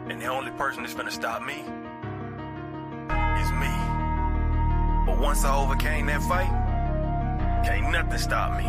And the only person that's gonna stop me is me. But once I overcame that fight, can't nothing stop me.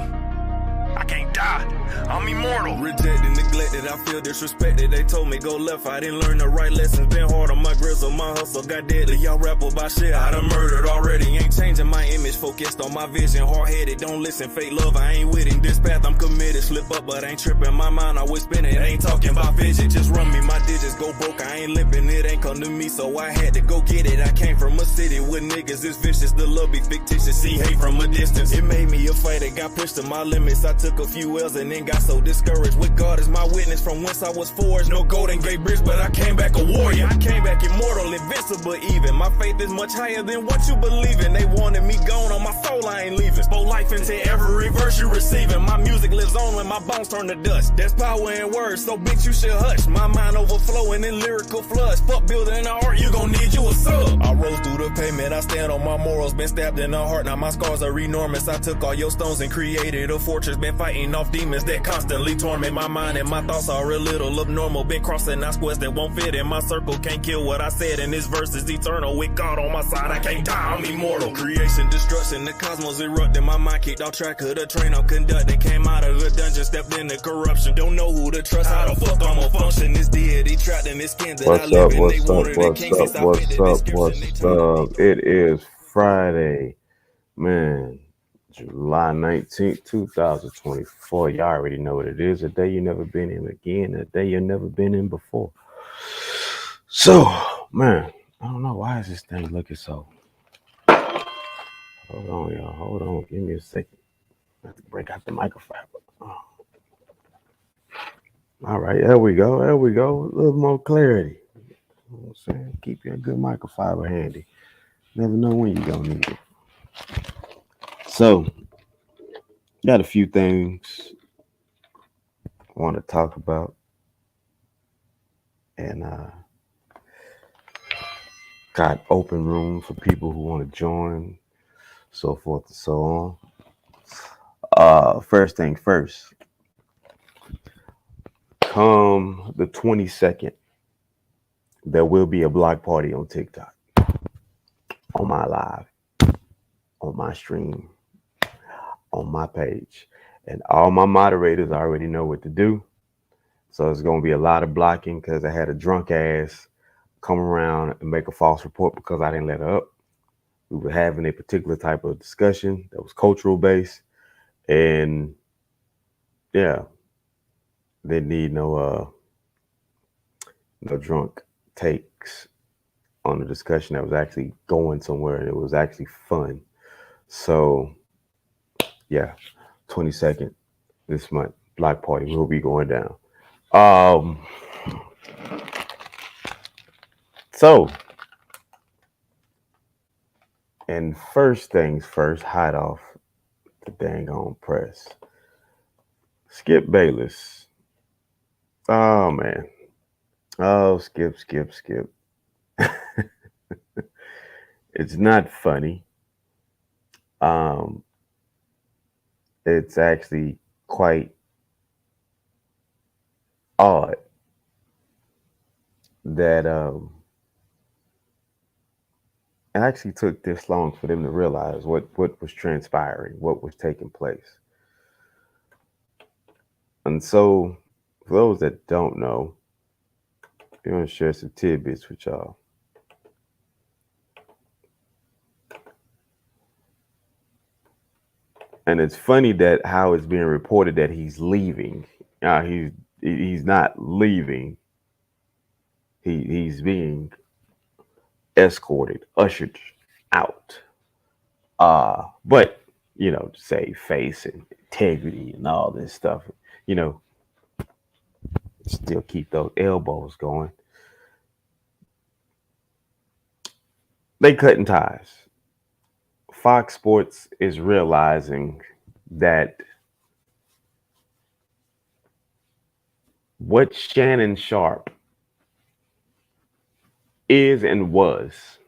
I can't die. I'm immortal. Rejected, neglected, I feel disrespected. They told me go left, I didn't learn the right lessons. Been hard on my grizzle, my hustle got deadly. Y'all rap about shit I done murdered already. Ain't changing my image, focused on my vision. Hard-headed, don't listen, fake love, I ain't with it. This path I'm committed, slip up but ain't tripping. My mind always spinning, ain't talking about vision. Just run me, my digits go broke, I ain't limping. It ain't come to me, so I had to go get it. I came from a city with niggas, it's vicious. The love be fictitious, see hate from a distance. It made me a fighter, got pushed to my limits. I took a few L's and then got so discouraged. With God as my witness, from whence I was forged. No golden gate bridge, but I came back a warrior. I came back immortal, invincible even. My faith is much higher than what you believe in. They wanted me gone on my soul, I ain't leaving. Spoke life into every verse you receiving. My music lives on when my bones turn to dust. There's power in words, so bitch you should hush. My mind overflowing in lyrical floods. Fuck building an art, you gon' need you a sub. I rose through the pavement, I stand on my morals. Been stabbed in the heart, now my scars are enormous. I took all your stones and created a fortress. Been fighting off demons that constantly torment my mind, and my thoughts are a little abnormal. Been crossing out squares that won't fit in my circle. Can't kill what I said, and this verse is eternal. With God on my side, I can't die, I'm immortal. Creation, destruction, the cosmos erupting. My mind kicked off track of the train I'm conducting. Came out of the dungeon, stepped into corruption. Don't know who to trust, how the fuck I'ma function. This deity trapped in this skin that I live in. They wanted the king since I fit the description. It is Friday, man. July 19th, 2024. Y'all already know what it is. A day you never been in again. A day you never been in before. So, man, I don't know. Why is this thing looking so? Hold on, y'all. Hold on. Give me a second. I have to break out the microphone. Oh. All right. There we go. There we go. A little more clarity. You know what I'm saying? Keep your good microfiber handy. Never know when you're going to need it. So, got a few things I want to talk about, and got open room for people who want to join, so forth and so on. First thing first, come the 22nd, there will be a block party on TikTok, on my live, on my stream, on my page, and all my moderators already know what to do. So it's going to be a lot of blocking because I had a drunk ass come around and make a false report because I didn't let her up. We were having a particular type of discussion that was cultural based, and yeah, they need no drunk takes on the discussion that was actually going somewhere, and it was actually fun. So yeah, 22nd this month, block party will be going down. So, and first things first, hot off the dang on press. Skip Bayless. Oh man. Oh, skip. It's not funny. It's actually quite odd that it actually took this long for them to realize what was transpiring, what was taking place. And so, for those that don't know, I'm going to share some tidbits with y'all. And it's funny that how it's being reported that he's leaving. He's not leaving. He's being escorted, ushered out. But you know, say face and integrity and all this stuff, you know, still keep those elbows going. They cutting ties. Fox Sports is realizing that what Shannon Sharpe is and was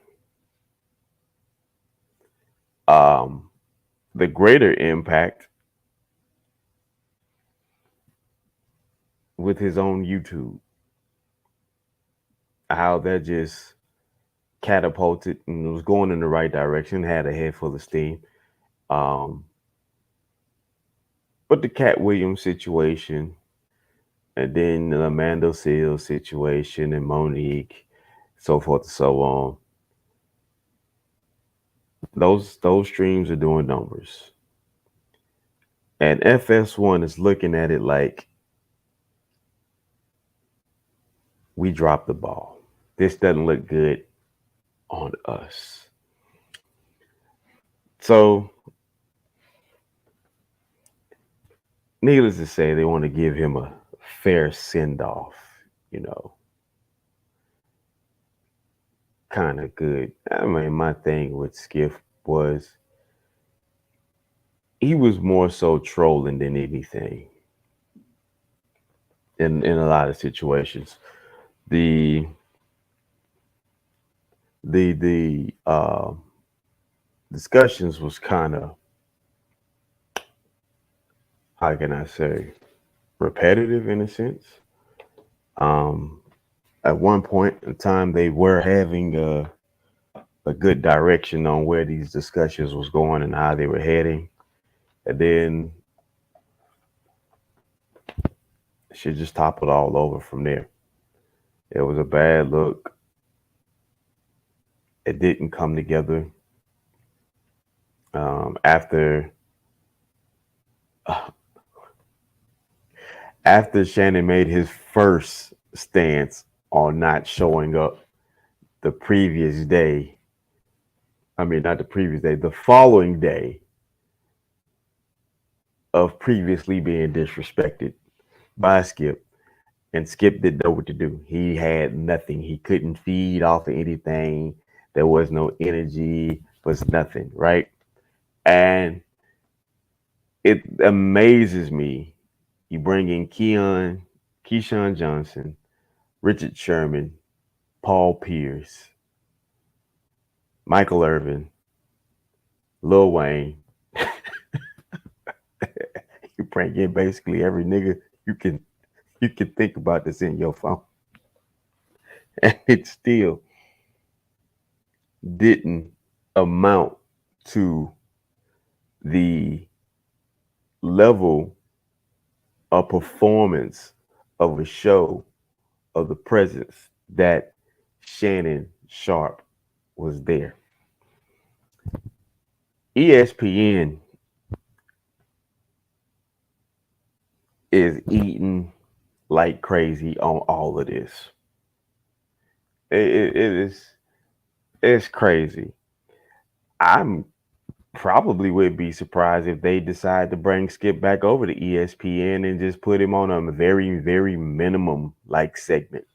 the greater impact with his own YouTube. how that just catapulted and was going in the right direction, had a head full of steam. Um, but the Cat Williams situation, and then the Amanda Seals situation, and Monique, so forth and so on. Those streams are doing numbers, and FS1 is looking at it like we dropped the ball. This doesn't look good on us. So, needless to say, they want to give him a fair send off, you know, kind of good. I mean, my thing with Skiff was he was more so trolling than anything in a lot of situations. The the discussions was kind of, how can I say, repetitive in a sense. Um, at one point in time, they were having a good direction on where these discussions was going and how they were heading, and then shit just toppled all over from there. It was a bad look. It didn't come together. After after Shannon made his first stance on not showing up the previous day, I mean, not the previous day, the following day of previously being disrespected by Skip, and Skip didn't know what to do. He had nothing. He couldn't feed off of anything. There was no energy, was nothing, right? And it amazes me. You bring in Keyshawn Johnson, Richard Sherman, Paul Pierce, Michael Irvin, Lil Wayne. You bring in basically every nigga you can think about this in your phone. And it still didn't amount to the level of performance of a show, of the presence that Shannon Sharp was there. ESPN is eating like crazy on all of this. It is, it's crazy. I'm probably would be surprised if they decide to bring Skip back over to ESPN and just put him on a very, very minimum like segment,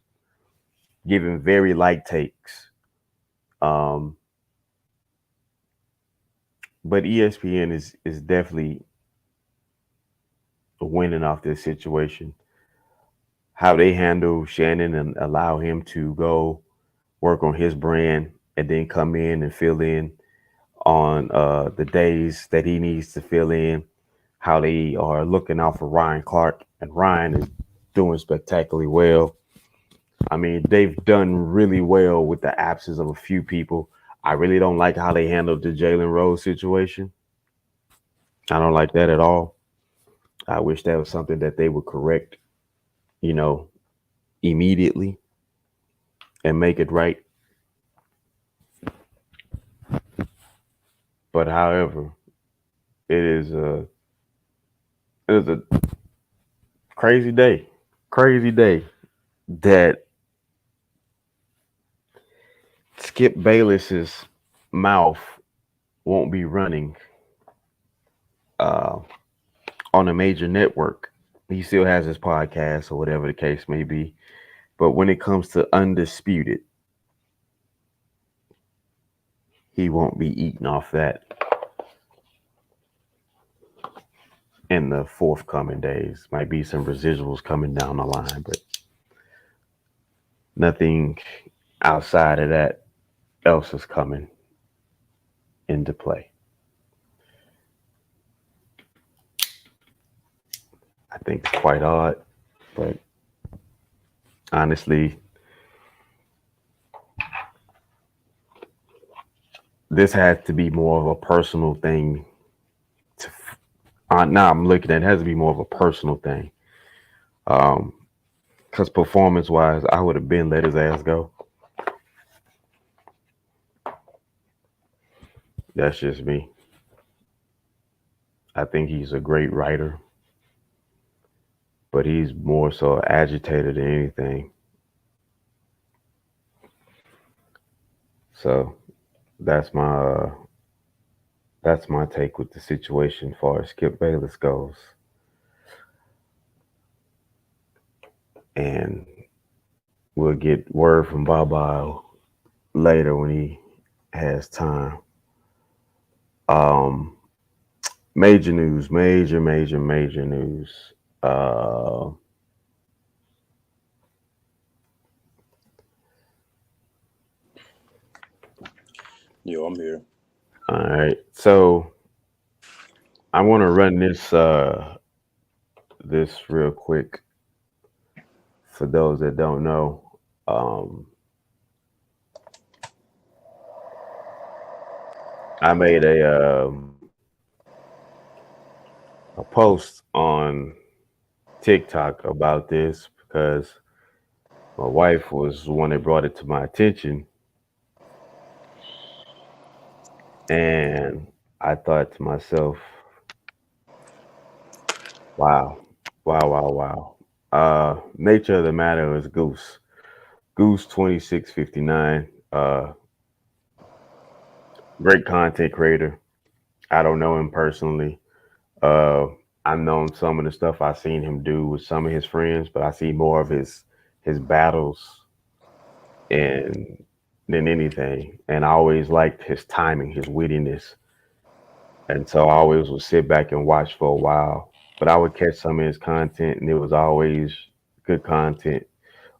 giving very light takes. Um, but ESPN is definitely winning off this situation. How they handle Shannon and allow him to go work on his brand and then come in and fill in on the days that he needs to fill in. How they are looking out for Ryan Clark, and Ryan is doing spectacularly well. I mean, they've done really well with the absence of a few people. I really don't like how they handled the Jalen Rose situation. I don't like that at all. I wish that was something that they would correct, you know, immediately and make it right. But however, it is a crazy day. Crazy day that Skip Bayless's mouth won't be running uh, on a major network. He still has his podcast or whatever the case may be. But when it comes to Undisputed, he won't be eating off that in the forthcoming days. Might be some residuals coming down the line, but nothing outside of that else is coming into play. I think it's quite odd, but honestly, this has to be more of a personal thing. Now I'm looking at it has to be more of a personal thing. Because performance wise, I would have been let his ass go. That's just me. I think he's a great writer, but he's more so agitated than anything. So that's my take with the situation as far as Skip Bayless goes. And we'll get word from Baba later when he has time. Major news, major news. Yo, I'm here. All right, so I want to run this real quick for those that don't know. I made a post on TikTok about this because my wife was the one that brought it to my attention, and I thought to myself, wow. Nature of the matter is Goose. Goose 2659. Great content creator. I don't know him personally. I've known some of the stuff I've seen him do with some of his friends, but I see more of his battles and than anything. And I always liked his timing, his wittiness. And so I always would sit back and watch for a while. But I would catch some of his content, and it was always good content,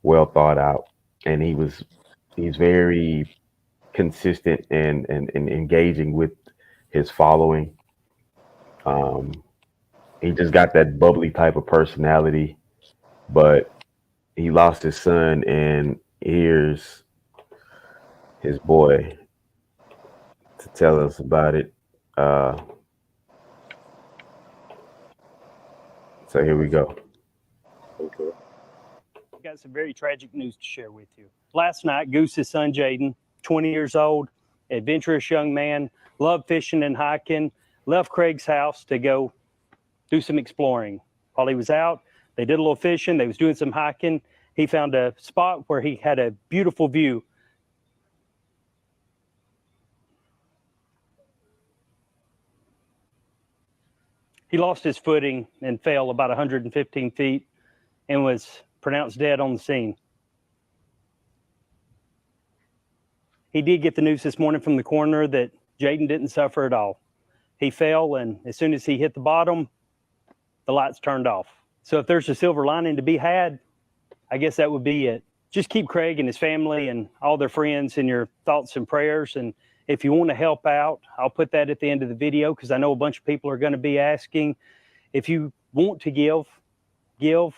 well thought out. And he's very consistent and engaging with his following. He just got that bubbly type of personality, but he lost his son, and here's his boy to tell us about it. So here we go. Okay. Got some very tragic news to share with you. Last night, Goose's son, Jaden, 20 years old, adventurous young man, loved fishing and hiking, left Craig's house to go do some exploring. While he was out, they did a little fishing. They was doing some hiking. He found a spot where he had a beautiful view. He lost his footing and fell about 115 feet and was pronounced dead on the scene. He did get the news this morning from the coroner that Jaden didn't suffer at all. He fell, and as soon as he hit the bottom, the lights turned off. So if there's a silver lining to be had, I guess that would be it. Just keep Craig and his family and all their friends in your thoughts and prayers. And if you want to help out, I'll put that at the end of the video because I know a bunch of people are going to be asking. If you want to give, give.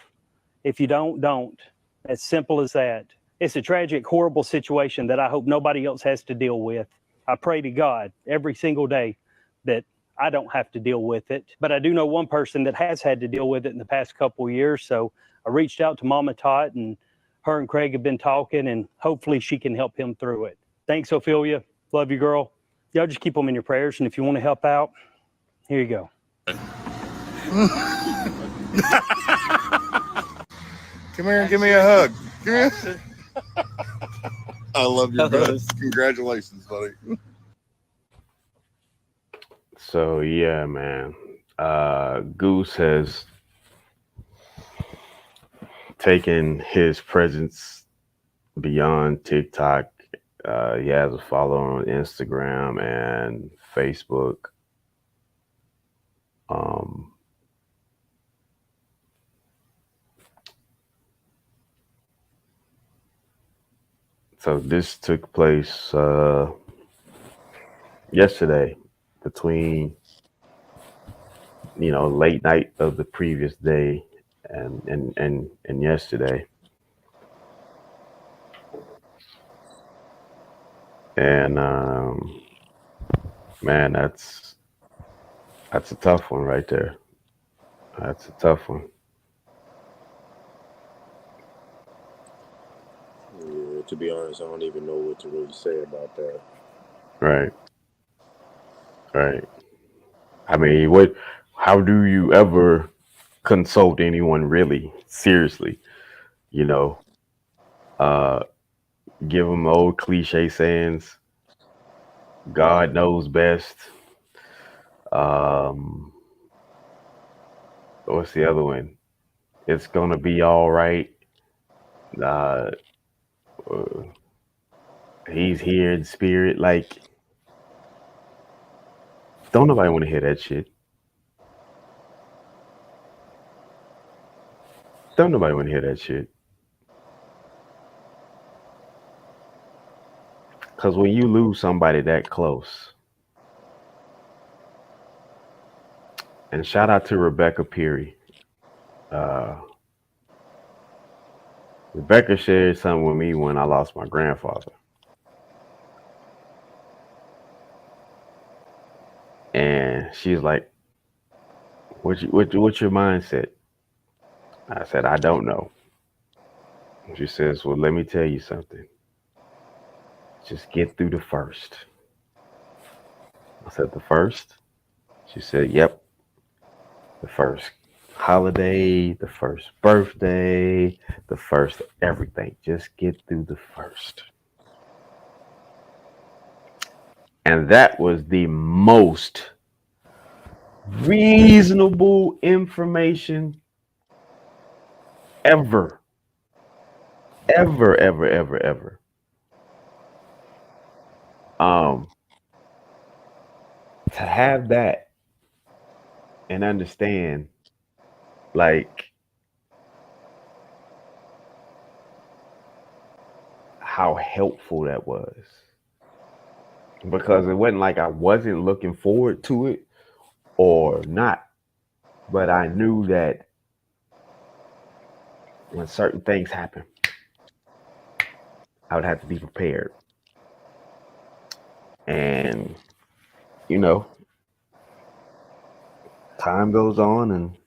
If you don't. As simple as that. It's a tragic, horrible situation that I hope nobody else has to deal with. I pray to God every single day that I don't have to deal with it. But I do know one person that has had to deal with it in the past couple of years. So I reached out to Mama Tot, and her and Craig have been talking, and hopefully she can help him through it. Thanks, Ophelia. Love you, girl. Y'all just keep them in your prayers. And if you want to help out, here you go. Come here and give me a hug. Come here. I love you, brother. Congratulations, buddy. So yeah, man. Goose has taken his presence beyond TikTok. He has a follower on Instagram and Facebook. So this took place yesterday between late night of the previous day and yesterday. And Man, that's a tough one right there. That's a tough one. Yeah, to be honest, I don't even know what to really say about that. Right, right. I mean, what? How do you ever consult anyone really seriously? You know, uh, give them old cliche sayings. God knows best. Um, what's the other one? It's gonna be all right. Uh, uh, he's here in spirit. Like, don't nobody want to hear that shit. Don't nobody want to hear that shit. Because when you lose somebody that close, and shout out to Rebecca Peary. Uh, Rebecca shared something with me when I lost my grandfather. And she's like, what's your mindset? I said, I don't know. She says, well, let me tell you something. Just get through the first. I said, the first? She said, yep, the first holiday, the first birthday, the first everything. Just get through the first. And that was the most reasonable information ever, ever, ever, ever, ever. Um, to have that and understand, like, how helpful that was, because it wasn't like I wasn't looking forward to it or not, but I knew that when certain things happen, I would have to be prepared. And you know, time goes on, and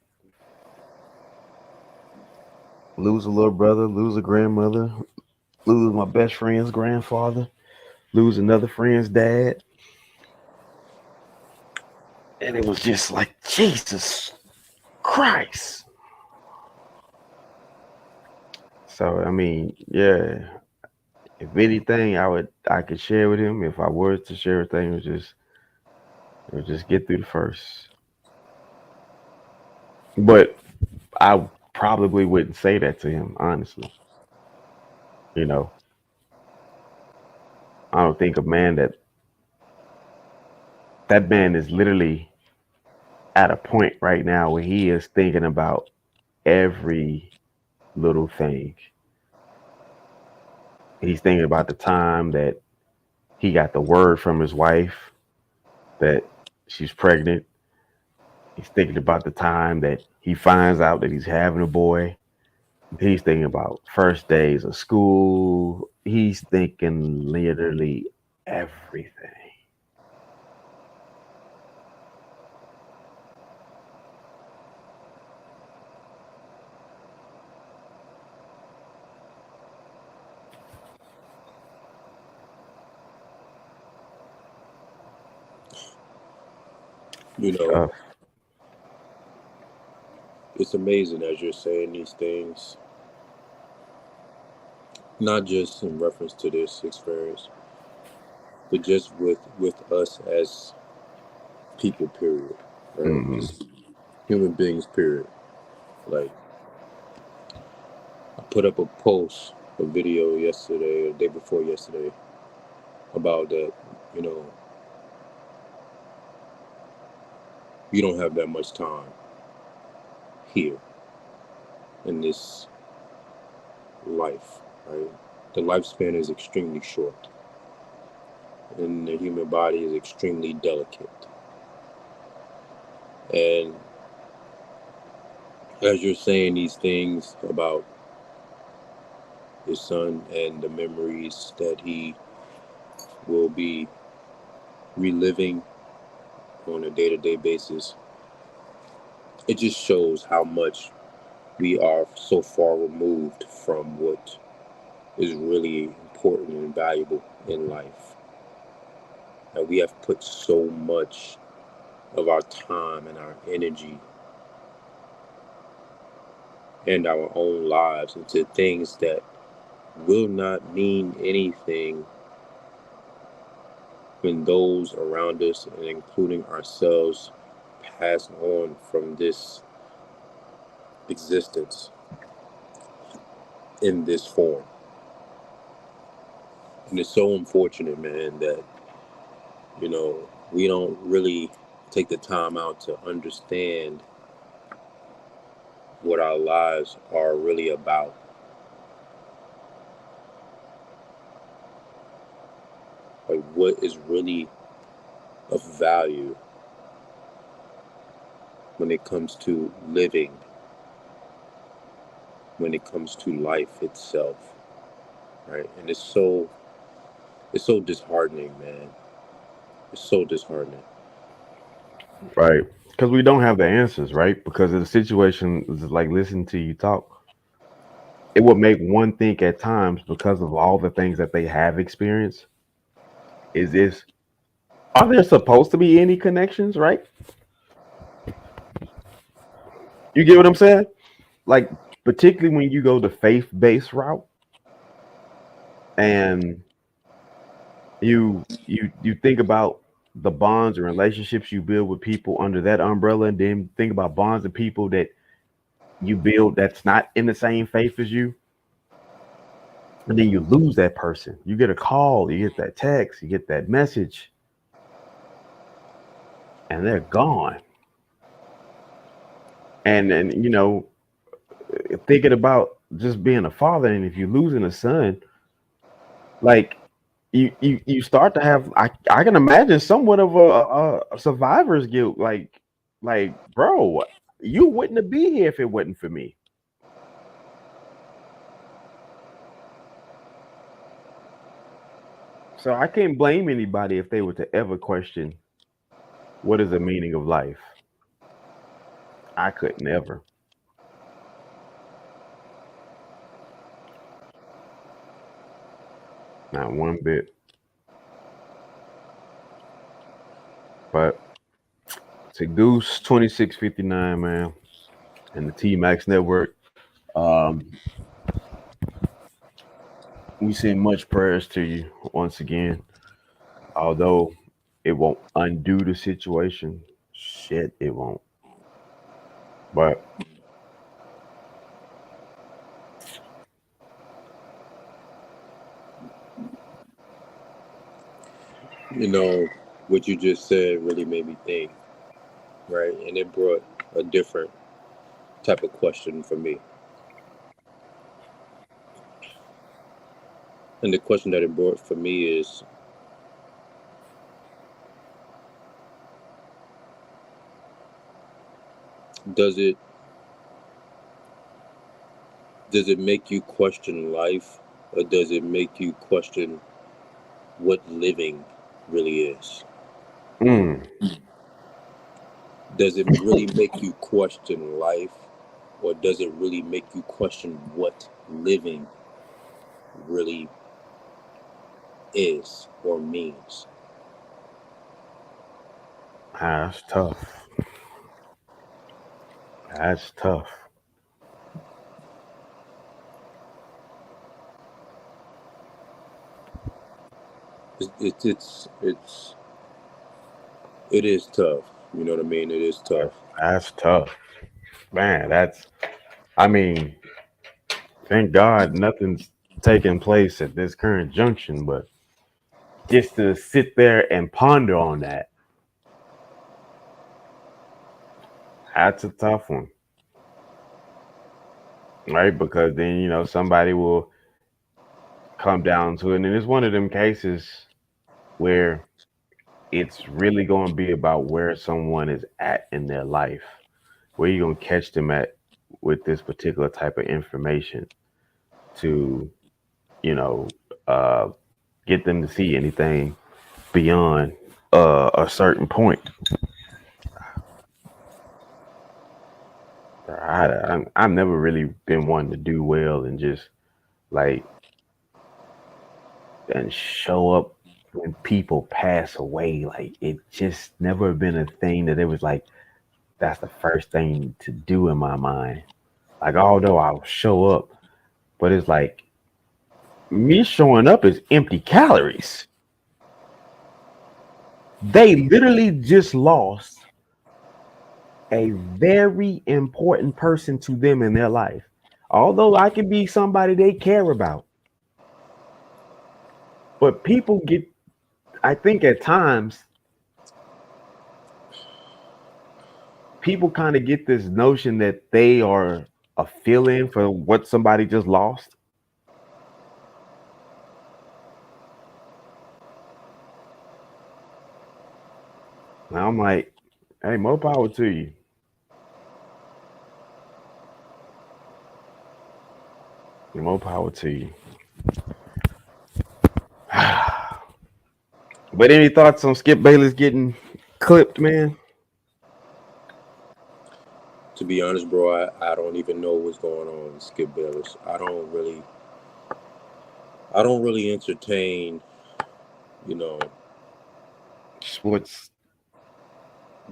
lose a little brother, lose a grandmother, lose my best friend's grandfather, lose another friend's dad. And it was just like, Jesus Christ. So I mean, yeah. If anything, I could share with him. If I was to share a thing, it would just get through the first. But I probably wouldn't say that to him, honestly. You know, I don't think a man that man is literally at a point right now where he is thinking about every little thing. He's thinking about the time that he got the word from his wife that she's pregnant. He's thinking about the time that he finds out that he's having a boy. He's thinking about first days of school. He's thinking literally everything. You It's know, tough. it's amazing as you're saying these things, not just in reference to this experience, but just with us as people, period. Right? Hmm. Just human beings, period. Like, I put up a post, a video yesterday, or the day before yesterday, about that. You know, you don't have that much time here in this life, right? The lifespan is extremely short, and the human body is extremely delicate. And as you're saying these things about his son and the memories that he will be reliving, on a day-to-day basis, it just shows how much we are so far removed from what is really important and valuable in life. And we have put so much of our time and our energy and our own lives into things that will not mean anything when those around us, and including ourselves, pass on from this existence in this form. And it's so unfortunate, man, that, we don't really take the time out to understand what our lives are really about. Like, what is really of value when it comes to living, when it comes to life itself, right? And it's so disheartening, man. It's so disheartening. Right. Because we don't have the answers, right? Because of the situation is like listening to you talk. It would make one think at times, because of all the things that they have experienced, is this, are there supposed to be any connections, right? You get what I'm saying? Like, particularly when you go the faith-based route and you think about the bonds and relationships you build with people under that umbrella, and then think about bonds and people that you build that's not in the same faith as you, and then you lose that person. You get a call, you get that text, you get that message, and they're gone. And thinking about just being a father, and if you're losing a son, like you start to have, I can imagine somewhat of a survivor's guilt. Like, bro, you wouldn't have been here if it wasn't for me. So I can't blame anybody if they were to ever question what is the meaning of life. I couldn't ever. Not one bit. But to Goose 2659, man, and the T Max Network, we send much prayers to you once again. Although it won't undo the situation. Shit, it won't. But What you just said really made me think, right? And it brought a different type of question for me. And the question that it brought for me is, does it make you question life, or does it make you question what living really is? Does it really make you question life, or does it really make you question what living really is or means? That's tough. That's tough. It is tough. You know what I mean? It is tough. That's tough. Man, thank God nothing's taking place at this current junction, but just to sit there and ponder on that's a tough one. Right? Because then, somebody will come down to it. And it's one of them cases where it's really going to be about where someone is at in their life, where you're going to catch them at with this particular type of information to, get them to see anything beyond a certain point. I've never really been one to do well and just like and show up when people pass away. Like it just never been a thing that it was like that's the first thing to do in my mind. Like although I'll show up, but it's like me showing up is empty calories. They literally just lost a very important person to them in their life. Although I can be somebody they care about. But people get, I think at times, people kind of get this notion that they are a fill-in for what somebody just lost. Now I'm like, hey, more power to you. More power to you. But any thoughts on Skip Bayless getting clipped, man? To be honest, bro, I don't even know what's going on with Skip Bayless. I don't really entertain, you know, Sports.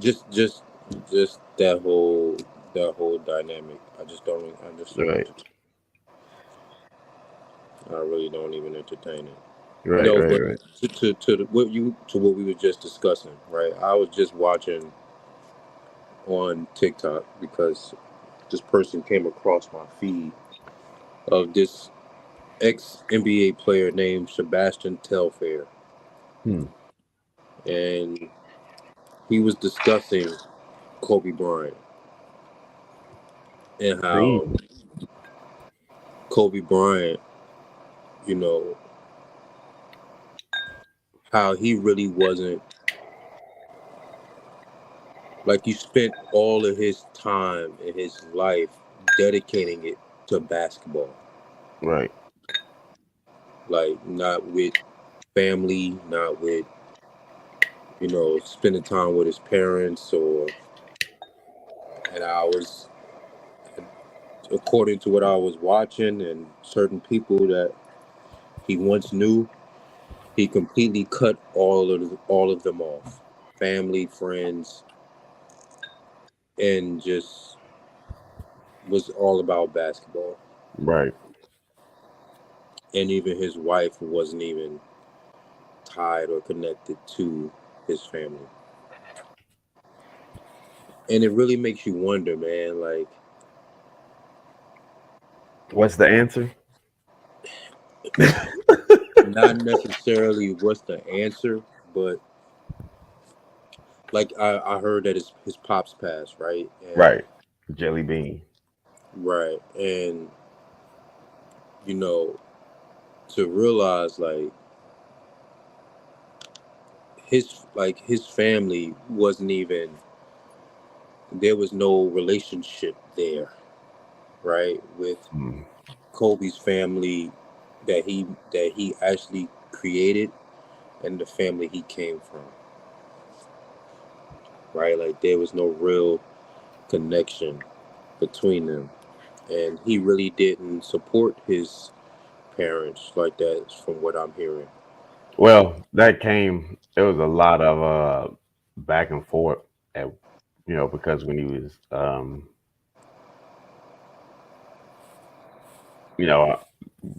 just that whole dynamic. I just don't. Right. I really don't even entertain it. Right, No, right, but right. to what we were just discussing, right? I was just watching on TikTok because this person came across my feed of this ex NBA player named Sebastian Telfair, and he was discussing Kobe Bryant and how Kobe Bryant, you know, how he really wasn't like he spent all of his time in his life dedicating it to basketball. Right. Like not with family, not with, spending time with his parents and I was, according to what I was watching and certain people that he once knew, he completely cut all of them off. Family, friends, and just was all about basketball. Right. And even his wife wasn't even tied or connected to his family. And it really makes you wonder, man, like, what's the answer? not necessarily what's the answer, but like I heard that his pops passed, right? And, Right. Jelly bean. right. And, to realize like his family wasn't even, there was no relationship there, right? With Kobe's family that he actually created and the family he came from, right? Like there was no real connection between them, and he really didn't support his parents like that, from what I'm hearing. Well, there was a lot of back and forth at, because when he was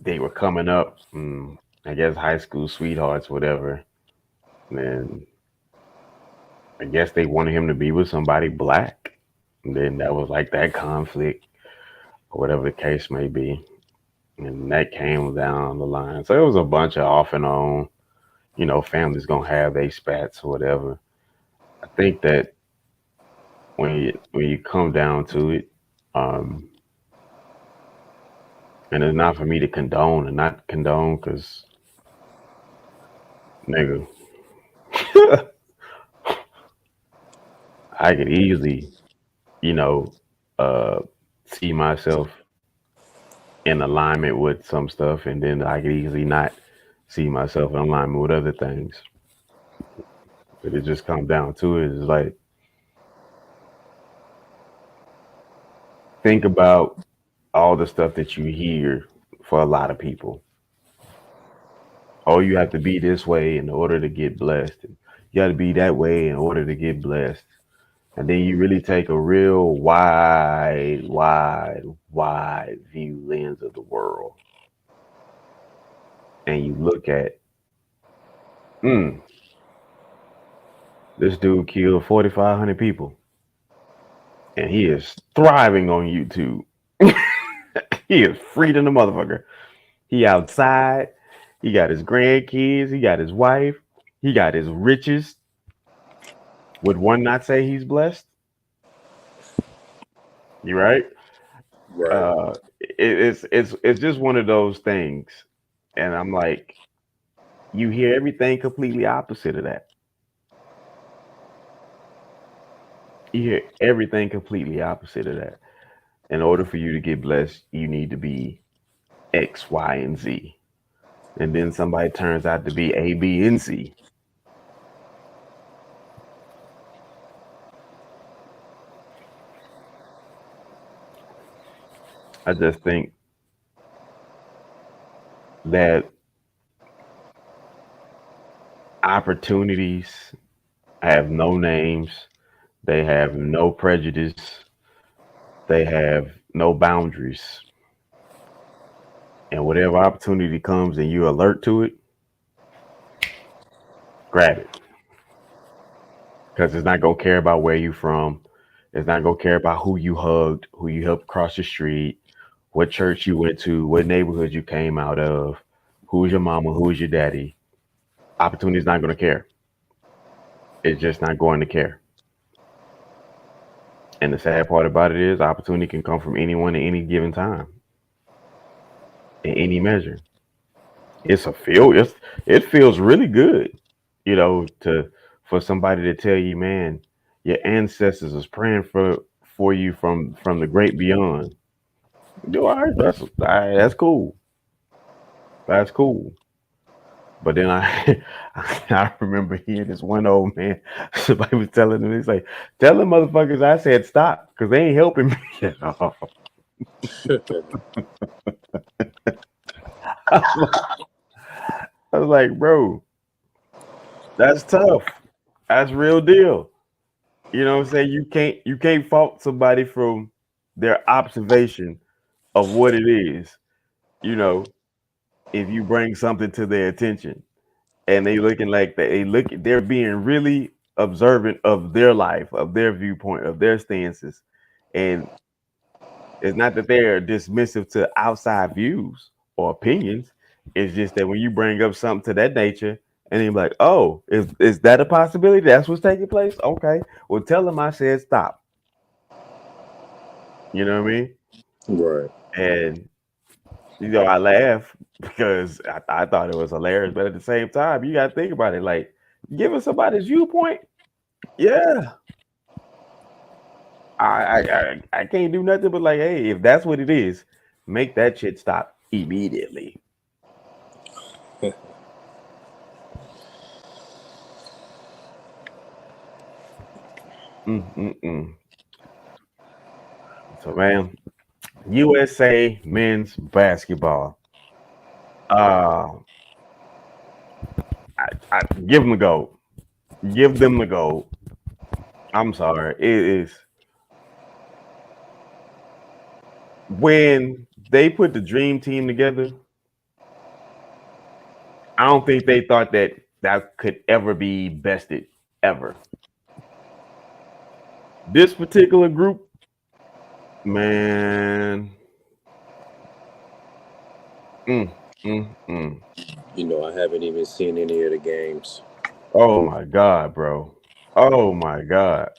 they were coming up, I guess high school sweethearts, whatever. And I guess they wanted him to be with somebody black. And then that was like that conflict, or whatever the case may be. And that came down the line. So it was a bunch of off and on, families gonna have their spats or whatever. I think that when you come down to it, and it's not for me to condone and not condone, because nigga, I could easily, you know, see myself in alignment with some stuff, and then I could easily not see myself in alignment with other things. But it just comes down to it. It's like think about all the stuff that you hear for a lot of people. Oh, you have to be this way in order to get blessed. And you got to be that way in order to get blessed. And then you really take a real wide view lens of the world. And you look at, mm, this dude killed 4,500 people. And he is thriving on YouTube. He is free to the motherfucker. He outside. He got his grandkids. He got his wife. He got his riches. Would one not say he's blessed? You right? Right. It's just one of those things, and I'm like, you hear everything completely opposite of that. You hear everything completely opposite of that. In order for you to get blessed, you need to be X, Y, and Z. And then somebody turns out to be A, B, and C. I just think that opportunities have no names, they have no prejudice, they have no boundaries. And whatever opportunity comes and you alert to it, grab it. Because it's not going to care about where you're from. It's not going to care about who you hugged, who you helped cross the street, what church you went to, what neighborhood you came out of, who's your mama, who's your daddy. Opportunity is not going to care. It's just not going to care. And the sad part about it is opportunity can come from anyone at any given time, in any measure. It feels really good, for somebody to tell you, man, your ancestors is praying for you from the great beyond. All right, that's cool. That's cool. But then I remember hearing this one old man, somebody was telling him, he's like, tell them motherfuckers I said stop, because they ain't helping me at all. I was like, bro, that's tough. That's real deal. You know what I'm saying? You can't fault somebody from their observation of what it is, if you bring something to their attention and they looking like they're being really observant of their life, of their viewpoint, of their stances. And it's not that they're dismissive to outside views or opinions. It's just that when you bring up something to that nature, and you're like, oh, is that a possibility? That's what's taking place? Okay. Well, tell them I said stop. You know what I mean? Right. And, I laugh because I thought it was hilarious. But at the same time, you got to think about it. Like, giving somebody's viewpoint, yeah. I can't do nothing but like, hey, if that's what it is, make that shit stop immediately. So, man, USA men's basketball. I give them the gold. Give them the gold. I'm sorry. It is when they put the dream team together. I don't think they thought that could ever be bested ever. This particular group, man. I haven't even seen any of the games. Oh my God, bro. Oh my God.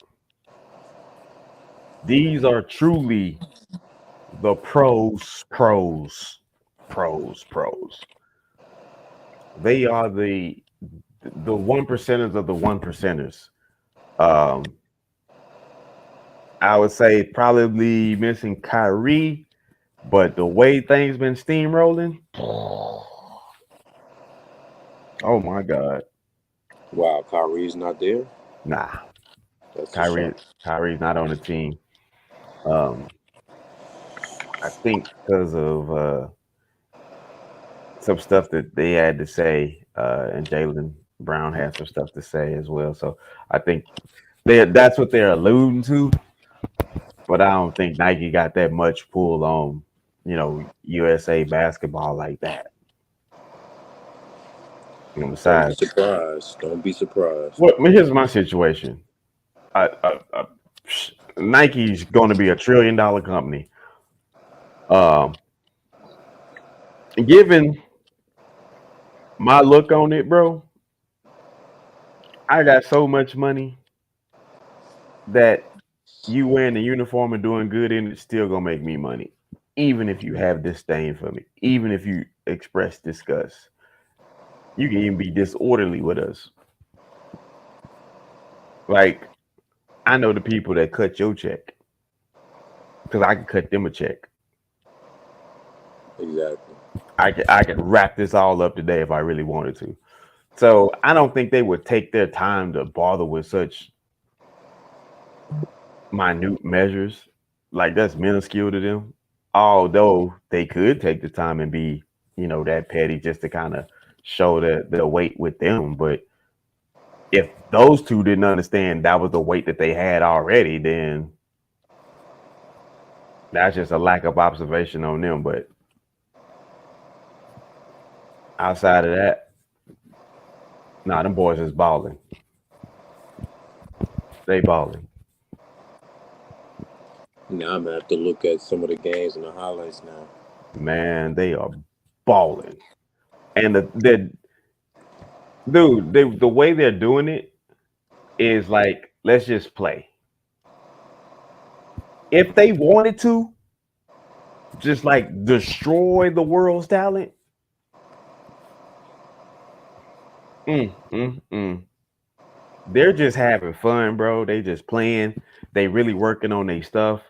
These are truly the pros. They are the one percenters of the one percenters. I would say probably missing Kyrie, but the way things been steamrolling, oh my God. Wow, Kyrie's not there? Nah. That's Kyrie's not on the team. I think because of some stuff that they had to say, and Jalen Brown had some stuff to say as well. So I think that's what they're alluding to. But I don't think Nike got that much pull on, USA basketball like that. Don't be Besides, surprised. Don't be surprised. here's my situation. Nike's going to be $1 trillion company. Given my look on it, bro, I got so much money that you wearing the uniform and doing good in it still gonna make me money, even if you have disdain for me, even if you express disgust. You can even be disorderly with us. Like, I know the people that cut your check because I can cut them a check. Exactly. I could wrap this all up today if I really wanted to. So I don't think they would take their time to bother with such minute measures. Like, that's minuscule to them. Although they could take the time and be, that petty just to kind of show the weight with them. But if those two didn't understand that was the weight that they had already, then that's just a lack of observation on them. But outside of that, nah, them boys is balling. They balling. Now I'm gonna have to look at some of the games and the highlights now. Man, they are balling. And the way they're doing it is like, let's just play. If they wanted to just like destroy the world's talent, they're just having fun, bro. They just playing. They really working on their stuff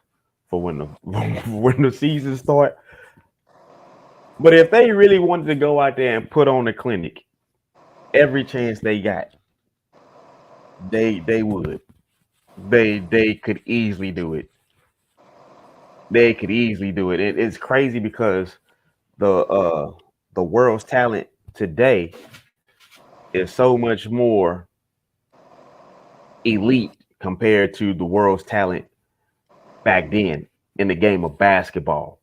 for when the when the season start. But if they really wanted to go out there and put on a clinic, every chance they got, they would. They could easily do it. They could easily do it. It's crazy because the world's talent today is so much more elite compared to the world's talent back then in the game of basketball.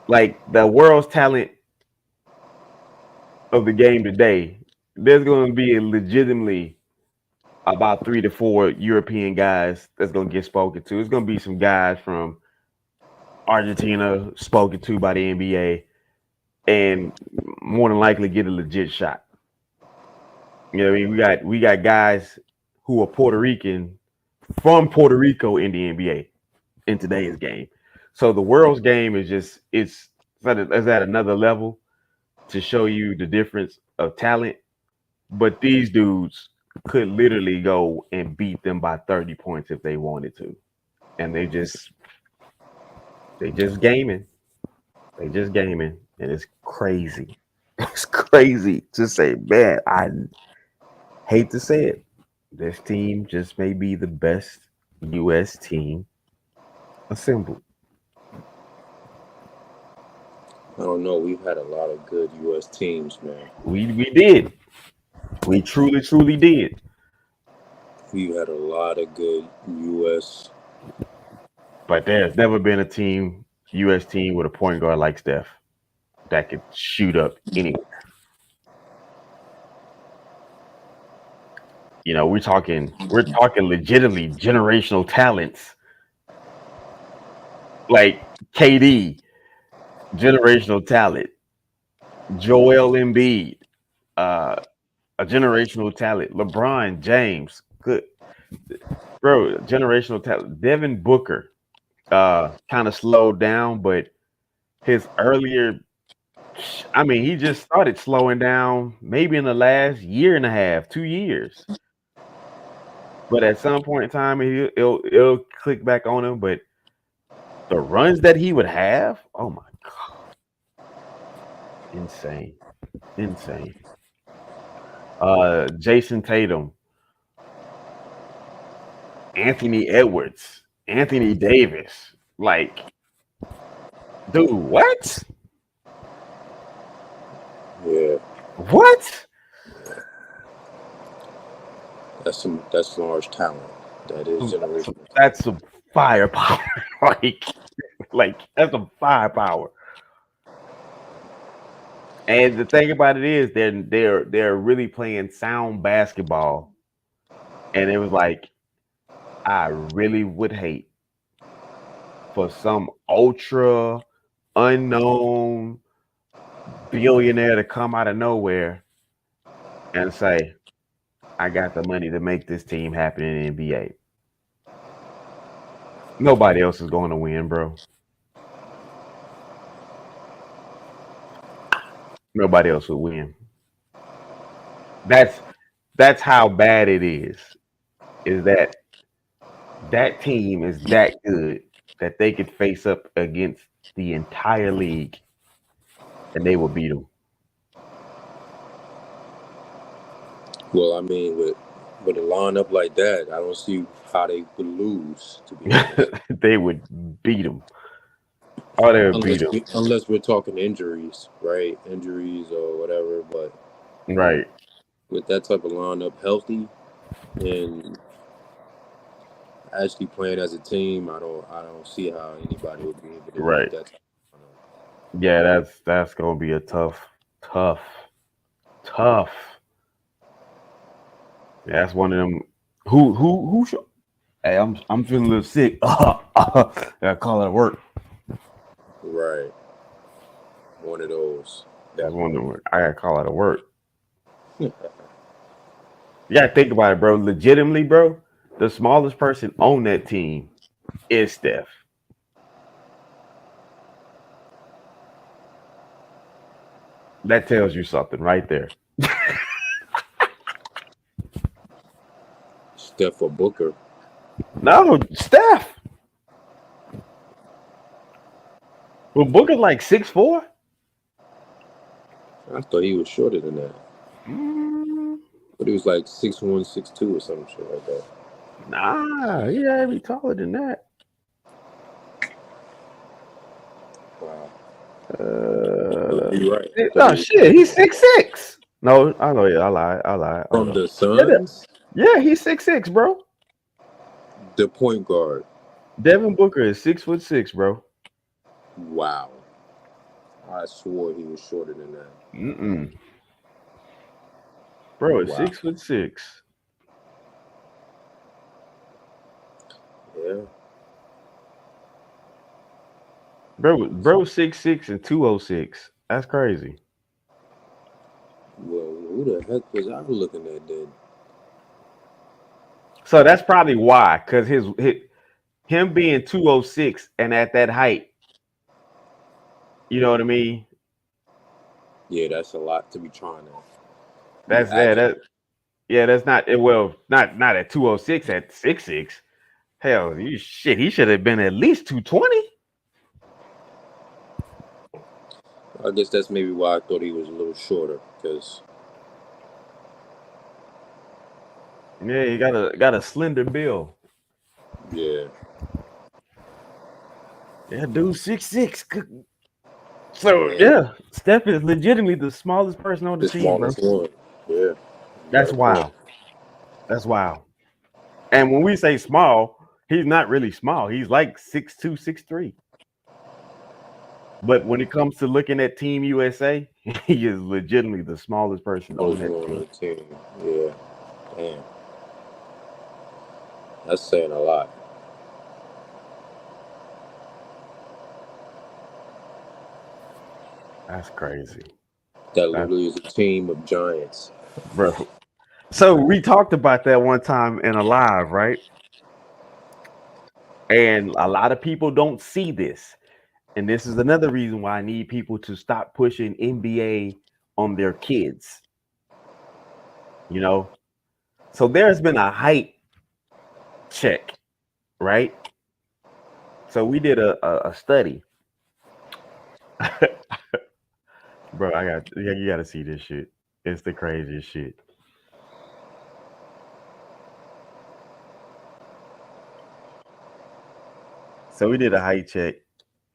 Like, the world's talent of the game today, there's going to be legitimately about 3 to 4 European guys that's going to get spoken to. It's going to be some guys from Argentina spoken to by the NBA and more than likely get a legit shot. You know what I mean? We got guys who are Puerto Rican from Puerto Rico in the NBA in today's game. So the world's game is just it's at another level to show you the difference of talent. But these dudes could literally go and beat them by 30 points if they wanted to. And they just gaming. They just gaming. And it's crazy. It's crazy to say, man, I hate to say it. This team just may be the best US team assembled. I don't know. We've had a lot of good U.S. teams, man. We did. We truly did. We've had a lot of good U.S. But there's never been a U.S. team with a point guard like Steph that could shoot up anywhere. You know, we're talking legitimately generational talents. Like KD, generational talent. Joel Embiid, a generational talent. LeBron James, good, bro, generational talent. Devin Booker, kind of slowed down, but his earlier, I mean, he just started slowing down maybe in the last year and a half, 2 years. But at some point in time, it'll click back on him. But the runs that he would have, oh my God, insane. Jason Tatum Anthony Edwards, Anthony Davis. Like, dude, what? Yeah, What? that's large talent. That is generational. That's some firepower. like that's some firepower. And the thing about it is, they're really playing sound basketball. And it was like, I really would hate for some ultra unknown billionaire to come out of nowhere and say, I got the money to make this team happen in the NBA. Nobody else is going to win, bro. Nobody else would win. That's how bad it is. Is that team is that good that they could face up against the entire league and they will beat them. Well, I mean, with a lineup like that, I don't see how they would lose. To be honest, They would beat them. Oh, they would beat them. Unless we're talking injuries, right? Injuries or whatever. But Right. with that type of lineup healthy and actually playing as a team, I don't see how anybody would be able to Right. beat that. Yeah, that's gonna be a tough. Yeah, that's one of them. Who? Hey, I'm feeling a little sick. Gotta call it at work. Right. One of those. That's one of them. I gotta call it at work. You gotta think about it, bro. Legitimately, bro. The smallest person on that team is Steph. That tells you something right there. Steph or Booker. No, Steph. Well, Booker's like 6'4". I thought he was shorter than that. But he was like 6'1", 6'2", or some shit like that. Nah, he gotta be taller than that. Wow. You're right. No, shit, he's 6'6". No, I know. Yeah, I lied. From the Suns? Yeah, he's 6'6", bro. The point guard. Devin Booker is 6'6", bro. Wow. I swore he was shorter than that. Bro, it's 6'6". Yeah. Bro, 6'6" and 206. That's crazy. Well, who the heck was I looking at then? So that's probably why, because him being 206 and at that height, you know what I mean? Yeah, that's a lot to be trying to. That's not not at 206 at 6'6". Hell, he should have been at least 220. I guess that's maybe why I thought he was a little shorter, because he got a slender build. Yeah, dude, 6'6". So yeah, Steph is legitimately the smallest person on the team, bro. One. Yeah, that's wild. That's wild. And when we say small, he's not really small. He's like 6'2", 6'3". But when it comes to looking at Team USA, he is legitimately the smallest person on that team. Yeah, damn, that's saying a lot. That's crazy. That literally is a team of giants, bro. So we talked about that one time in a live, right? And a lot of people don't see this. And this is another reason why I need people to stop pushing NBA on their kids. You know? So there's been a height check, right? So we did a study. Bro, you gotta see this shit. It's the craziest shit. So we did a height check,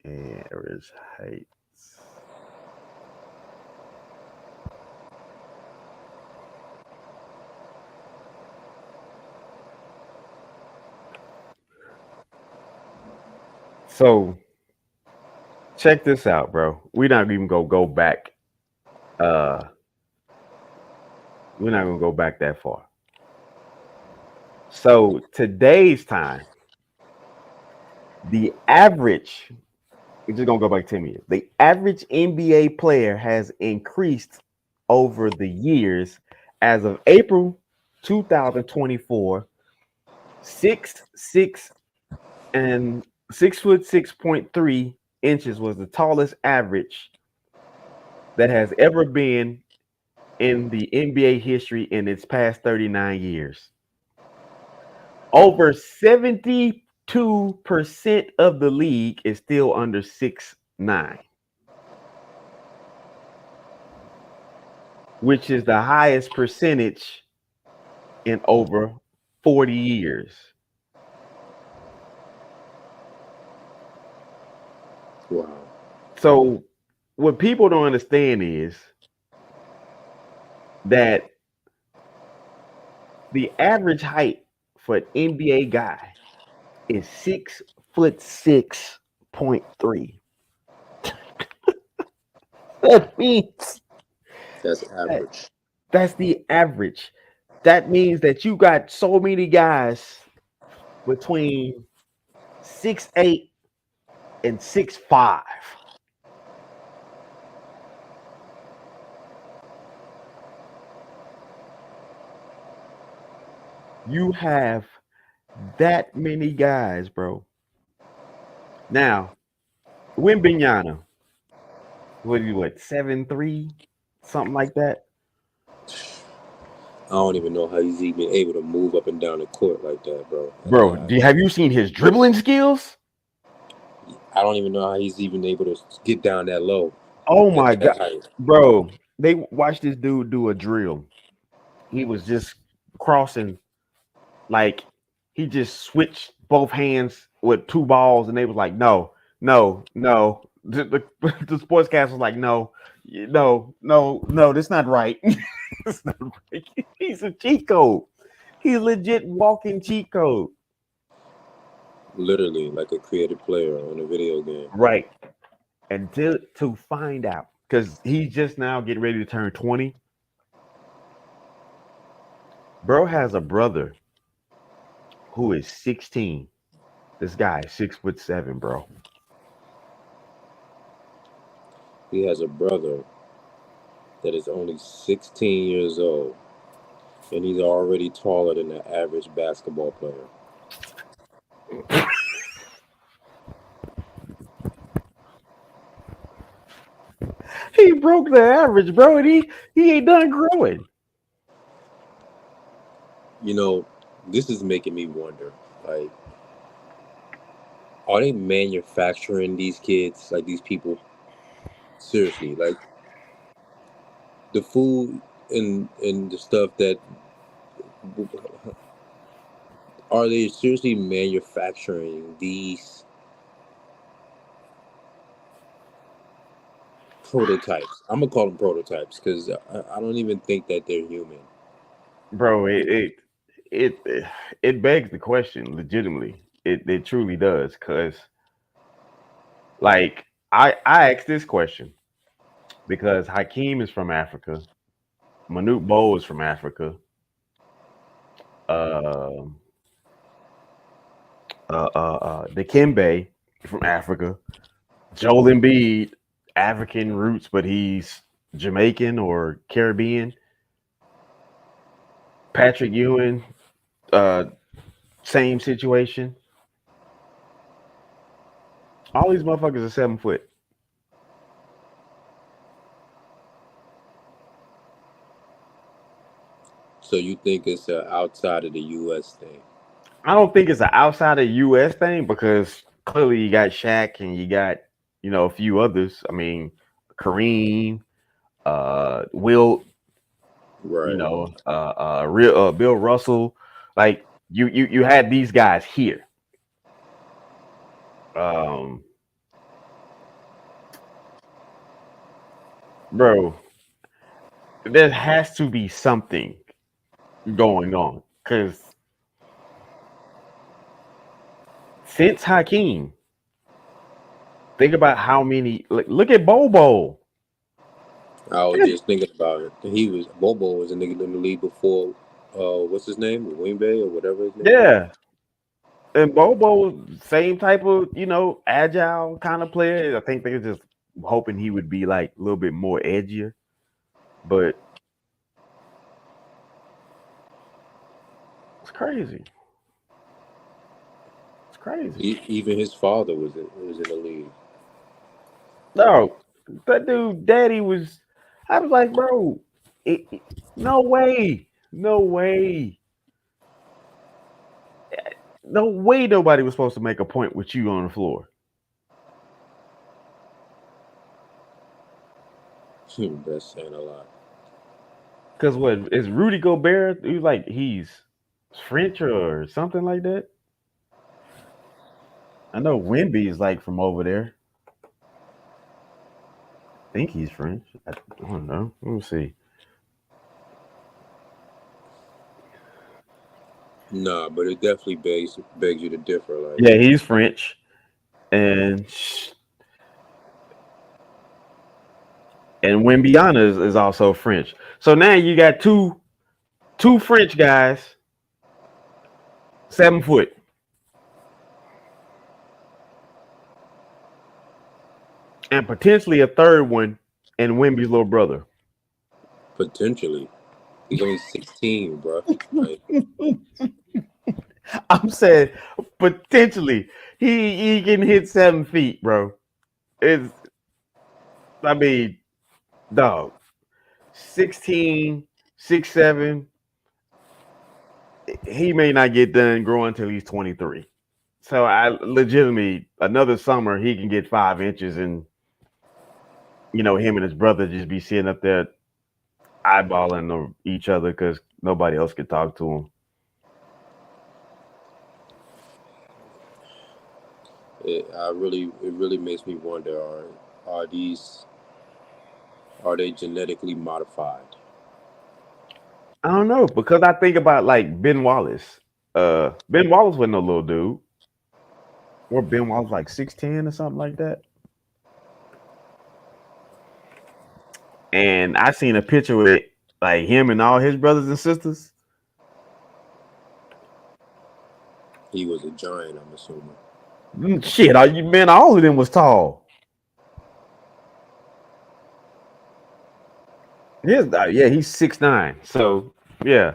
and average height. So check this out, bro. We're not even gonna go back. We're not gonna go back that far. So today's time, the average, we're just gonna go back 10 years. The average NBA player has increased over the years as of April 2024, 6'6" and 6'6.3" was the tallest average that has ever been in the NBA history in its past 39 years. Over 72% of the league is still under 6'9", which is the highest percentage in over 40 years. Wow. So what people don't understand is that the average height for an NBA guy is 6'6.3". That means That's average. that's the average. That means that you got so many guys between 6'8" and 6'5". You have that many guys, bro. Now, Wimbignana, what 7'3", something like that? I don't even know how he's even able to move up and down the court like that, bro. Bro, have you seen his dribbling skills? I don't even know how he's even able to get down that low. Oh my God, bro. They watched this dude do a drill. He was just crossing, like he just switched both hands with two balls, and they was like, no. The sportscast was like, no, that's not right. That's not right. He's a cheat code. He's legit walking cheat code. Literally like a creative player on a video game. Right. Until to find out, because he's just now getting ready to turn 20. Bro has a brother who is 16. This guy is 6'7", bro. He has a brother that is only 16 years old, and he's already taller than the average basketball player. He broke the average, bro, and he ain't done growing. You know, this is making me wonder, like, are they manufacturing these kids, like these people? Seriously, like the food and the stuff that are they seriously manufacturing these prototypes? I'm gonna call them prototypes because I don't even think that they're human. Bro, it begs the question legitimately. It truly does, because like I asked this question because Hakeem is from Africa, Manute Bol is from Africa, Dikembe from Africa, Joel Embiid, African roots, but he's Jamaican or Caribbean. Patrick Ewing, same situation. All these motherfuckers are 7 foot. So you think it's outside of the U.S. thing? I don't think it's an outside of U.S. thing, because clearly you got Shaq and you got, a few others. I mean, Kareem, Will, right? Bill Russell. Like you had these guys here. Um, bro, there has to be something going on because since Hakeem, think about how many. Look at Bobo. I was just thinking about it. Bobo was a nigga in the league before. What's his name? Wingbe or whatever his name is. Yeah, and Bobo, same type of agile kind of player. I think they were just hoping he would be like a little bit more edgier, but it's crazy. It's crazy. Even his father was in the league. No, that dude, daddy was. I was like, bro, no way, no way, no way. Nobody was supposed to make a point with you on the floor. That's saying a lot. Cause what is Rudy Gobert? He's like he's French or something like that. I know Wimby is like from over there. I think he's French. I don't know. Let me see. Nah, but it definitely begs you to differ. Like, Yeah, he's French, and Wimbiana is also French. So now you got two French guys, 7 foot, and potentially a third one, and Wimby's little brother. potentially, he's only 16, bro. Like, I'm saying potentially he can hit 7 feet, bro. It's I mean, dog, 16, 6'7". He may not get done growing until he's 23. So I legitimately another summer he can get 5 inches, and him and his brother just be sitting up there eyeballing each other because nobody else can talk to him. it really makes me wonder: are are they genetically modified? I don't know because I think about like Ben Wallace. Ben Wallace wasn't no little dude, or Ben Wallace like 6'10" or something like that. And I seen a picture with like him and all his brothers and sisters. He was a giant, I'm assuming. Shit, all of them was tall. Yeah, he's 6'9". So yeah,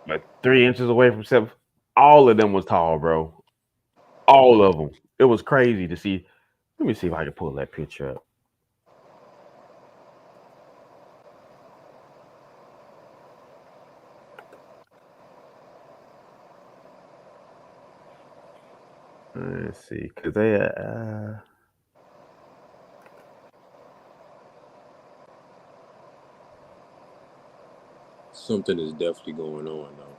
like 3 inches away from 7. All of them was tall, bro. All of them. It was crazy to see. Let me see if I can pull that picture up. Let's see, cause they Something is definitely going on, though.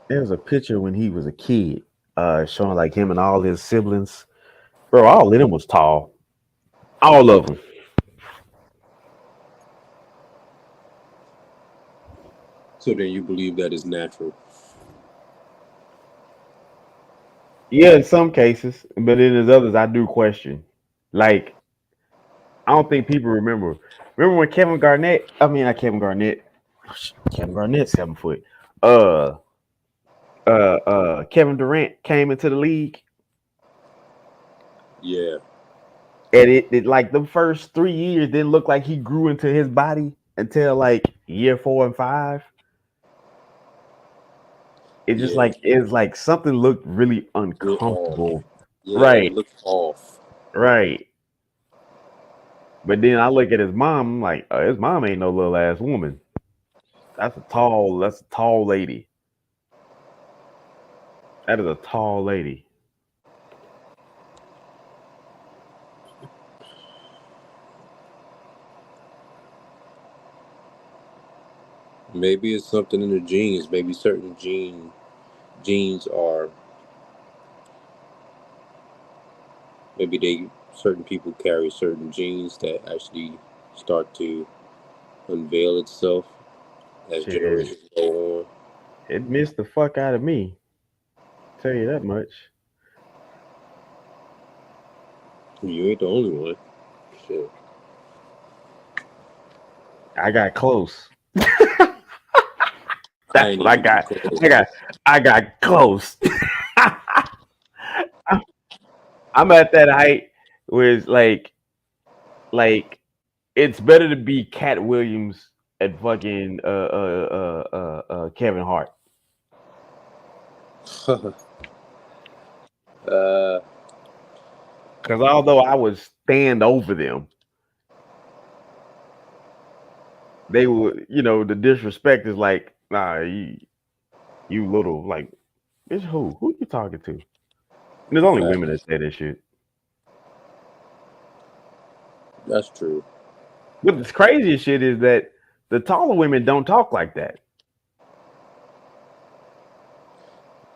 there's a picture when he was a kid, showing like him and all his siblings. Bro, all of them was tall. All of them. So then you believe that is natural? Yeah, in some cases, but in there's others I do question. Like, I don't think people remember. Remember when Kevin Garnett? I mean, not Kevin Garnett. Kevin Garnett, 7 foot. Uh, Kevin Durant came into the league, Yeah, and it like the first 3 years didn't look like he grew into his body until like year 4 and 5. yeah, It's like something looked really look off. uncomfortable. Yeah, it Right, looks off. right. But then I look at his mom. I'm like, his mom ain't no little ass woman. That's a tall lady. That is a tall lady. Maybe it's something in the genes. Maybe certain genes are. Maybe certain people carry certain genes that actually start to unveil itself as Shit, generations go on. it missed the fuck out of me. Tell you that much. You ain't the only one. Shit. I got close. I That's ain't what I even got. close. I got close. I'm at that height where it's like it's better to be Cat Williams at fucking Kevin Hart. uh, Because although I would stand over them, they would, the disrespect is like, nah, you little, like, bitch, who? Who you talking to? And there's only women that say this shit. that's true. But the craziest shit is that the taller women don't talk like that.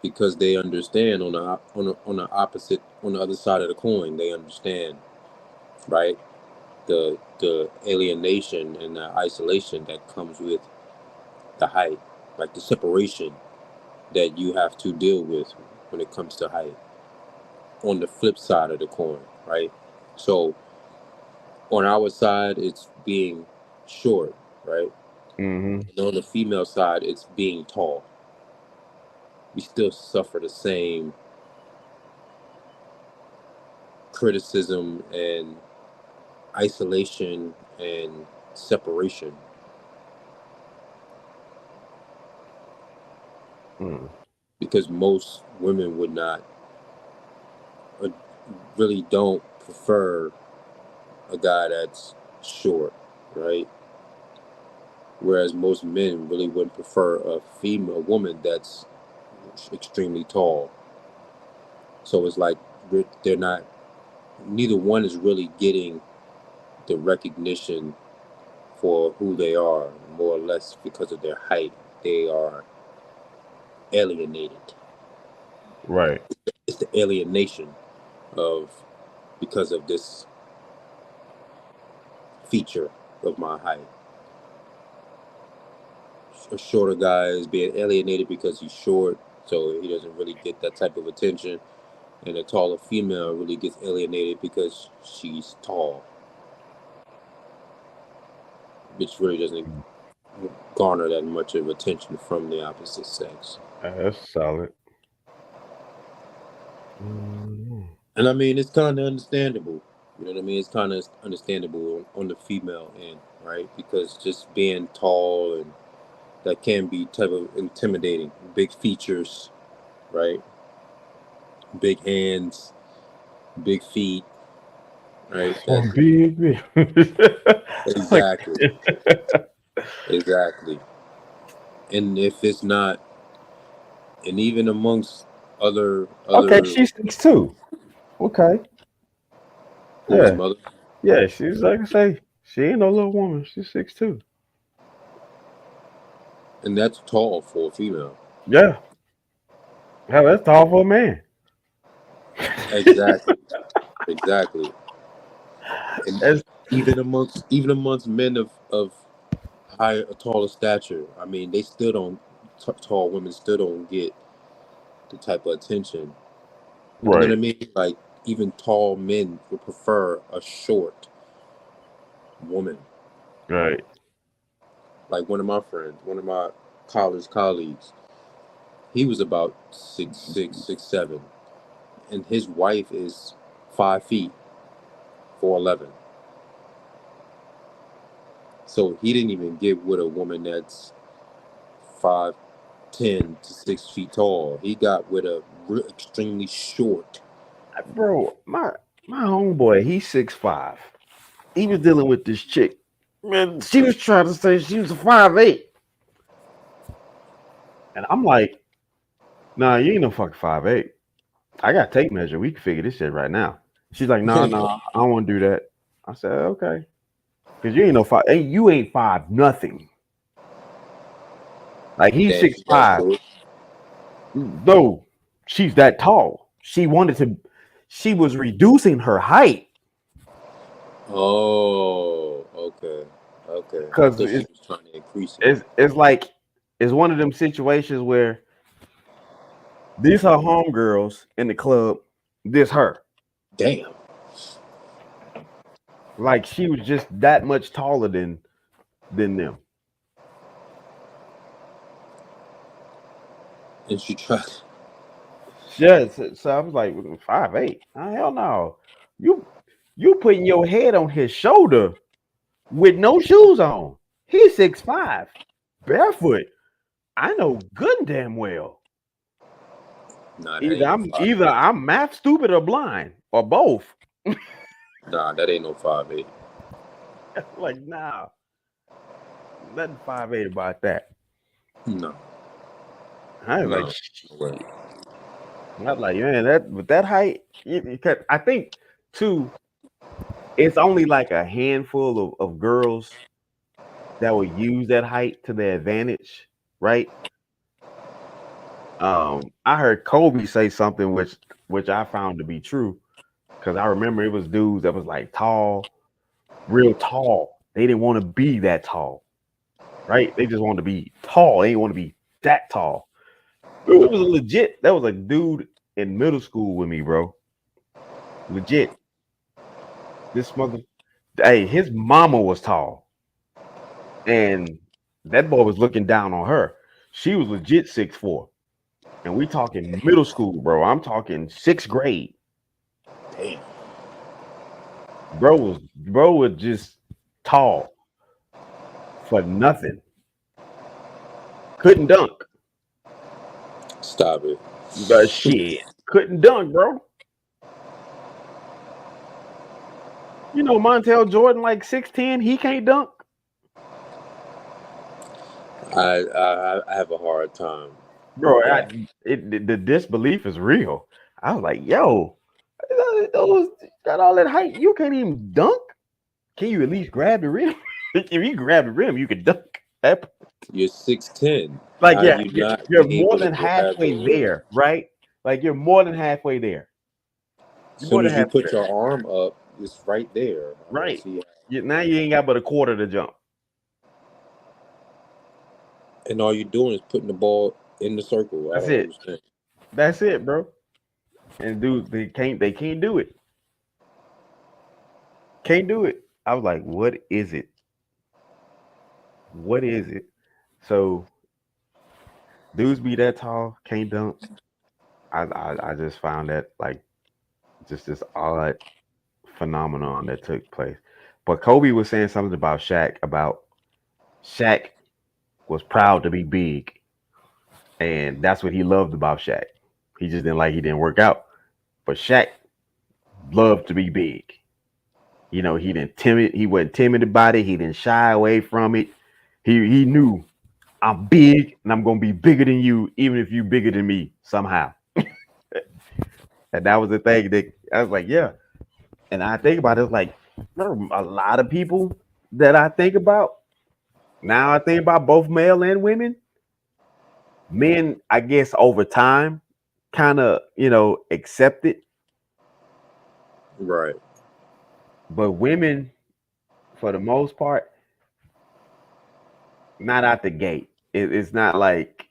Because they understand on the opposite, on the other side of the coin, they understand, right? The alienation and the isolation that comes with the height, like the separation that you have to deal with when it comes to height. On the flip side of the coin, right? So on our side, it's being short, right? Mm-hmm. And on the female side, it's being tall. We still suffer the same criticism and isolation and separation. Mm. Because most women would not, uh, really don't prefer a guy that's short, right? Whereas most men really wouldn't prefer a woman that's extremely tall. So it's like they're not, neither one is really getting the recognition for who they are, more or less because of their height. They are alienated. Right. It's the alienation of, because of this feature of my height. A shorter guy is being alienated because he's short, so he doesn't really get that type of attention. And a taller female really gets alienated because she's tall, which really doesn't garner that much of attention from the opposite sex. That's solid. Mm-hmm. And I mean, it's kind of understandable. You know what I mean? It's kind of understandable on the female end, right? Because just being tall, and that can be type of intimidating. Big features, right? Big hands, big feet, right? Oh, That's big. Like, exactly, exactly. And if it's not, and even amongst okay, other she's 6'2". Okay. whose Yeah. mother, Yeah, she's like I say, she ain't no little woman. She's 6'2". and that's tall for a female. Yeah. Hell, that's tall for a man. Exactly, exactly. And That's even amongst men of higher, taller stature, I mean, they still don't. Tall women still don't get the type of attention. You know what I right. mean? Like, even tall men would prefer a short woman. Right. Like one of my friends, one of my college colleagues, he was about 6'6", 6'7", and his wife is 5 feet, 4'11". So he didn't even get with a woman that's 5'10" to 6 feet tall. He got with a extremely short. Bro, my homeboy, he's 6'5". He was dealing with this chick. Man, she was trying to say she was a 5'8". And I'm like, nah, you ain't no fucking 5'8". I got tape measure. We can figure this shit right now. She's like, nah, I don't want to do that. I said, okay. Cause you ain't no five. Hey, you ain't 5 nothing. Like he's Damn, she got 6'5". to it. No, she's that tall. She wanted to. She was reducing her height Oh, okay. Okay. I because thought she was trying to increase it. it's like it's one of them situations where these her homegirls in the club, this her. Damn. Like she was just that much taller than them. And she tried. Yeah, so I was like 5'8". Oh, hell no. You putting your head on his shoulder with no shoes on. He's 6'5", barefoot. I know good and damn well. Nah, that ain't no 5'8". Either I'm math stupid or blind or both. Nah, that ain't no 5'8". Like, nah, nothing 5'8" about that. No. I was No. like, No way. I was like, man, that with that height, I think too, it's only like a handful of girls that would use that height to their advantage, right? I heard Kobe say something which I found to be true because I remember it was dudes that was like tall, real tall. They didn't want to be that tall, right? They just wanted to be tall. They didn't want to be that tall. It was legit. That was a dude in middle school with me, bro. Legit. This mother, hey, his mama was tall, and that boy was looking down on her. She was legit 6'4". And we talking middle school, bro. I'm talking 6th grade. Damn. Bro was just tall for nothing. Couldn't dunk. Stop it. But shit. Couldn't dunk, bro. You know Montel Jordan like 6'10", he can't dunk. I have a hard time. Bro, with that. the disbelief is real. I was like, yo, those got all that height. You can't even dunk. Can you at least grab the rim? If you grab the rim, you can dunk. You're 6'10". Like, How yeah, you not you're be more able to than grab halfway the rim? there, right? Like, you're more than halfway there. As You're more soon than as you halfway put there, your arm up, it's right there. I don't right? see. Now you ain't got but a quarter to jump. And all you're doing is putting the ball in the circle. I That's don't it. understand. That's it, bro. And dude, they can't do it. Can't do it. I was like, what is it? What is it? So dudes be that tall, can't dunk. I just found that like just this odd phenomenon that took place. But Kobe was saying something about Shaq was proud to be big, and that's what he loved about Shaq. He just didn't like he didn't work out, but Shaq loved to be big. You know, he wasn't timid about it. He didn't shy away from it. He knew I'm big and I'm gonna be bigger than you, even if you bigger than me somehow. And that was the thing that I was like, yeah. And I think about it, it's like there are a lot of people that I think about. Now I think about both male and women. Men, I guess over time, kind of, accept it. Right. But women, for the most part, not out the gate. It's not like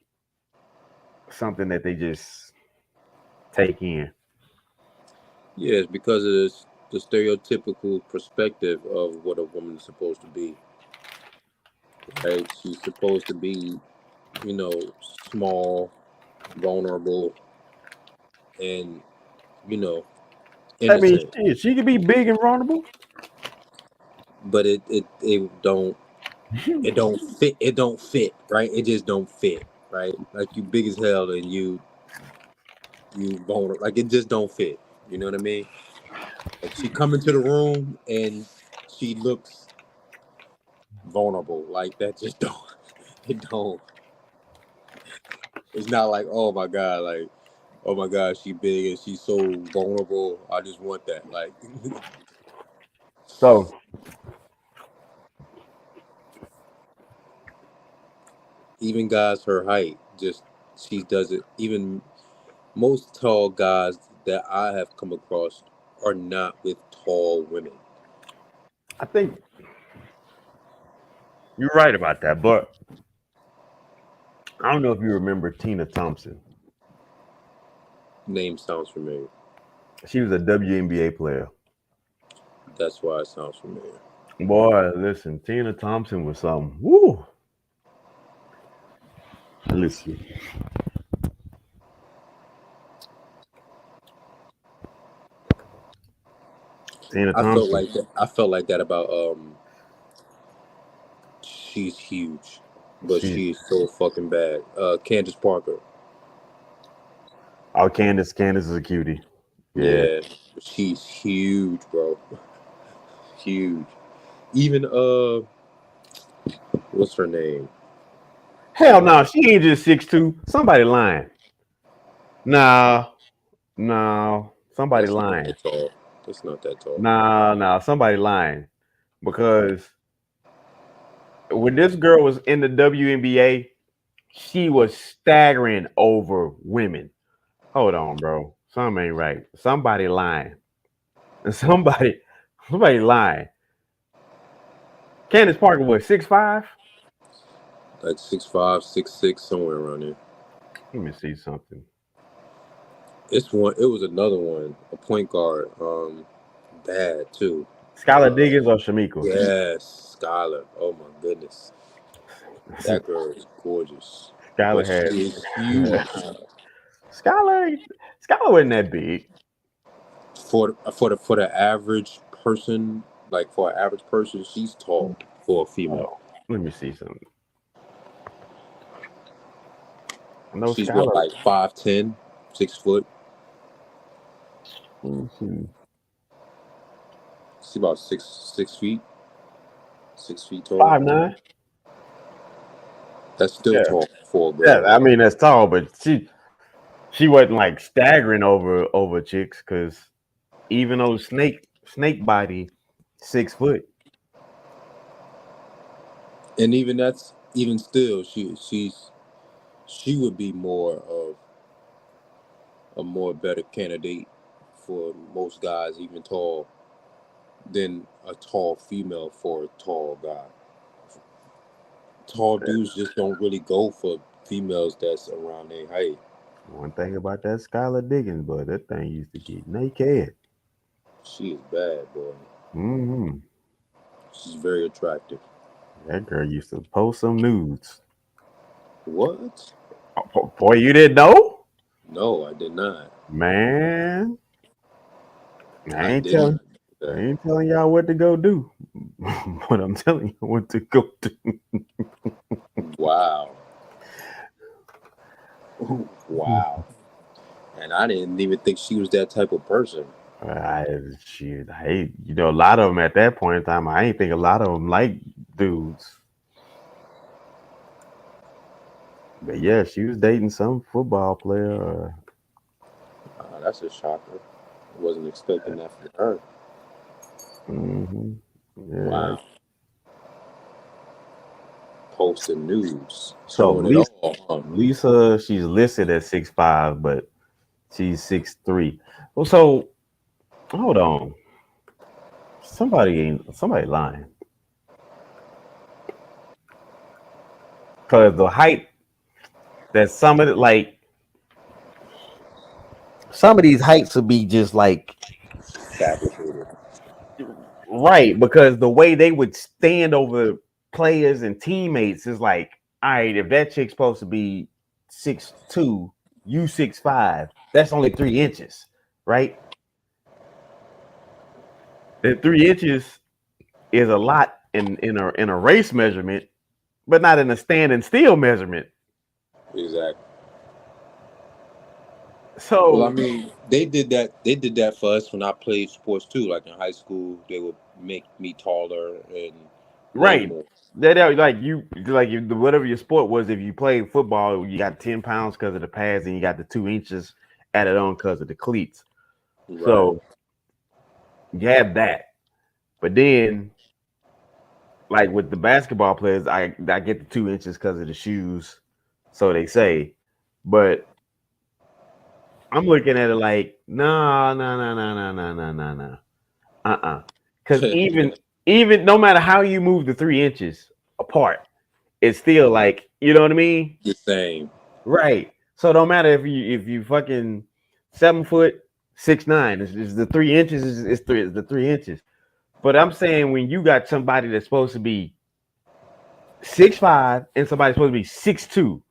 something that they just take in. Yeah, it's because of the stereotypical perspective of what a woman is supposed to be. Right? She's supposed to be, small, vulnerable, and you know, I mean, innocent. she could be big and vulnerable. But it don't fit. It don't fit, right? It just don't fit, right? Like you big as hell and you vulnerable. Like it just don't fit. You know what I mean? Like she come into the room and she looks vulnerable. Like that just don't. It don't. It's not like oh my god, she big and she's so vulnerable. I just want that. Like So even guys her height, just she does it. Even most tall guys that I have come across are not with tall women. I think you're right about that, but I don't know if you remember Tina Thompson. Name sounds familiar. She was a WNBA player. That's why it sounds familiar. Boy, listen, Tina Thompson was something. Woo! Listen. Tina I felt Thompson. like that. I felt like that about she's huge, but She, she's so fucking bad. Candace Parker. oh, Candace is a cutie. Yeah. Yeah, she's huge, bro. Huge. Even what's her name? Hell no, she ain't just 6'2". Somebody lying. No, somebody That's not lying. that tall. That's not that tall. No, somebody lying. Because when this girl was in the WNBA, she was staggering over women. Hold on, bro. Something ain't right. Somebody lying. Somebody lying. Candace Parker was 6'5". Like 6'5", 6'6", somewhere around there. Let me see something. It's one. It was another one, a point guard. Bad too. Skylar Diggins or Shamika? Yes, Skylar. Oh my goodness, that girl is gorgeous, Skylar but had she is huge. Skylar wasn't that big. For the average person, like for an average person, she's tall for a female. Oh, let me see something. No, She's what, Skylar. like 5'10", 6 foot. Mm-hmm. She's about 6 feet, 6 feet tall. 5'9". That's still Yeah, tall for a yeah. girl. I mean that's tall, but she wasn't like staggering over chicks because even though snake body 6 foot. And even still, she would be more of a more better candidate for most guys, even tall, than a tall female for a tall guy. Tall dudes just don't really go for females that's around their height. One thing about that Skylar Diggins, but that thing used to get naked. She is bad, boy. Mm-hmm. She's very attractive. That girl used to post some nudes. What? Boy, you didn't know? No, I did not. Man, I I ain't did not telling. do I that. ain't telling y'all what to go do, but I'm telling you what to go do. Wow. Wow. And I didn't even think she was that type of person. Hey, a lot of them at that point in time, I ain't think a lot of them like dudes. But yeah, she was dating some football player. That's a shocker. I wasn't expecting that from her. Mm-hmm. Yeah. Wow. Posting news, So showing it all. Huh? Lisa, she's listed at 6'5", but she's 6'3". Well, so hold on. Somebody lying. Because the height that some of these heights would be just like Fabricated. right, because the way they would stand over players and teammates is like, all right, if that chick's supposed to be 6'2", you 6'5", that's only 3 inches, right? And 3 inches is a lot in a race measurement, but not in a standing still measurement. Exactly. So Well, I mean, they did that. They did that for us when I played sports too. Like in high school, they would make me taller and weigh right, more. that whatever your sport was, if you played football, you got 10 pounds because of the pads, and you got the 2 inches added on because of the cleats. Right. So you have that, but then like with the basketball players, I get the 2 inches because of the shoes, so they say. But I'm looking at it like, no, no, no, no, no, no, no, no, no. Because even no matter how you move the 3 inches apart, it's still like, you know what I mean? The same. Right. So no matter if you fucking 7'6'9", it's the 3 inches is the 3 inches. But I'm saying when you got somebody that's supposed to be 6'5" and somebody's supposed to be 6'2",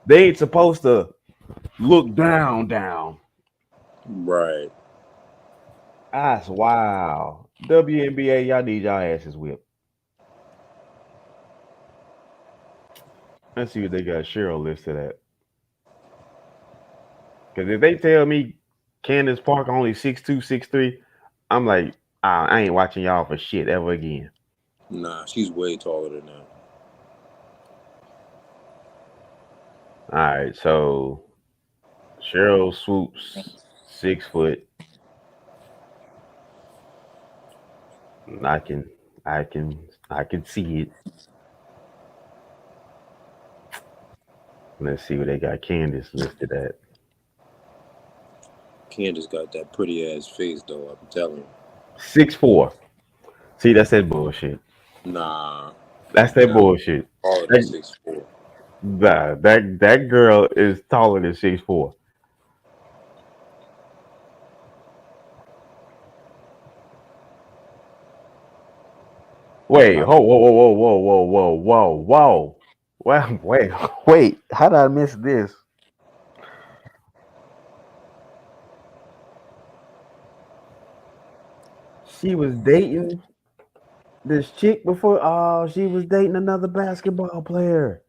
they ain't supposed to look down. Right. That's wow. WNBA, y'all need y'all asses whipped. Let's see what they got Cheryl listed at. Because if they tell me Candace Parker only 6'2", 6'3", I'm like, I ain't watching y'all for shit ever again. Nah, she's way taller than that. All right, so Cheryl Swoops 6 foot. I can see it. Let's see what they got Candace listed at. Candace got that pretty ass face though, I'm telling you. 6'4". See, that's that bullshit. Nah. That's that bullshit. Taller than 6'4". Nah, that girl is taller than 6'4". Wait, whoa. Well, wait. How did I miss this? She was dating this chick before. Oh, she was dating another basketball player.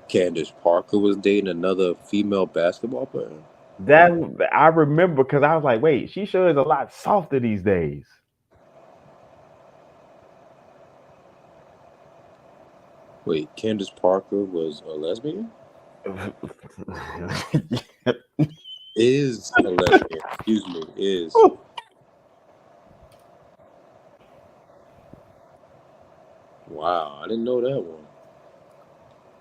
Candace Parker was dating another female basketball player? That I remember because I was like, wait, she sure is a lot softer these days. Wait, Candace Parker was a lesbian? Is a lesbian. Excuse me. Is. Wow, I didn't know that one.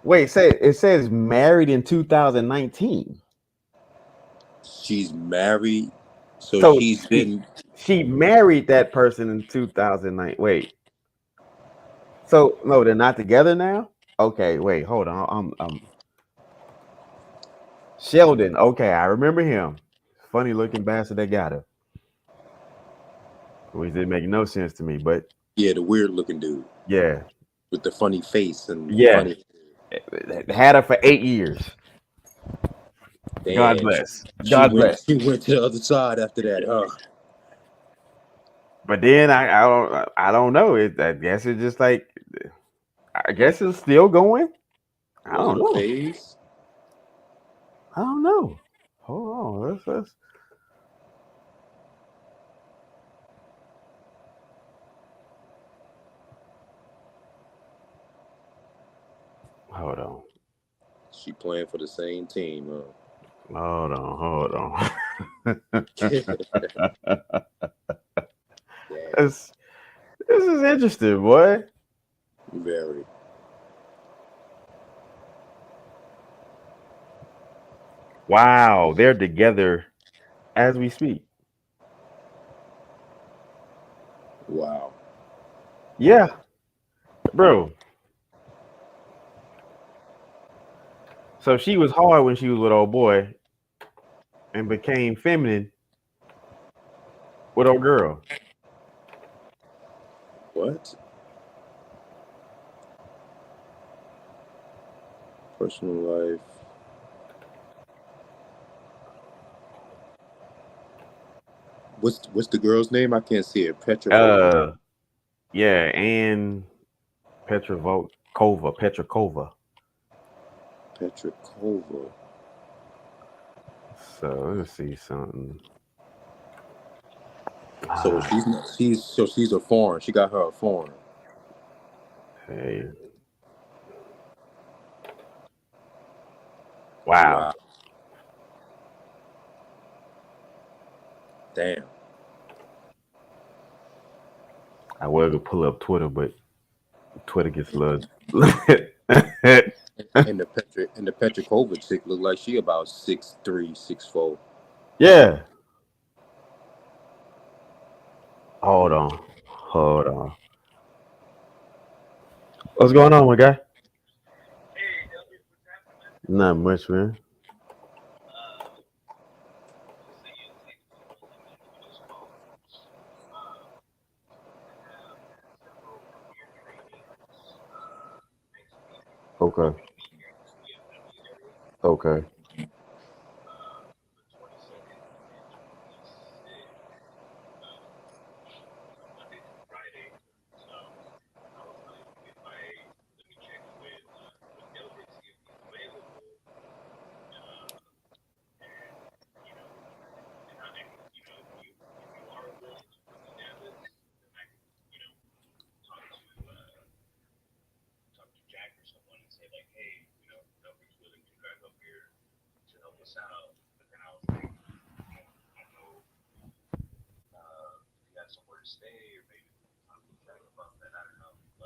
Wait, it says married in 2019. She's married. So she married that person in 2009. Wait. So no, they're not together now? Okay, wait, hold on. Sheldon. Okay, I remember him. Funny looking bastard that got her. Which didn't make no sense to me, but yeah, the weird looking dude. Yeah. With the funny face and funny. Had her for 8 years. Damn, God bless. God bless. She went to the other side after that, huh? But then I don't know. I guess it's just like I guess it's still going. I don't know. Phase? I don't know. Hold on. Let's hold on. She playing for the same team, huh? Hold on. Yeah. This is interesting, boy. Very. Wow, they're together as we speak. Wow. Yeah. Bro. So she was hard when she was with old boy and became feminine with old girl. What? Personal life. What's the girl's name? I can't see it. Petra. Yeah, and Petrakova. So let's see something. So she's a foreign. She got her a foreign. Hey. Wow. Damn. I was gonna pull up Twitter, but Twitter gets a little. And the Petrokovic chick look like she about 6'3", 6'4". Yeah. Hold on. Hold on. What's going on, my guy? Not much, man. Okay. Okay.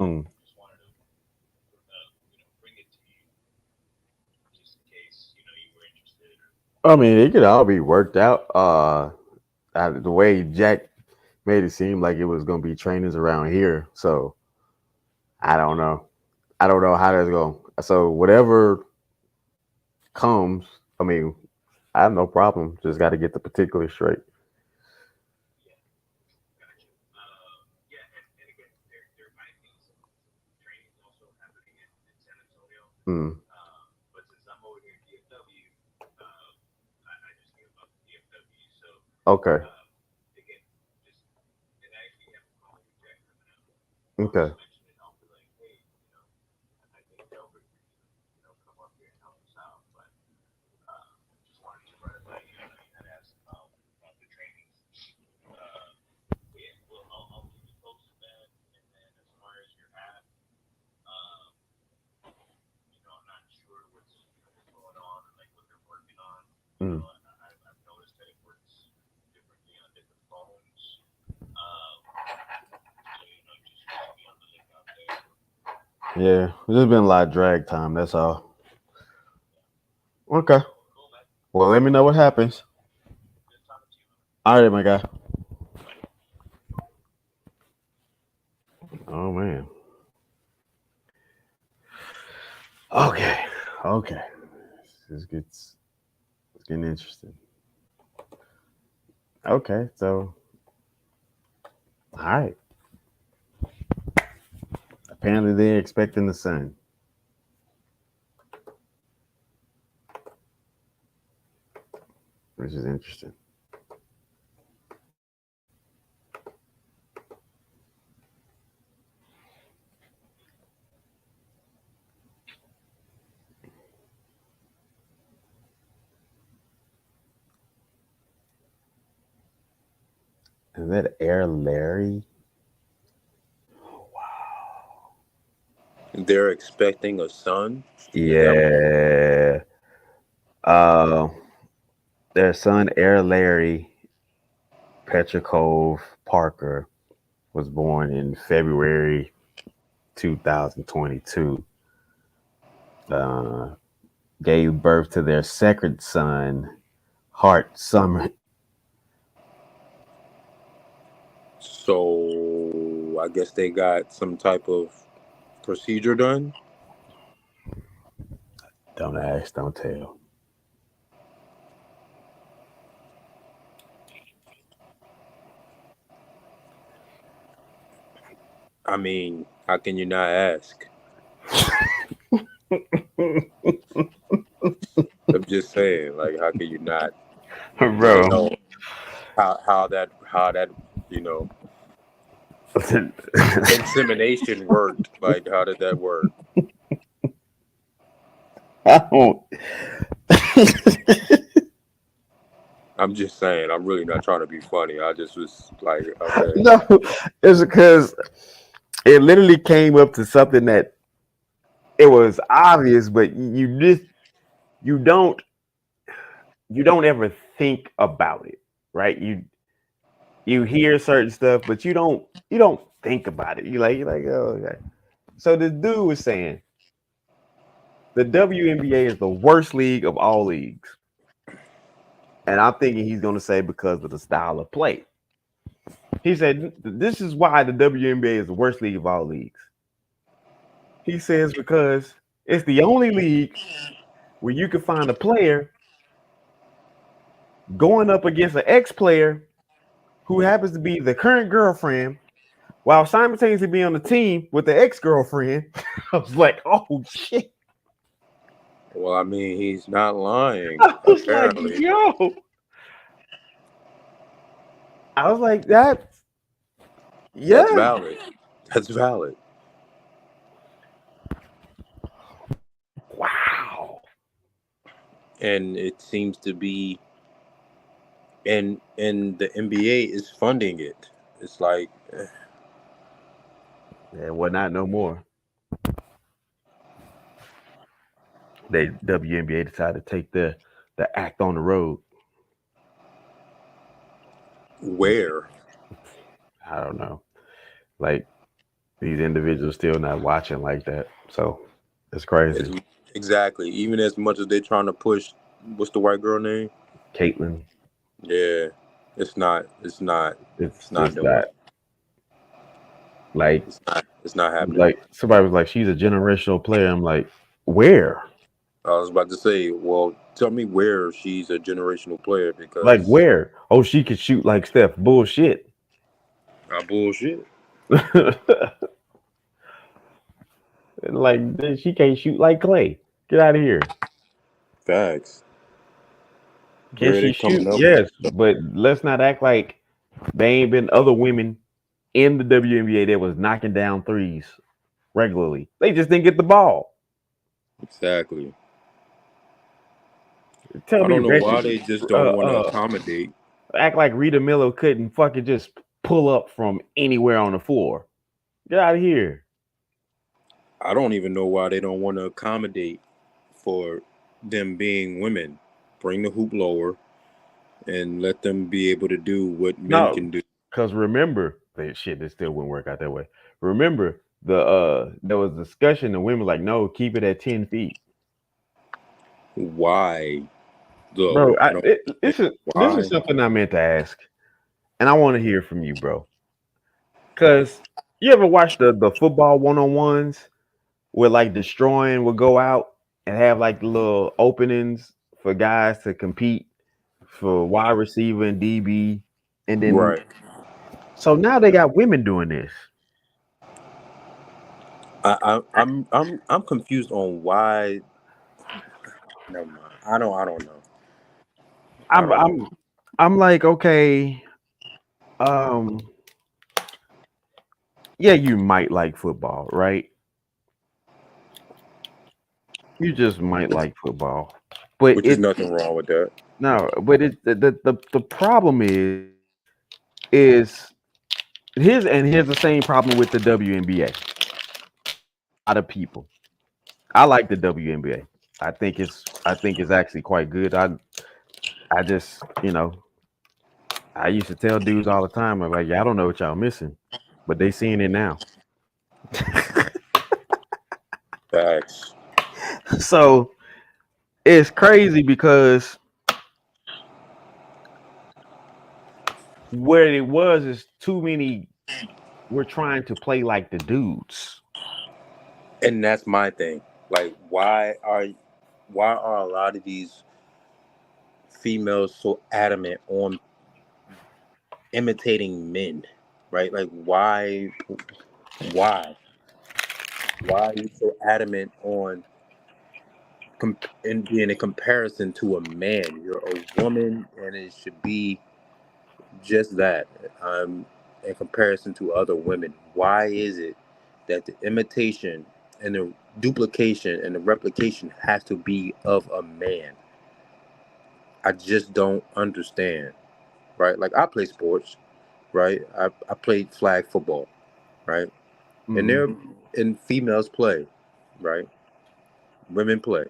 Mm. I mean, it could all be worked out. The way Jack made it seem like it was gonna be trainers around here, so I don't know. I don't know how that's going. So whatever comes, I mean, I have no problem. Just got to get the particulars straight. Mm. Okay. Okay. Mm. Yeah, there's been a lot of drag time. That's all. Okay. Well, let me know what happens. All right, my guy. Oh man. Okay. Okay. This gets it's getting interesting. Okay, so all right. Apparently they're expecting the sun. Which is interesting. Is that Air Larry? They're expecting a son. Is that what? Yeah. Uh, their son Air Larry Petrikov Parker was born in February 2022. Uh, gave birth to their second son, Hart Summer. So I guess they got some type of procedure done. Don't ask, don't tell. I mean, how can you not ask? I'm just saying, like, how can you not want to Bro. know how that you know insemination worked? Like, how did that work? I don't. I'm just saying. I'm really not trying to be funny. I just was like, okay. No, it's because it literally came up to something that it was obvious, but you don't you don't ever think about it, right? You hear certain stuff, but you don't think about it. You're like, oh, okay. So this dude was saying the WNBA is the worst league of all leagues. And I'm thinking he's going to say because of the style of play. He said, this is why the WNBA is the worst league of all leagues. He says because it's the only league where you can find a player going up against an ex-player who happens to be the current girlfriend while simultaneously being on the team with the ex-girlfriend. I was like, oh, shit. Well, I mean, he's not lying, I was apparently. like, yo. I was like, that's valid. That's valid. Wow. And it seems to be, and the NBA is funding it. It's like, yeah, well, not no more. They WNBA decided to take the act on the road. where? I don't know. Like these individuals still not watching like that. So it's crazy. Exactly. Even as much as they're trying to push, what's the white girl name? Caitlin. Yeah, it's not. It's not doing. Not. Like it's not happening. Like somebody was like, she's a generational player. I'm like, where? I was about to say, well, tell me where she's a generational player, because like where? Oh, she could shoot like Steph. Bullshit. Bullshit. Like she can't shoot like Clay. Get out of here. Facts. Can she shoot? Yes, but let's not act like there ain't been other women in the WNBA that was knocking down threes regularly. They just didn't get the ball. Exactly. I don't know why they just don't want to accommodate. Act like Rita Miller couldn't fucking just pull up from anywhere on the floor. Get out of here. I don't even know why they don't want to accommodate for them being women. Bring the hoop lower and let them be able to do what men can do. Because remember, this still wouldn't work out that way. Remember, there was discussion, the women like, no, keep it at 10 feet. Why? Bro, this is something I meant to ask. And I want to hear from you, bro. Because you ever watch the football one-on-ones where like Destroying will go out and have like little openings for guys to compete for wide receiver and DB, and then right. So now they got women doing this. I'm confused on why. Never mind. I don't know. I'm like, okay, yeah, you might like football, right? You just might like football, but which is nothing wrong with that. No, but the problem is here's the same problem with the WNBA. A lot of people. I like the WNBA. I think it's actually quite good. I just, I used to tell dudes all the time, I'm like, yeah, I don't know what y'all missing, but they seeing it now. Facts. So it's crazy because what it was is too many were trying to play like the dudes. And that's my thing. Like, why are a lot of these females so adamant on imitating men, right? Like, why are you so adamant on being a comparison to a man? You're a woman, and it should be just that. In comparison to other women, why is it that the imitation and the duplication and the replication has to be of a man? I just don't understand, right? Like, I play sports, right? I played flag football, right? Mm-hmm. And females play, right? Women play.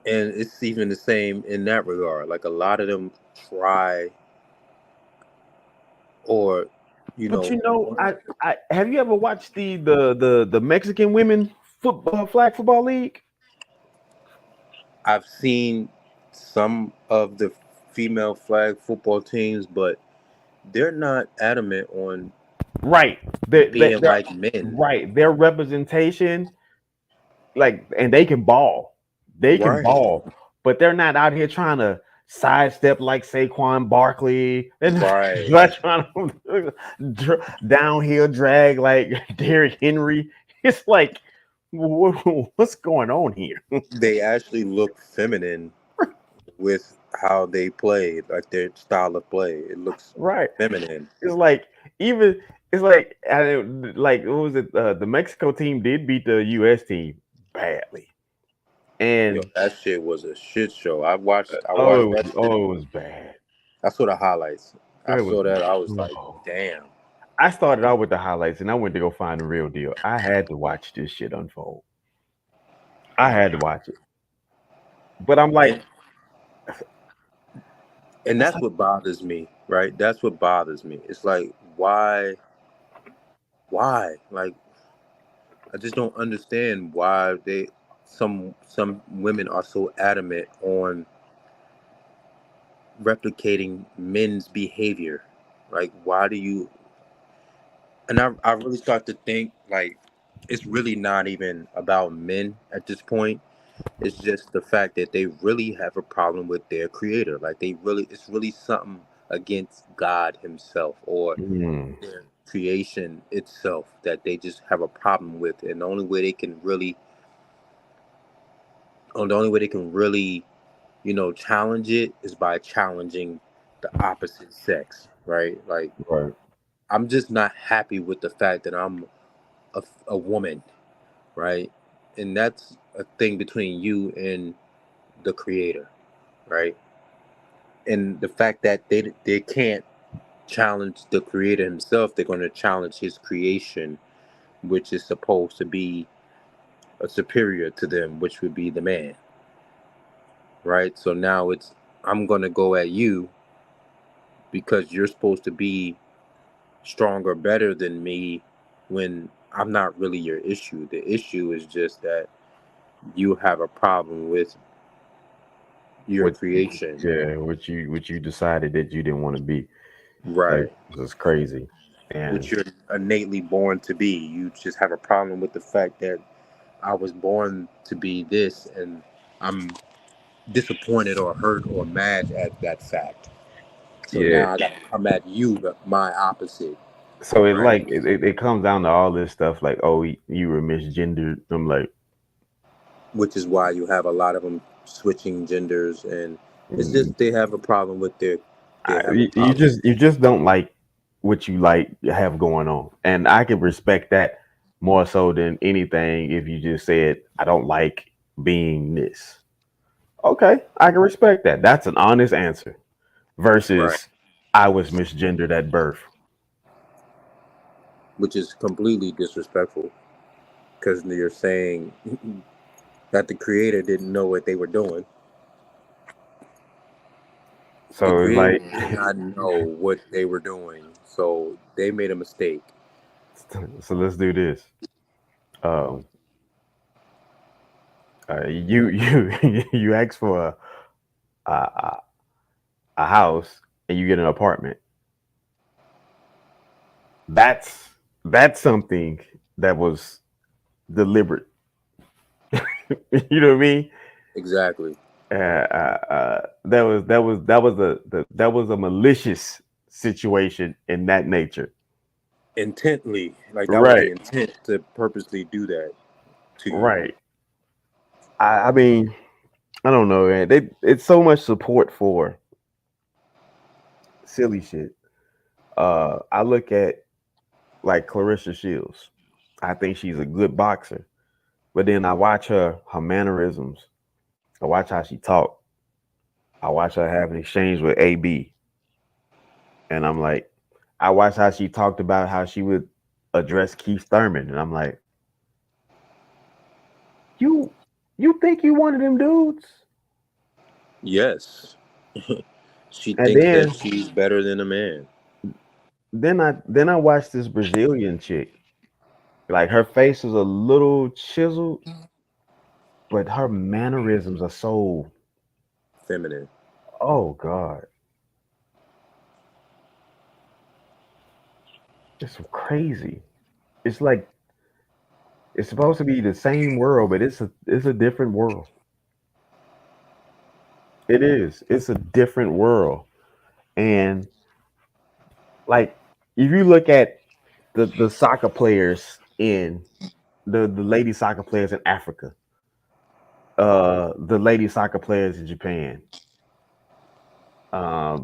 And it's even the same in that regard. Like a lot of them try, or you But know, you know, I have you ever watched the Mexican women football flag football league? I've seen some of the female flag football teams, but they're not adamant on Right. being like men. Right. Their representation, like, and they can ball. They can Right, ball, but they're not out here trying to sidestep like Saquon Barkley. They're not, right. not trying to downhill drag like Derrick Henry. It's like, what's going on here? They actually look feminine with how they play, like their style of play. It looks Right. feminine. It's like even it's like like what was it? The Mexico team did beat the U.S. team badly, Yo, and that shit was a shit show. I watched that shit. it was bad. I saw the highlights. I It was saw that. I was like, oh. damn. I started out with the highlights, and I went to go find the real deal. I had to watch this shit unfold. I had to watch it, but I'm like, And that's what bothers me, right? That's what bothers me. It's like, why? Like, I just don't understand why some women are so adamant on replicating men's behavior. Like, why do you? And I really start to think like it's really not even about men at this point. It's just the fact that they really have a problem with their creator. Like it's really something against God himself or mm, their creation itself that they just have a problem with. And the only way they can really, challenge it is by challenging the opposite sex, right? Like right, I'm just not happy with the fact that I'm a woman, right? And that's a thing between you and the creator, right? And the fact that they can't challenge the creator himself, they're going to challenge his creation, which is supposed to be a superior to them, which would be the man, right? So now I'm going to go at you because you're supposed to be stronger, better than me when I'm not really your issue. The issue is just that you have a problem with your what creation. yeah, what you decided that you didn't want to be. Like, Right. this is crazy, and Which you're innately born to be. You just have a problem with the fact that I was born to be this and I'm disappointed or hurt or mad at that fact. So yeah. now I gotta come at you, my opposite, So it right? like it comes down to all this stuff like, oh, you were misgendered. I'm like, Which is why you have a lot of them switching genders, and it's mm, just they have a problem with they have a you problem. you just don't like what you like have going on, and I can respect that more so than anything. If you just said I don't like being this, okay, I can respect that. That's an honest answer. Right. Versus I was misgendered at birth. Which is completely disrespectful because you're saying that the creator didn't know what they were doing. The So it's creator like, did not know what they were doing, so they made a mistake. so let's do this. Um, you ask for a a house and you get an apartment. That's something that was deliberate. You know what I mean? Exactly. That was a malicious situation in that nature. Intently, like that was the Right, intent to purposely do that to you. right. I mean, I don't know, man. It's so much support for silly shit. I look at like Clarissa Shields. I think she's a good boxer, but then I watch her mannerisms. I watch how she talk. I watch her have an exchange with AB, and I'm like, I watched how she talked about how she would address Keith Thurman, and I'm like, you think you one of them dudes? Yes. She And thinks that she's better than a man. then I watched this Brazilian chick. Like her face is a little chiseled, but her mannerisms are so, Feminine. oh God, it's crazy. It's like it's supposed to be the same world, but it's a different world. It is. It's a different world. And like if you look at the soccer players in the lady soccer players in Africa, the lady soccer players in Japan,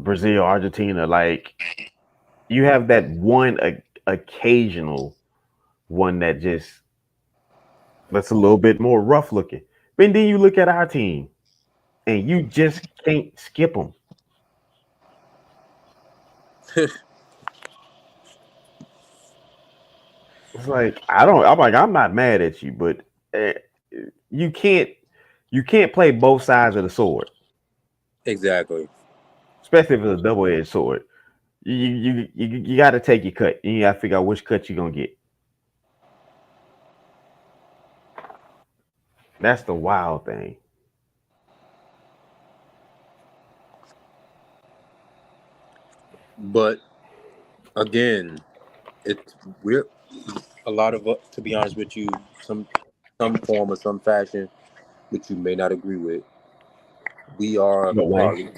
Brazil, Argentina, like you have that one occasional one that's a little bit more rough looking. But then you look at our team and you just can't skip them. It's like I'm not mad at you, but uh, you can't you can't play both sides of the sword, Exactly. especially if it's a double edged sword. You got to take your cut. You got to figure out which cut you're gonna get. That's the wild thing. But again, it we're a lot of us, to be honest with you, some form or some fashion, which you may not agree with, we are No way. partly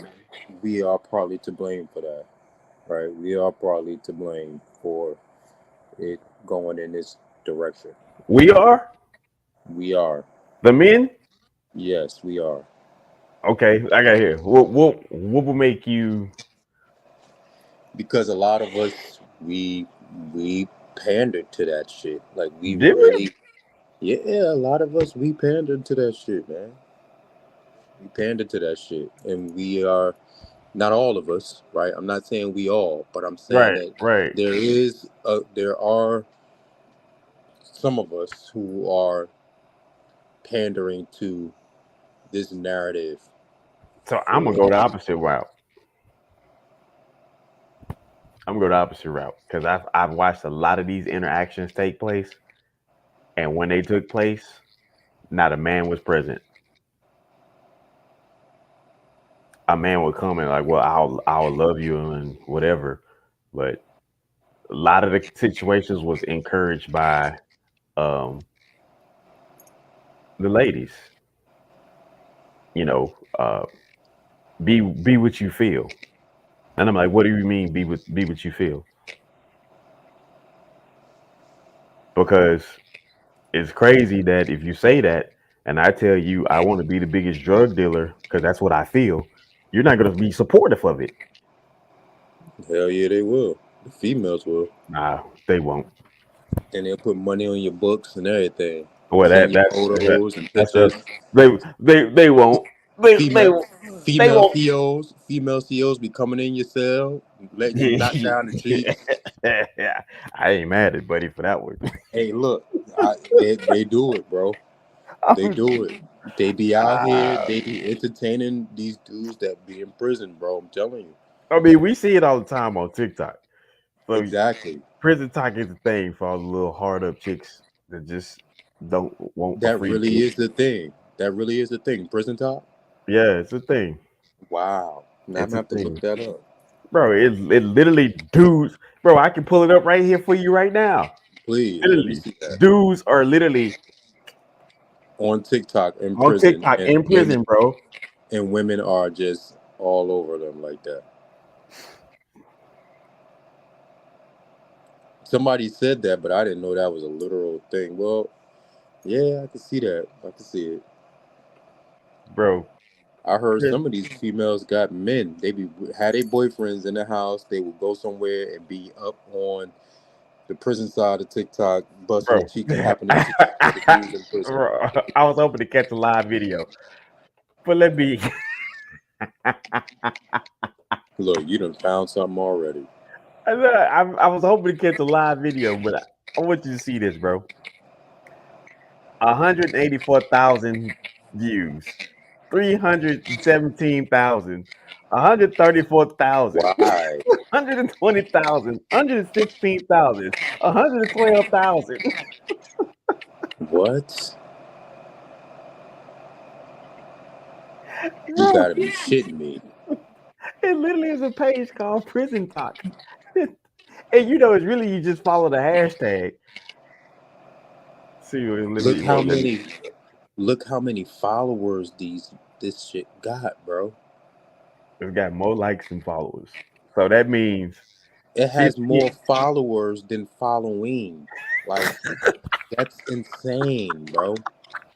we are partly to blame for that, right? We are partly to blame for it going in this direction. We are We are. the men. Yes, we are. Okay, I got here. What will make you? Because a lot of us we pandered to that shit. Like we Did we? really, yeah, a lot of us we pandered to that shit, man. We pandered to that shit, and we are not all of us, right? I'm not saying we all, but I'm saying Right, that right. there are some of us who are pandering to this narrative So I'm gonna for go the opposite route. I'm gonna go the opposite route because I've watched a lot of these interactions take place, and when they took place, not a man was present. A man would come and like, well, I'll love you and whatever, but a lot of the situations was encouraged by um the ladies. You know, be what you feel, and I'm like, what do you mean be what you feel? Because it's crazy that if you say that, and I tell you I want to be the biggest drug dealer because that's what I feel, you're not gonna be supportive of it. hell yeah, they will. The females will, Nah, they won't. and they'll put money on your books and everything. Well, Send you photos and that's just pictures. they won't Female they female won't. female CEOs be coming in your cell, letting you knock down the cheeks. Yeah, I ain't mad at Buddy for that one. Hey, look, they do it, bro. They do it. They be out here. Uh, They be entertaining these dudes that be in prison, bro. I'm telling you. I mean, we see it all the time on TikTok. So Exactly. prison talk is a thing for all the little hard up chicks that just don't want a That free really dick. is the thing. That really is the thing. Prison talk. Yeah, it's a thing. Wow. Now I'm It's gonna a have to look thing, that up. bro. It literally dudes, bro. I can pull it up right here for you right now. Please let me Literally, see that dudes are literally on TikTok in on prison, TikTok in prison, bro. and women are just all over them like that. Somebody said that, but I didn't know that was a literal thing. Well, yeah, I can see that. I can see it. Bro. I heard some of these females got men. They be had their boyfriends in the house. They would go somewhere and be up on the prison side of TikTok, busting the Bro. cheeks, tapping the cheeks for the dudes in prison. Bro, I was hoping to catch a live video, but let me. Look, you done found something already. I was hoping to catch a live video, but I want you to see this, bro. 184,000 views. 317,000, 134,000, Why? 120,000, 116,000, 112,000. What? You Bro, gotta be shitting me. it literally is a page called Prison Talk. And you know, it's really you just follow the hashtag. See, Look how many followers this shit got, bro. it's got more likes than followers. So that means It has 50, more followers than following. Like, that's insane, bro.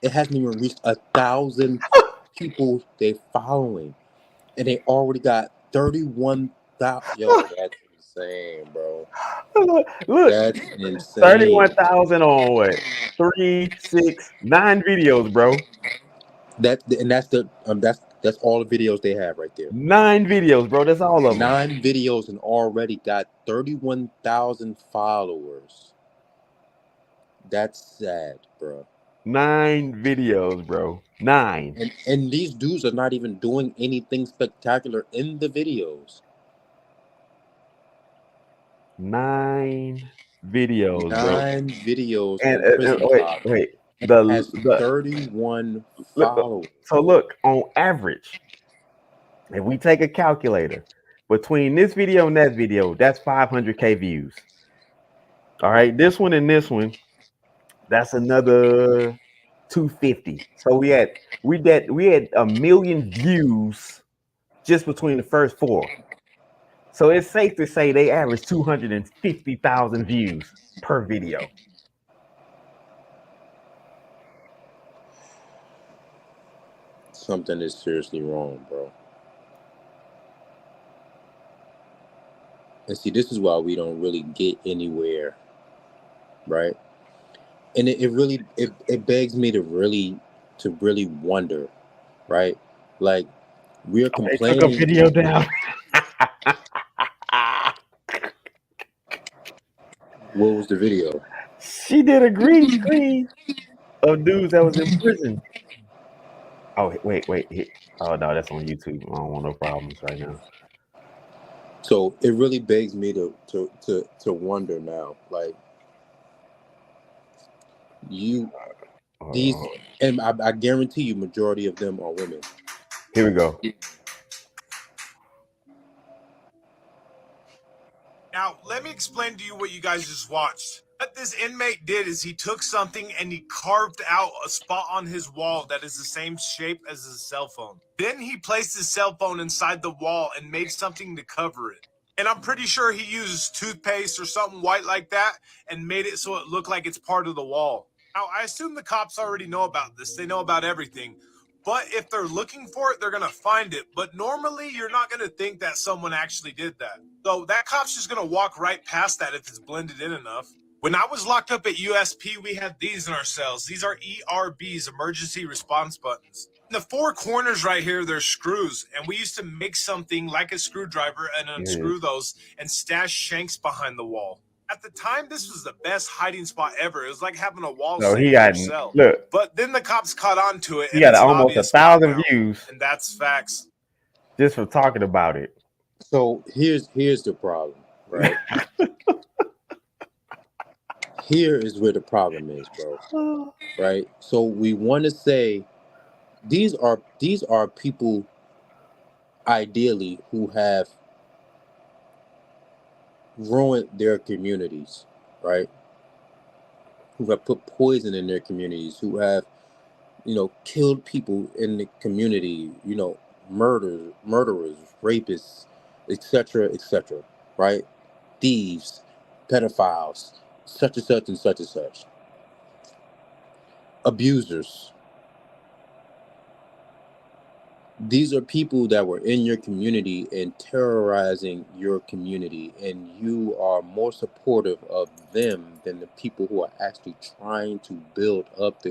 It hasn't even reached 1,000 people they following, and they already got 31,000. Yo, that's insane, bro. look, That's insane. 31,000 on what? 3, 6, 9 videos, bro. That's all the videos they have right there. 9 videos, bro. That's all of them. 9 videos and already got 31,000 followers. That's sad, bro. 9 videos, bro. 9. And these dudes are not even doing anything spectacular in the videos. 9 videos, bro. 9 videos And on Prison Talk. wait. It The has 31 followers. So look, on average, if we take a calculator between this video and that video, that's 500K views. All right, this one and this one, that's another 250. So we had 1 million views just between the first 4. So it's safe to say they average 250,000 views per video. Something is seriously wrong, bro. And see, this is why we don't really get anywhere, right? And it really begs me to really wonder, right? Like, we're complaining. They took a video down. What was the video? She did a green screen of dudes that was in prison. Oh, wait. Oh, no, that's on YouTube. I don't want no problems right now. So it really begs me to wonder now, like, and I guarantee you, majority of them are women. Here we go. Now, let me explain to you what you guys just watched. What this inmate did is he took something and he carved out a spot on his wall that is the same shape as his cell phone. Then he placed his cell phone inside the wall and made something to cover it. And I'm pretty sure he used toothpaste or something white like that and made it so it looked like it's part of the wall. Now, I assume the cops already know about this. They know about everything. But if they're looking for it, they're going to find it. But normally, you're not going to think that someone actually did that. So that cop's just going to walk right past that if it's blended in enough. When I was locked up at USP, we had these in our cells. These are ERBs, emergency response buttons. In the 4 corners right here, there's screws. And we used to make something like a screwdriver and unscrew those and stash shanks behind the wall. At the time, this was the best hiding spot ever. It was like having a wall safe in your cell. Look. But then the cops caught on to it. He got almost 1,000 views. And that's facts. Just for talking about it. So here's the problem, right? Here is where the problem is, bro. Right? So we want to say these are people ideally who have ruined their communities, right? Who have put poison in their communities, who have, killed people in the community, murderers, rapists, etc., right? Thieves, pedophiles, such and such and such and such. Abusers. These are people that were in your community and terrorizing your community, and you are more supportive of them than the people who are actually trying to build up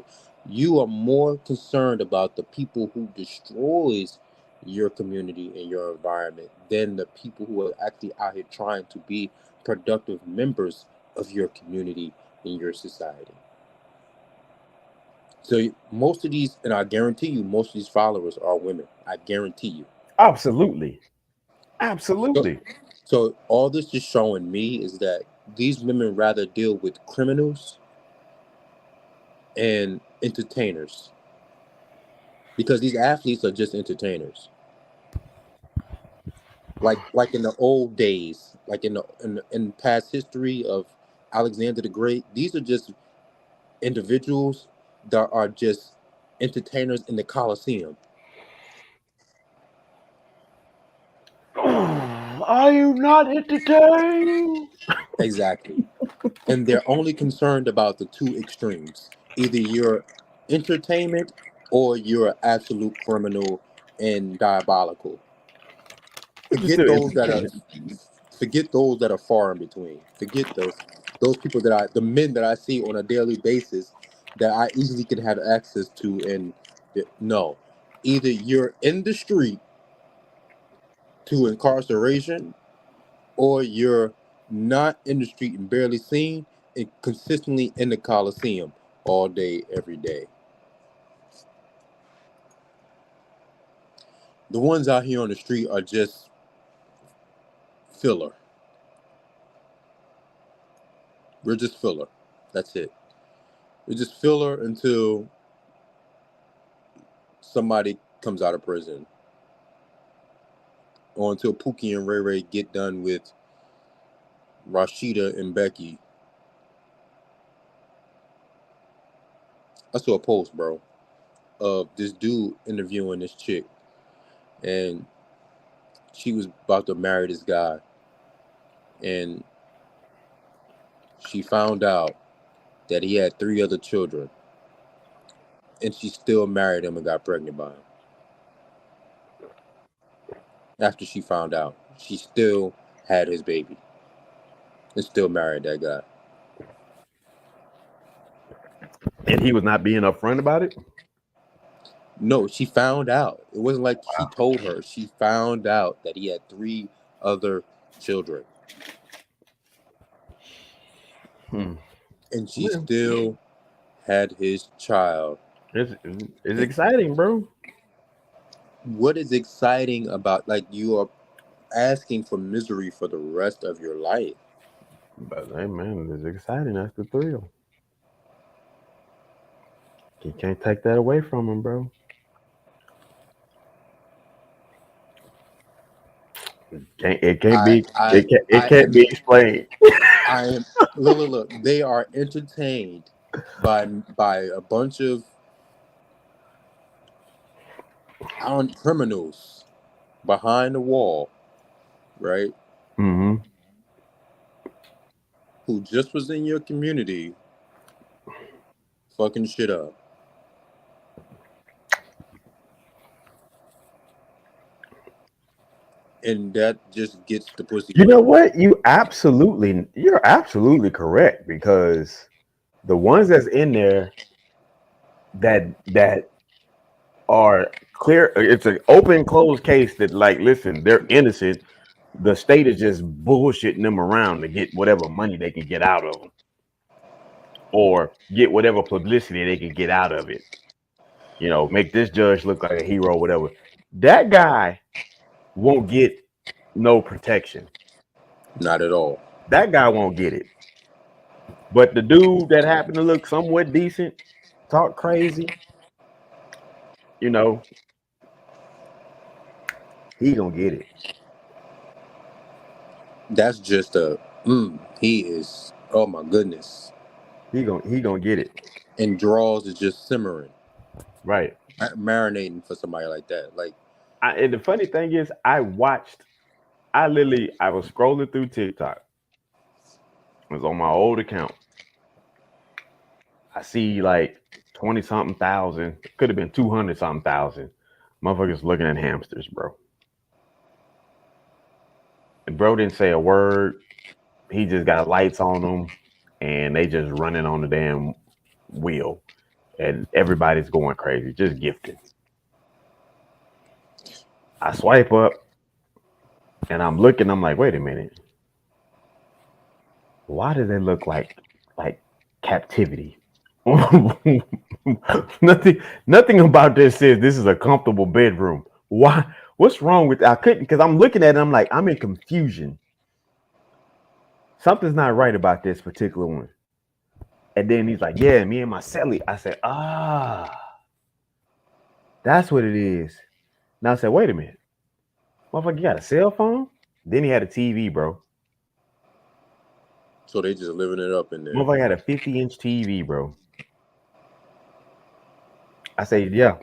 you are more concerned about the people who destroys your community and your environment than the people who are actually out here trying to be productive members of your community and your society. So most of these, and I guarantee you, most of these followers are women. I guarantee you. Absolutely. So, Absolutely. so all this is showing me is that these women rather deal with criminals and entertainers, because these athletes are just entertainers. Like in the old days, like in past history of Alexander the Great, these are just individuals that are just entertainers in the Colosseum. Are you not entertained? Exactly. And they're only concerned about the two extremes. Either you're entertainment or you're an absolute criminal and diabolical. But you're Forget still those that are entertained. forget those that are far in between. Forget those people the men that I see on a daily basis that I easily can have access to. And no, either you're in the street to incarceration, or you're not in the street and barely seen and consistently in the Coliseum all day, every day. The ones out here on the street are just filler. We're just filler. That's it. We're just filler until somebody comes out of prison, or until Pookie and Ray Ray get done with Rashida and Becky. I saw a post, bro, of this dude interviewing this chick, and she was about to marry this guy, and she found out that he had 3 other children, and she still married him and got pregnant by him. After she found out, she still had his baby and still married that guy. And he was not being upfront about it. No, she found out. It wasn't like he told her. She found out that he had 3 other children. And she still had his child. It's exciting, bro. What is exciting about, like, you are asking for misery for the rest of your life? But hey, man, it's exciting. That's the thrill. You can't take that away from him, bro. It can't I be. I It I can't am be explained. I am look. They are entertained by a bunch of criminals behind the wall, right? Mm-hmm. Who just was in your community, fucking shit up. And that just gets the pussy You know quicker. what? You're absolutely correct, because the ones that's in there that are clear, it's an open closed case that, like, listen, they're innocent. The state is just bullshitting them around to get whatever money they can get out of them, or get whatever publicity they can get out of it. You know, make this judge look like a hero, whatever. That guy won't get no protection. Not at all. That guy won't get it. But the dude that happened to look somewhat decent, talk crazy, you know, he gonna get it. That's just he is, oh my goodness. He gonna get it. And Draws is just simmering, Right. marinating for somebody like that. Like, And the funny thing is, I was scrolling through TikTok. It was on my old account. I see like 20 something thousand, could have been 200 something thousand motherfuckers looking at hamsters, bro. And bro didn't say a word. He just got lights on them, and they just running on the damn wheel, and everybody's going crazy, just gifting. I swipe up, and I'm looking. I'm like, wait a minute. Why do they look like captivity? Nothing about this says this is a comfortable bedroom. Why? What's wrong with? I couldn't because I'm looking at it. I'm like, I'm in confusion. Something's not right about this particular one. And then he's like, yeah, me and my celly. I said, that's what it is. Now I said, wait a minute, motherfucker, you got a cell phone? Then he had a TV, bro. So they just living it up in there. Motherfucker had a 50-inch TV, bro. I said, yeah.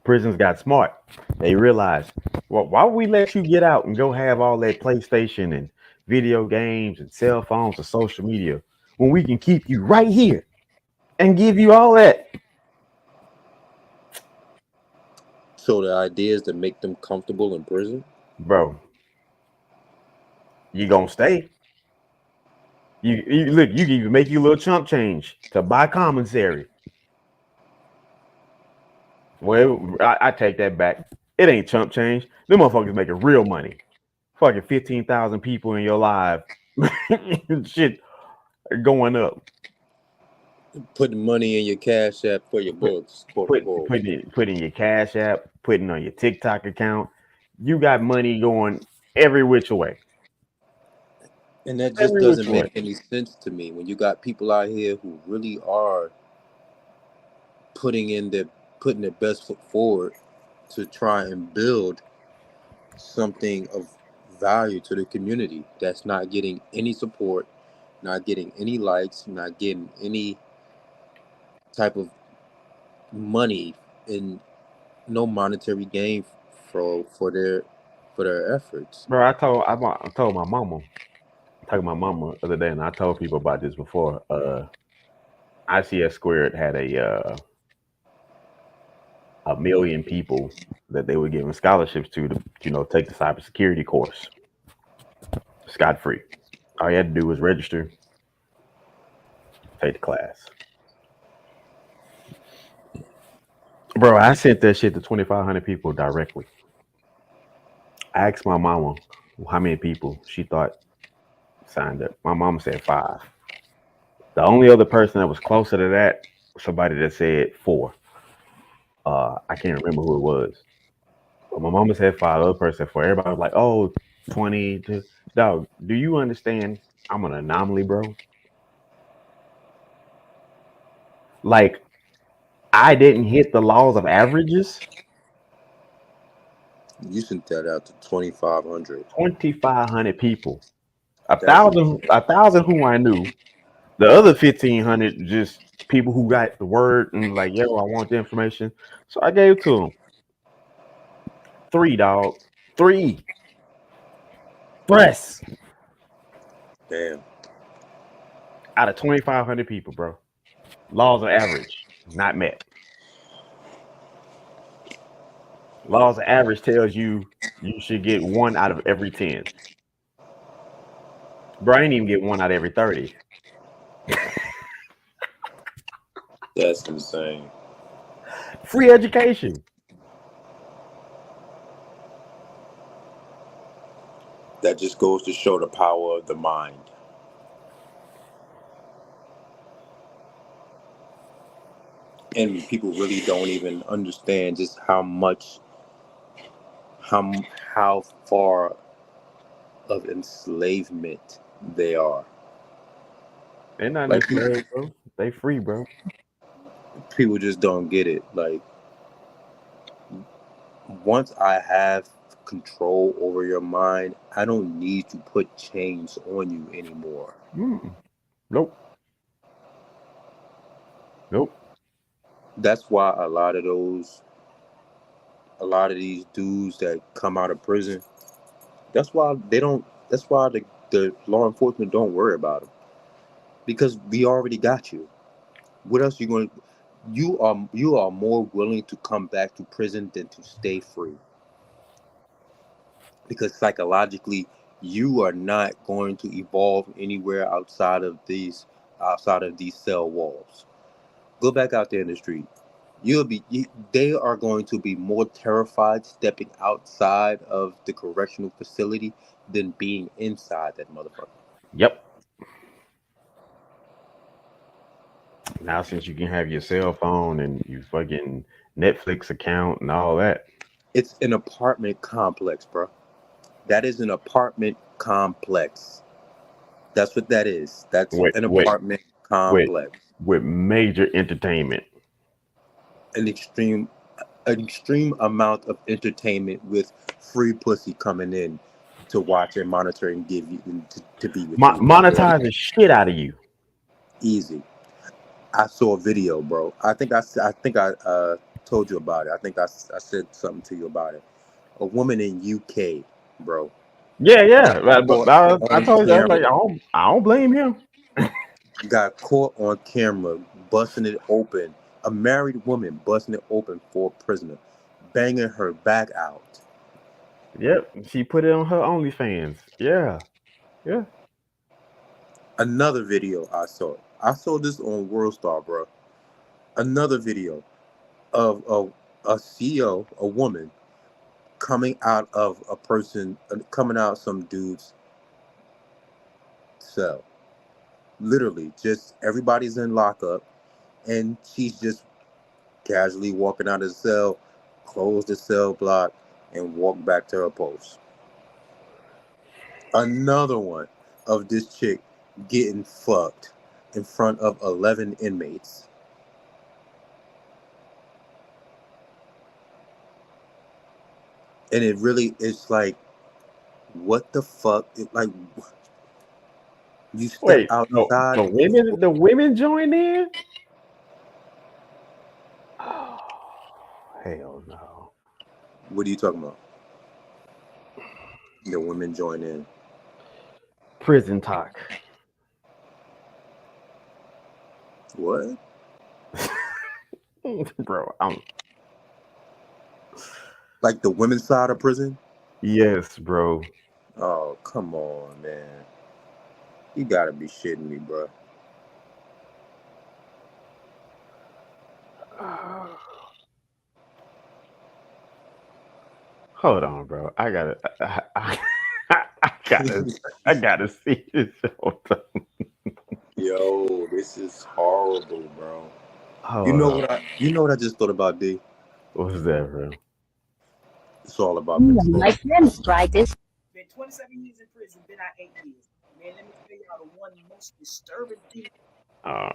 Prisons got smart. They realized, well, why would we let you get out and go have all that PlayStation and video games and cell phones and social media when we can keep you right here and give you all that? So the idea is to make them comfortable in prison? Bro, you gonna stay. You look, you can even make you a little chump change to buy commissary. Well, I take that back. It ain't chump change. Them motherfuckers making real money. Fucking 15,000 people in your life. Shit going up. Putting money in your Cash App for your books. Putting your Cash App, putting on your TikTok account. You got money going every which way. And that just doesn't make any sense to me when you got people out here who really are putting their best foot forward to try and build something of value to the community that's not getting any support, not getting any likes, not getting any type of money and no monetary gain for their efforts. Bro, I told my mama, talking to my mama the other day, and I told people about this before. ICS Squared had a million people that they were giving scholarships to take the cybersecurity course scot free. All you had to do was register, take the class. Bro, I sent that shit to 2,500 people directly. I asked my mama how many people she thought signed up. My mama said 5. The only other person that was closer to that was somebody that said 4. I can't remember who it was. But my mama said 5. The other person said 4. Everybody was like, oh, 20. Dog, do you understand? I'm an anomaly, bro. Like, I didn't hit the laws of averages. You sent that out to 2,500. 2,500 people. 1,000 who I knew. The other 1,500 just people who got the word and like, yo, I want the information. So I gave it to them. 3, dog. 3. Press. Damn. Out of 2,500 people, bro. Laws of average not met. Laws of average tells you should get 1 out of every 10. Bro, I didn't even get 1 out of every 30. That's insane. Free education. That just goes to show the power of the mind. And people really don't even understand just how far of enslavement they are. They're not enslaved, bro. They free, bro. People just don't get it. Like, once I have control over your mind, I don't need to put chains on you anymore. Nope. That's why a lot of these dudes that come out of prison, that's why the law enforcement don't worry about them, because we already got you. What else you are more willing to come back to prison than to stay free, because psychologically you are not going to evolve anywhere outside of these cell walls. Go back out there in the street. They are going to be more terrified stepping outside of the correctional facility than being inside that motherfucker. Yep. Now since you can have your cell phone and you fucking Netflix account and all that. It's an apartment complex, bro. That is an apartment complex. That's what that is. That's Wait, an wait, apartment wait. complex. With major entertainment. An extreme amount of entertainment with free pussy coming in to watch and monitor and give you to be with you. Monetize the shit out of you. Easy. I saw a video, bro. I think I told you about it. I think I said something to you about it. A woman in UK, bro. Yeah. Got But caught I on told you, I was camera. like, I don't blame him. Got caught on camera busting it open. A married woman busting it open for a prisoner, banging her back out. Yep. She put it on her OnlyFans. Yeah. Another video I saw. I saw this on WorldStar, bro. Another video of a CEO, a woman, coming out of coming out some dude's cell. Literally, just everybody's in lockup, and she's just casually walking out of the cell, close the cell block, and walk back to her post. Another one of this chick getting fucked in front of 11 inmates. And it really is like, what the fuck? Like, you step Wait, no, outside. the women joined in? Oh, hell no. What are you talking about? The women join in. Prison talk. What? Bro, Like the women's side of prison? yes, bro. Oh, come on, man. You gotta be shitting me, bro. Hold on, bro. I gotta see this. Yo, this is horrible, bro. You Hold know on. what I just thought about, D? What's that, bro? It's all about mental. My friends tried this. Been 27 years in prison, been out 8 years. Man, let me tell y'all the one most disturbing thing. I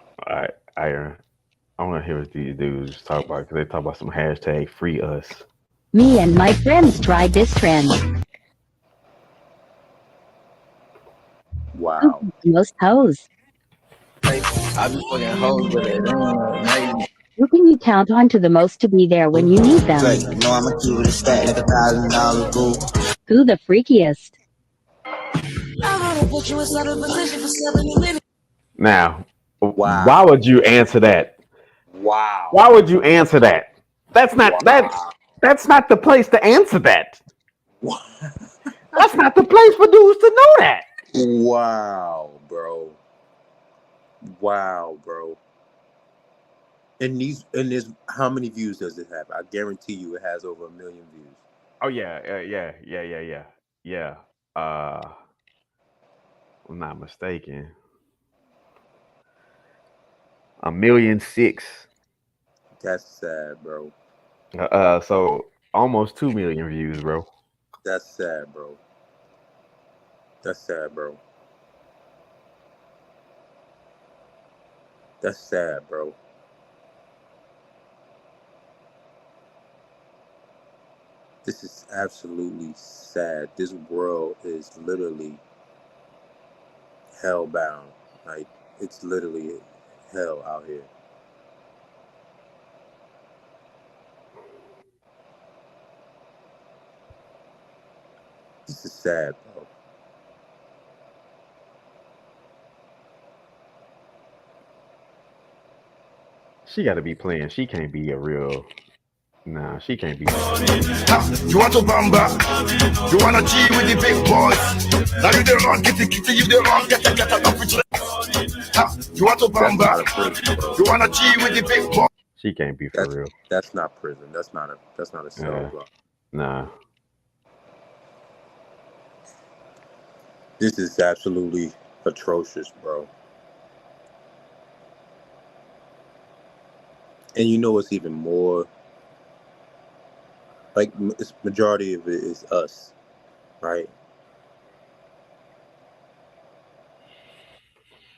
want to hear what these dudes talk about because they talk about some hashtag free us. Me and my friends tried this trend. Wow. Most hoes. I be fucking hoes with it. Who can you count on to the most to be there when you need them? You know I'ma keep it a stack like $1,000 gold. Who the freakiest? Now, Wow. why would you answer that? Wow. Why would you answer that? That's not that's not the place to answer that. That's not the place for dudes to know that. Wow, bro. Wow, bro. And this, how many views does it have? I guarantee you it has over 1 million views. Oh yeah. I'm not mistaken. 1,000,006. That's sad, bro. So almost 2 million views, bro. That's sad, bro. That's sad, bro. That's sad, bro. This is absolutely sad. This world is literally hellbound. Like, it's literally hell out here. This is sad, bro. She got to be playing. She can't be a real. Nah, she can't be. You want to bamba? You wanna G with the big boys? Now you the wrong, get the you the wrong, get up with you want to bamba? You wanna G with the big boys? She can't be for real. That's not prison. That's not a cell block. Nah. This is absolutely atrocious, bro. And you know what's even more, like, it's majority of it is us, right?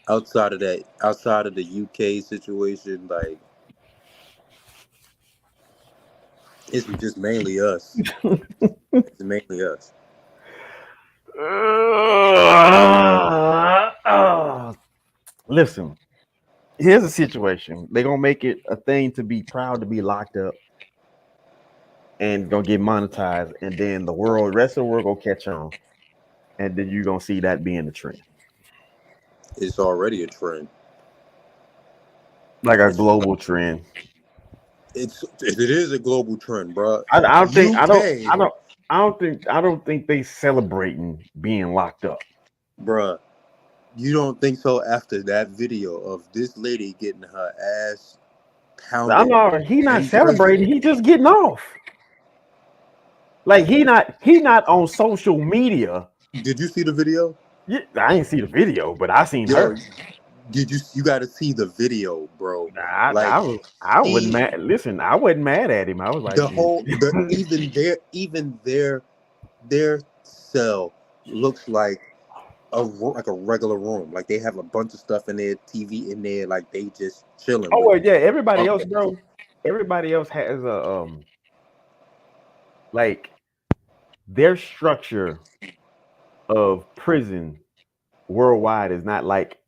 Outside of that, outside of the UK situation, like, it's just mainly us. It's mainly us. Listen, here's a situation. They're gonna make it a thing to be proud to be locked up and gonna get monetized, and then the rest of the world gonna catch on, and then you're gonna see that being the trend. It's already a trend. Like a global trend. It is a global trend, bro. I don't think they celebrating being locked up. Bruh, you don't think so after that video of this lady getting her ass pounded? He not celebrating, he just getting off. Like he not on social media. Did you see the video? Yeah, I didn't see the video, but I seen her. Did you got to see the video, bro? I wasn't mad. Listen, I wasn't mad at him. I was like, even their cell looks like a regular room. Like they have a bunch of stuff in there, TV in there, like they just chilling. Oh well, yeah. Everybody else, bro. Everybody else has a like their structure of prison worldwide is not like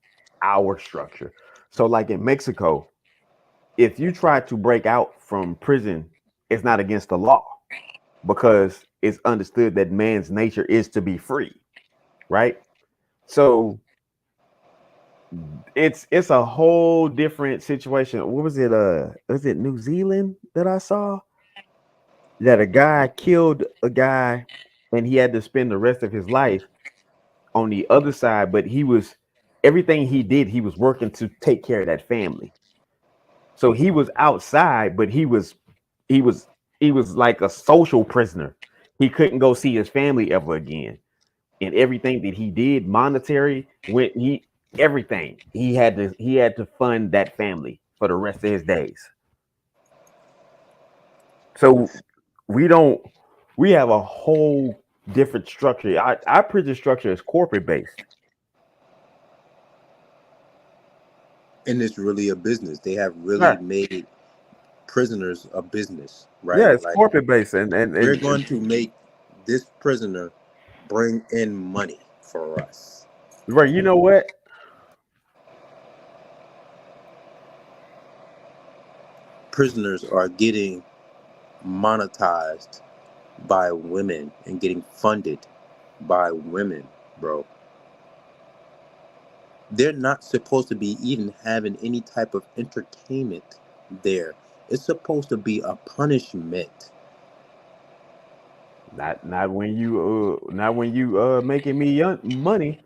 our structure. So like in Mexico, if you try to break out from prison, it's not against the law because it's understood that man's nature is to be free, right? So it's a whole different situation. What was it? Was it New Zealand that I saw? That a guy killed a guy and he had to spend the rest of his life on the other side, but everything he did, he was working to take care of that family. So he was outside, but he was like a social prisoner. He couldn't go see his family ever again. And everything that he did, monetary, everything he had to fund that family for the rest of his days. So we have a whole different structure. Our prison structure is corporate based. And it's really a business. They have really made prisoners a business, right? Yeah, it's like, corporate based, and we're going to make this prisoner bring in money for us. Right, you know what? Prisoners are getting monetized by women and getting funded by women, bro. They're not supposed to be even having any type of entertainment there. It's supposed to be a punishment. Not when you making me money.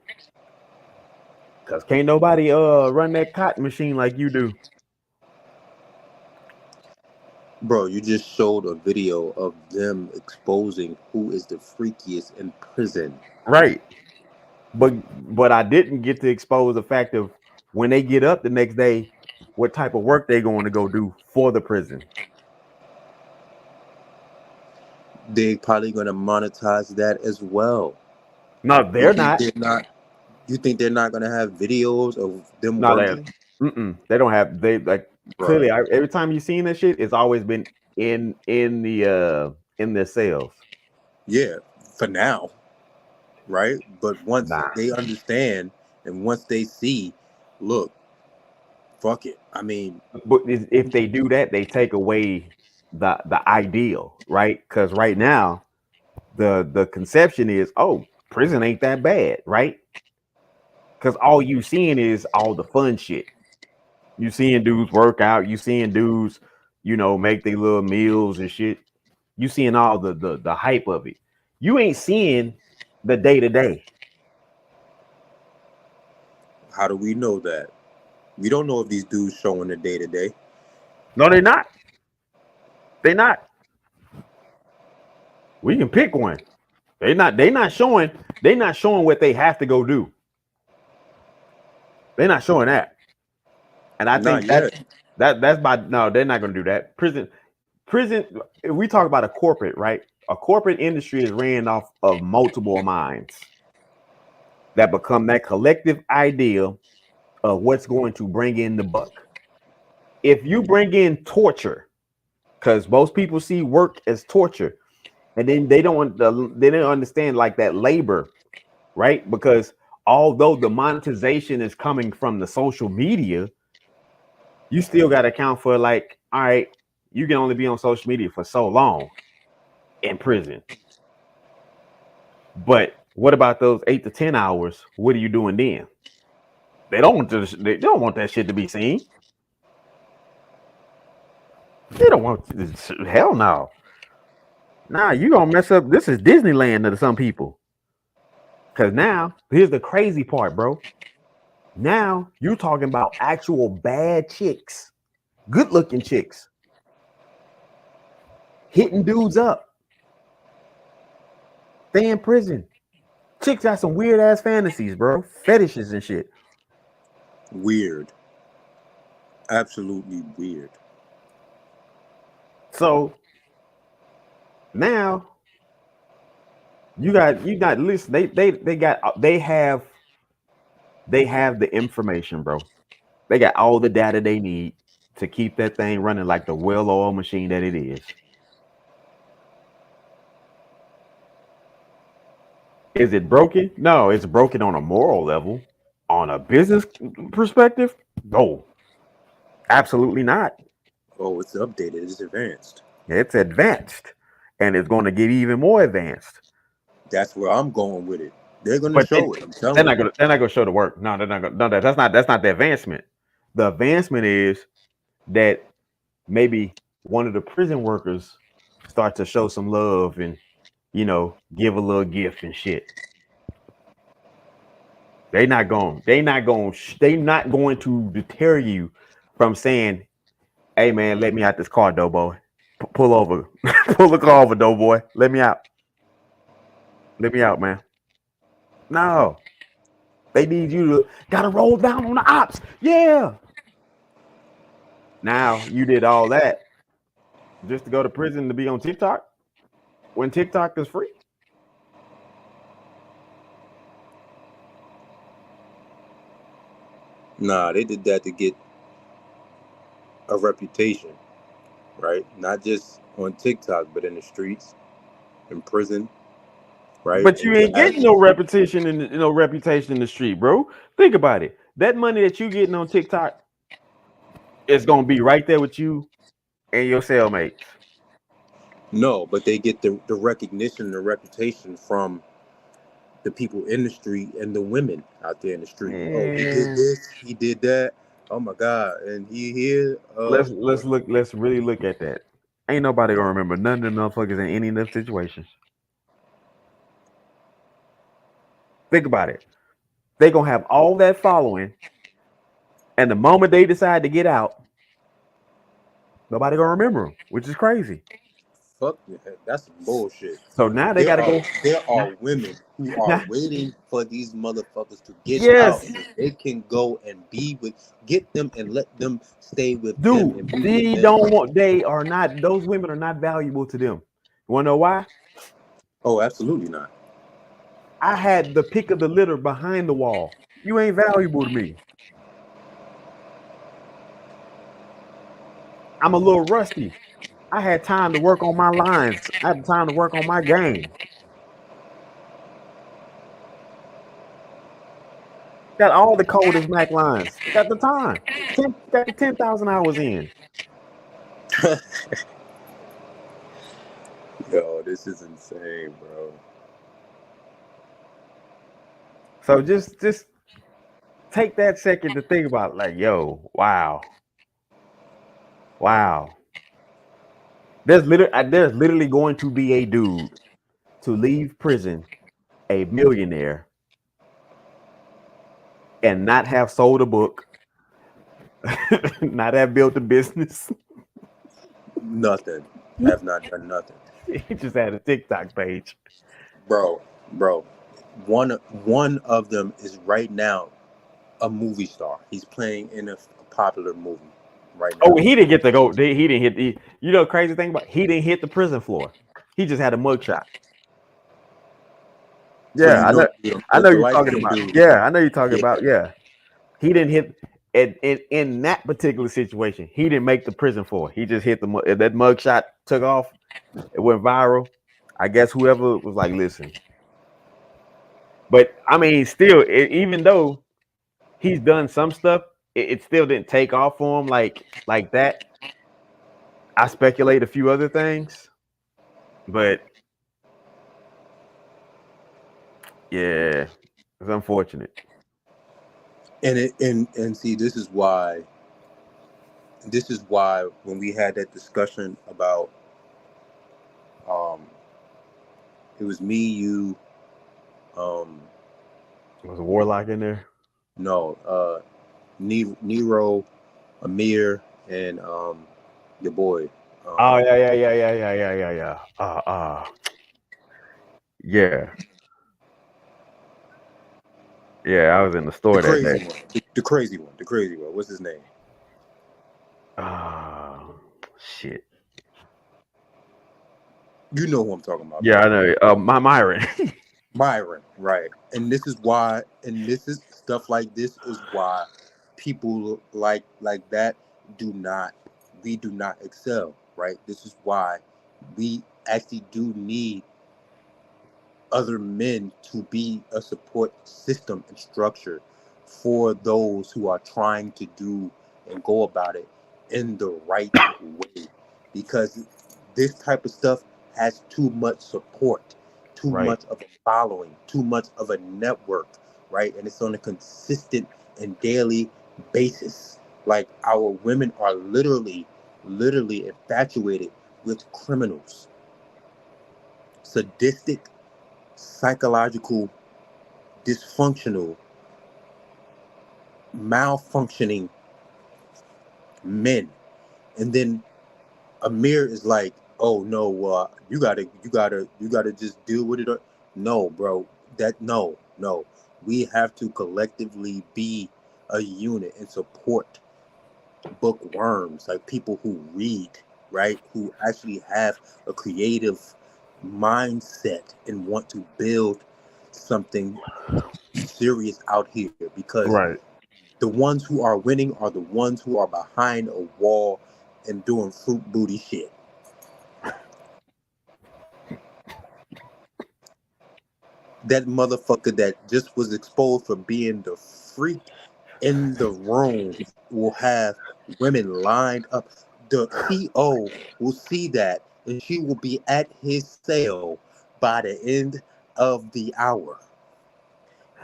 Cause can't nobody run that cotton machine like you do. Bro, you just showed a video of them exposing who is the freakiest in prison. Right. But I didn't get to expose the fact of when they get up the next day, what type of work they're going to go do for the prison. They're probably going to monetize that as well. No, they're not. You think they're not going to have videos of them working? They don't have. They like clearly. Every time you've seen that shit, it's always been in their cells. Yeah, for now, right? But once they understand and once they see, look, fuck it. I mean, but if they do that, they take away the ideal, right? Because right now, the conception is, oh, prison ain't that bad, right? Because all you seeing is all the fun shit. You seeing dudes work out. You seeing dudes, make their little meals and shit. You seeing all the hype of it. You ain't seeing the day to day. How do we know that? We don't know if these dudes showing the day to day. No, they're not. They're not. We can pick one. They're not showing what they have to go do. They're not showing that. And I think That's by no, they're not gonna do that. Prison. If we talk about a corporate, right? A corporate industry is ran off of multiple minds that become that collective idea of what's going to bring in the buck. If you bring in torture, because most people see work as torture, and then they don't understand like that labor, right? Because although the monetization is coming from the social media, you still got to account for like, all right, you can only be on social media for so long in prison. But what about those 8 to 10 hours? What are you doing then? They don't want that shit to be seen. They don't want hell no. Nah, you gonna mess up. This is Disneyland to some people. Cause now here's the crazy part, bro. Now you're talking about actual bad chicks, good looking chicks, hitting dudes up. Stay in prison. Chicks got some weird ass fantasies, bro. Fetishes and shit. Weird. Absolutely weird. So now you got listen, they have the information, bro. They got all the data they need to keep that thing running like the well-oiled machine that it is. Is it broken? No, it's broken on a moral level. On a business perspective, no. Absolutely not. Oh, it's updated. It's advanced. It's advanced. And it's going to get even more advanced. That's where I'm going with it. They're going to show it. I'm telling you. They're not going to show the work. No, they're not going. No, that's not the advancement. The advancement is that maybe one of the prison workers starts to show some love and, you know, give a little gift and shit. They're not going to deter you from saying, "Hey man, let me out this car, doughboy. Pull over, pull the car over, doughboy. Let me out. Let me out, man." No, they need you to gotta roll down on the ops. Yeah. Now you did all that just to go to prison to be on TikTok when TikTok is free. Nah, they did that to get a reputation, right? Not just on TikTok, but in the streets, in prison, right? But you ain't getting no reputation in the street, bro. Think about it. That money that you getting on TikTok is gonna be right there with you and your cellmates. No, but they get the recognition, the reputation from the people in the street and the women out there in the street. Man. Oh, he did this, he did that. Oh my God, and he here. Let's really look at that. Ain't nobody gonna remember none of them motherfuckers in any of those situations. Think about it. They gonna have all that following, and the moment they decide to get out, nobody gonna remember them, which is crazy. Fuck that. That's some bullshit. So now they gotta go. There are women who are waiting for these motherfuckers to get out. So they can go and get them and let them stay with them. Dude, those women are not valuable to them. You wanna know why? Oh, absolutely not. I had the pick of the litter behind the wall. You ain't valuable to me. I'm a little rusty. I had time to work on my lines. I had time to work on my game. Got all the coldest Mac lines. Got the time. Got the 10,000 hours in. Yo, this is insane, bro. So just take that second to think about it. Like, yo, wow. There's literally going to be a dude to leave prison, a millionaire, and not have sold a book, not have built a business. Nothing. Have not done nothing. He just had a TikTok page. Bro. One of them is right now a movie star. He's playing in a popular movie. right now. Oh, he didn't get to go. He didn't hit the. You know, crazy thing about he didn't hit the prison floor. He just had a mugshot. So Yeah, I know. I know the you're light talking skinned about. dude. Yeah, I know you're talking Yeah. about. Yeah, he didn't hit. In that particular situation, he didn't make the prison floor. He just hit that mugshot took off. It went viral. I guess whoever was like, listen. But I mean, still, even though he's done some stuff, it still didn't take off for him like that. I speculate a few other things, but yeah, it's unfortunate. And see, this is why when we had that discussion about it was me, you, Was a warlock in there? no, Nero, Amir, and your boy. Oh yeah. Yeah. Yeah, I was in the The store that crazy day. one. The crazy one. The crazy one. What's his name? Shit. You know who I'm talking about. Yeah, I Bro. know. Myron. Myron, right. And this is why, and this is stuff like this is why people like that we do not excel, right? This is why we actually do need other men to be a support system and structure for those who are trying to do and go about it in the right way, because this type of stuff has too much support, too Right. much of a following, too much of a network, right? And it's on a consistent and daily basis. Like, our women are literally infatuated with criminals, sadistic, psychological, dysfunctional, malfunctioning men. And then Amir is like, oh no, you gotta just deal with it. No, bro, no. We have to collectively be a unit and support bookworms, like people who read, right? Who actually have a creative mindset and want to build something serious out here, because Right. the ones who are winning are the ones who are behind a wall and doing fruit booty shit. That motherfucker that just was exposed for being the freak in the room will have women lined up. The CO will see that, and she will be at his cell by the end of the hour.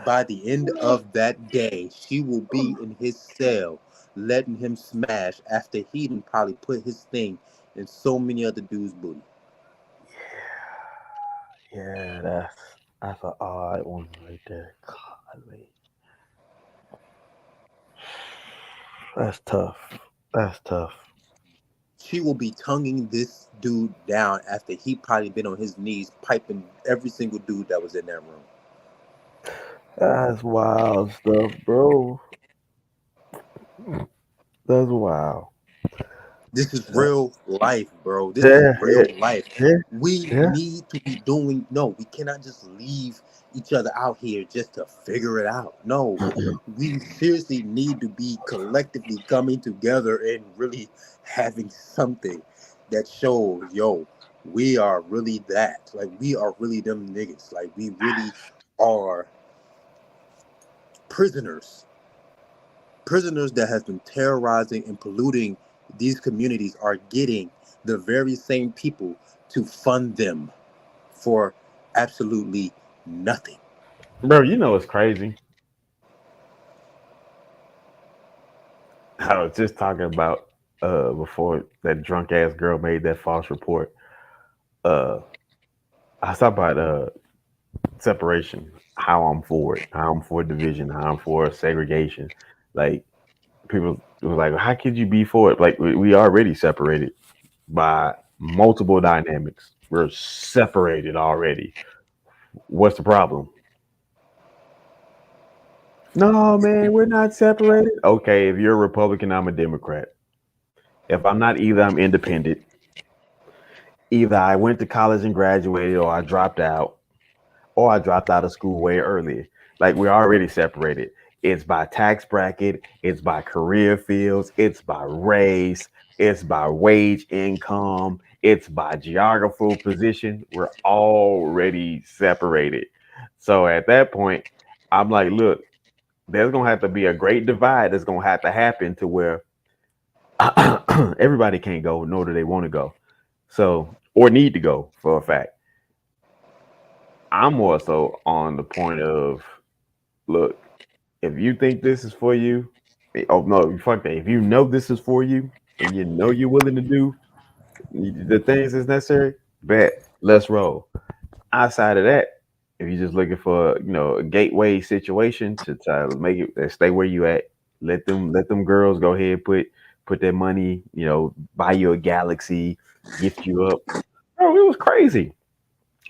By the end of that day, she will be in his cell, letting him smash after he done probably put his thing in so many other dudes' booty. Yeah, that's an odd one right there. Golly. That's tough. That's tough. She will be tonguing this dude down after he probably been on his knees piping every single dude that was in that room. That's wild stuff, bro. That's wild. This is real life, bro. This is Yeah, real life. yeah, We yeah. need to be doing, no, we cannot just leave each other out here just to figure it out. No, we seriously need to be collectively coming together and really having something that shows, yo, we are really that. Like, we are really them niggas. Like, we really are prisoners. Prisoners that have been terrorizing and polluting these communities are getting the very same people to fund them for absolutely nothing. Bro, you know it's crazy. I was just talking about before that drunk ass girl made that false report. Uh I was talking about separation, how I'm for it, how I'm for division, how I'm for segregation. Like people was like, how could you be for it? Like we already separated by multiple dynamics. We're separated already. What's the problem? No, man, we're not separated. Okay, if you're a Republican, I'm a Democrat. If I'm not either, I'm independent. Either I went to college and graduated, or I dropped out of school way early. Like we're already separated. It's by tax bracket, it's by career fields, it's by race, it's by wage income, it's by geographical position. We're already separated. So at that point, I'm like, look, there's gonna have to be a great divide that's gonna have to happen to where everybody can't go, nor do they want to go. So or need to go for a fact. I'm more so on the point of look, if you think this is for you, oh no, fuck that. If you know this is for you and you know you're willing to do the things that's necessary, bet let's roll. Outside of that, if you're just looking for a gateway situation to try to make it stay where you at, let them girls go ahead put their money, buy you a galaxy, gift you up. Bro, it was crazy.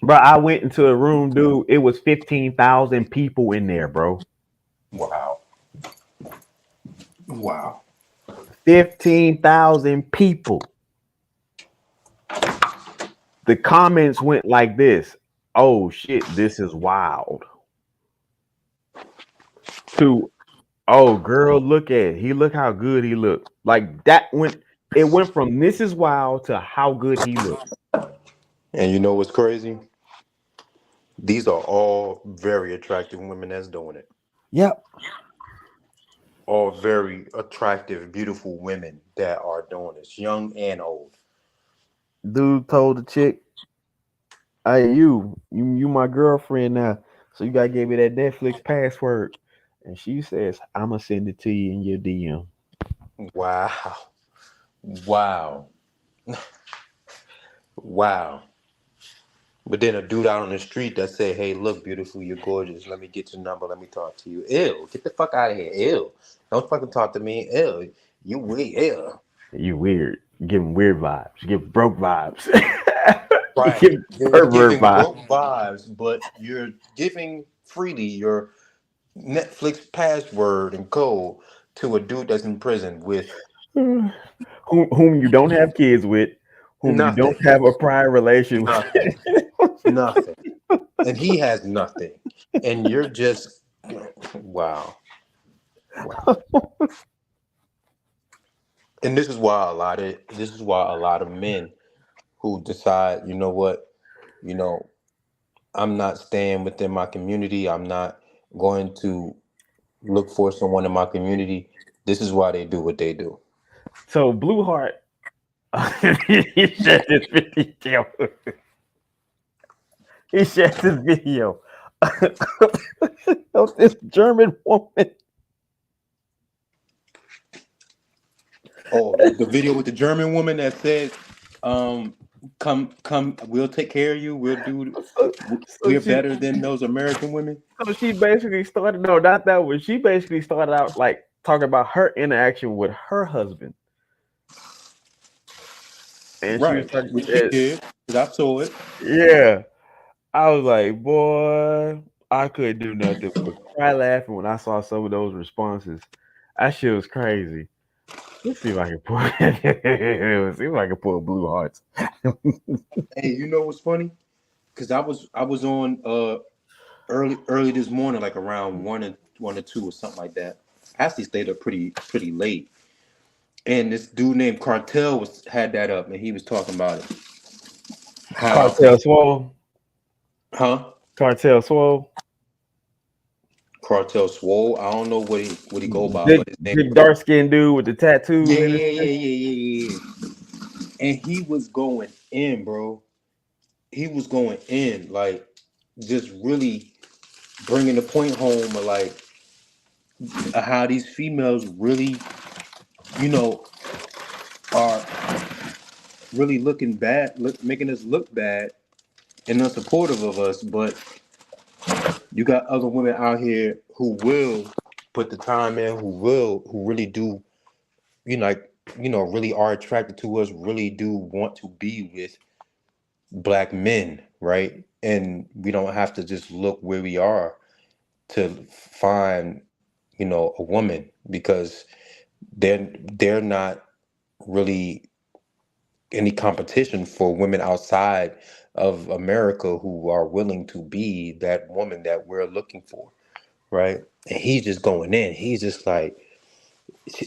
Bro, I went into a room, dude. It was 15,000 people in there, bro. Wow. Wow. 15,000 people. The comments went like this. Oh shit, this is wild. To, oh girl, look at it. Look how good he looked. Like it went from this is wild to how good he looked. And you know what's crazy? These are all very attractive women that's doing it. Yep. All very attractive, beautiful women that are doing this, young and old. Dude told the chick, hey, you my girlfriend now. So you gotta give me that Netflix password. And she says, I'ma send it to you in your DM. Wow. Wow. Wow. But then a dude out on the street that say, hey, look, beautiful, you're gorgeous. Let me get your number. Let me talk to you. Ew. Get the fuck out of here. Ew. Don't fucking talk to me. Ew. You weird. Ew. You weird. You giving weird vibes. You give broke vibes. Right. You give You're pervert giving vibes. broke vibes, but you're giving freely your Netflix password and code to a dude that's in prison with whom you don't have kids with, whom you nothing. don't have a prior relation with. Nothing. Nothing. And he has nothing. And you're just wow. Wow. And this is why a lot of men who decide, you know what, I'm not staying within my community. I'm not going to look for someone in my community. This is why they do what they do. So Blue Heart, he shared this video. He shared this video of this German woman. Oh, the video with the German woman that said, come, we'll take care of you. We'll do. We're better than those American women. So she basically started. No, not that one. She basically started out like talking about her interaction with her husband. And right, she was talking, which she did. Because I saw it. Yeah, I was like, boy, I couldn't do nothing but cry laughing when I saw some of those responses. That shit was crazy. Let's see if I can pull. See if I can pull Blue Hearts. Hey, you know what's funny? Because I was on early this morning, like around 1 or 2 or something like that. I actually stayed up pretty late, and this dude named Cartel had that up, and he was talking about it. How, Cartel Swole. Huh? Cartel Swole. Cartel Swole. I don't know what he go by. Big, but his name big dark skinned dude with the tattoos. Yeah. And he was going in, bro. He was going in, like just really bringing the point home of like how these females really, are really looking bad, making us look bad and unsupportive of us. But you got other women out here who will put the time in, who really do, really are attracted to us, really do want to be with Black men, right? And we don't have to just look where we are to find, a woman, because they're not really any competition for women outside of America who are willing to be that woman that we're looking for, right? And he's just going in. He's just like,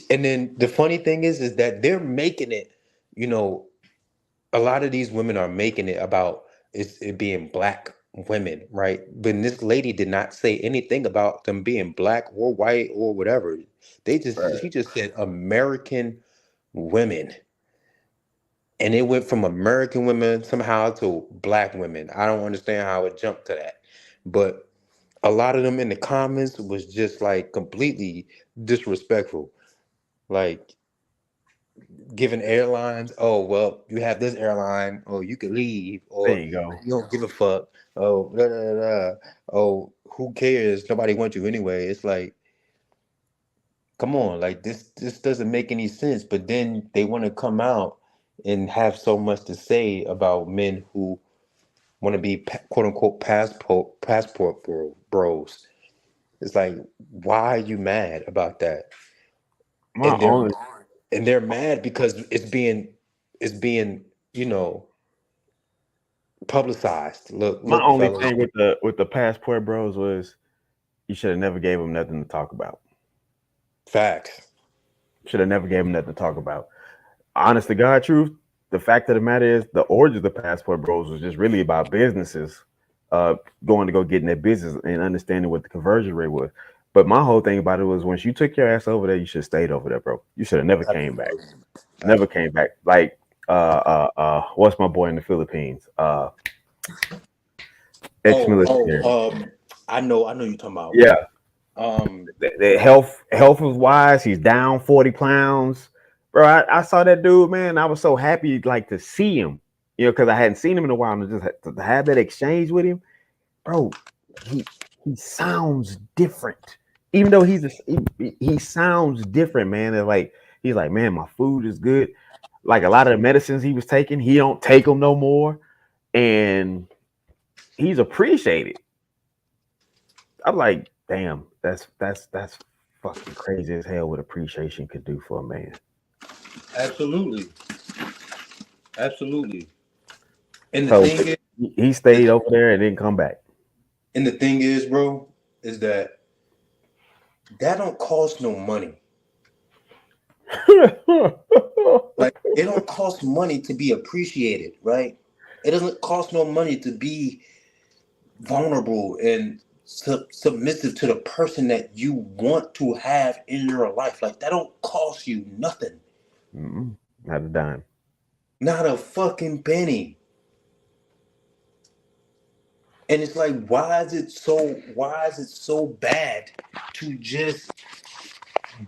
and then the funny thing is that they're making it, you know, a lot of these women are making it about it being black women, right? But this lady did not say anything about them being black or white or whatever. She just said American women. And it went from American women somehow to black women. I don't understand how it jumped to that. But a lot of them in the comments was just like completely disrespectful. Like giving airlines, oh well, you have this airline, or you could leave, There or you go. you don't give a fuck. Oh, blah, blah, blah. Oh, who cares? Nobody wants you anyway. It's like, come on, like this doesn't make any sense. But then they want to come out and have so much to say about men who want to be quote unquote passport bros. It's like, why are you mad about that? My And only they're mad because it's being you know publicized. my Look, only fellas, thing with the passport bros was you should have never gave them nothing to talk about. facts. Should have never gave them nothing to talk about. Honest to God, truth. The fact of the matter is, the origin of the passport bros was just really about businesses, going to go get in their business and understanding what the conversion rate was. But my whole thing about it was, once you took your ass over there, you should have stayed over there, bro. You should have never came back. Never came back. Like, what's my boy in the Philippines? Ex-military. I know you're talking about. Yeah. The health wise, he's down 40 pounds. Bro, I saw that dude, man. I was so happy like to see him, because I hadn't seen him in a while, and just to have that exchange with him, bro. He sounds different, even though he sounds different, man. And like he's like, man, my food is good. Like a lot of the medicines he was taking, he don't take them no more, and he's appreciated. I'm like, damn, that's fucking crazy as hell what appreciation could do for a man. Absolutely. And the So thing is, he stayed over there and didn't come back. and the thing is, bro, is that don't cost no money. Like, it don't cost money to be appreciated, right? It doesn't cost no money to be vulnerable and submissive to the person that you want to have in your life. Like, that don't cost you nothing. Not a dime. Not a fucking penny. And it's like, why is it so bad to just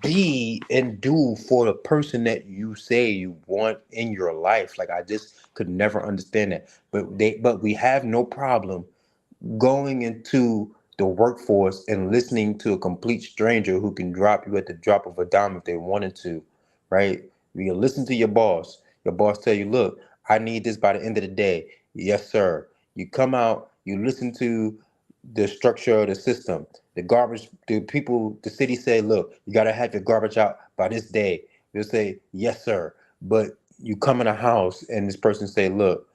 be and do for the person that you say you want in your life? Like, I just could never understand that. But we have no problem going into the workforce and listening to a complete stranger who can drop you at the drop of a dime if they wanted to, right? You can listen to your boss. Your boss tell you, look, I need this by the end of the day. Yes, sir. You come out, you listen to the structure of the system. The city say, look, you got to have your garbage out by this day. They'll say, yes, sir. But you come in a house and this person say, look,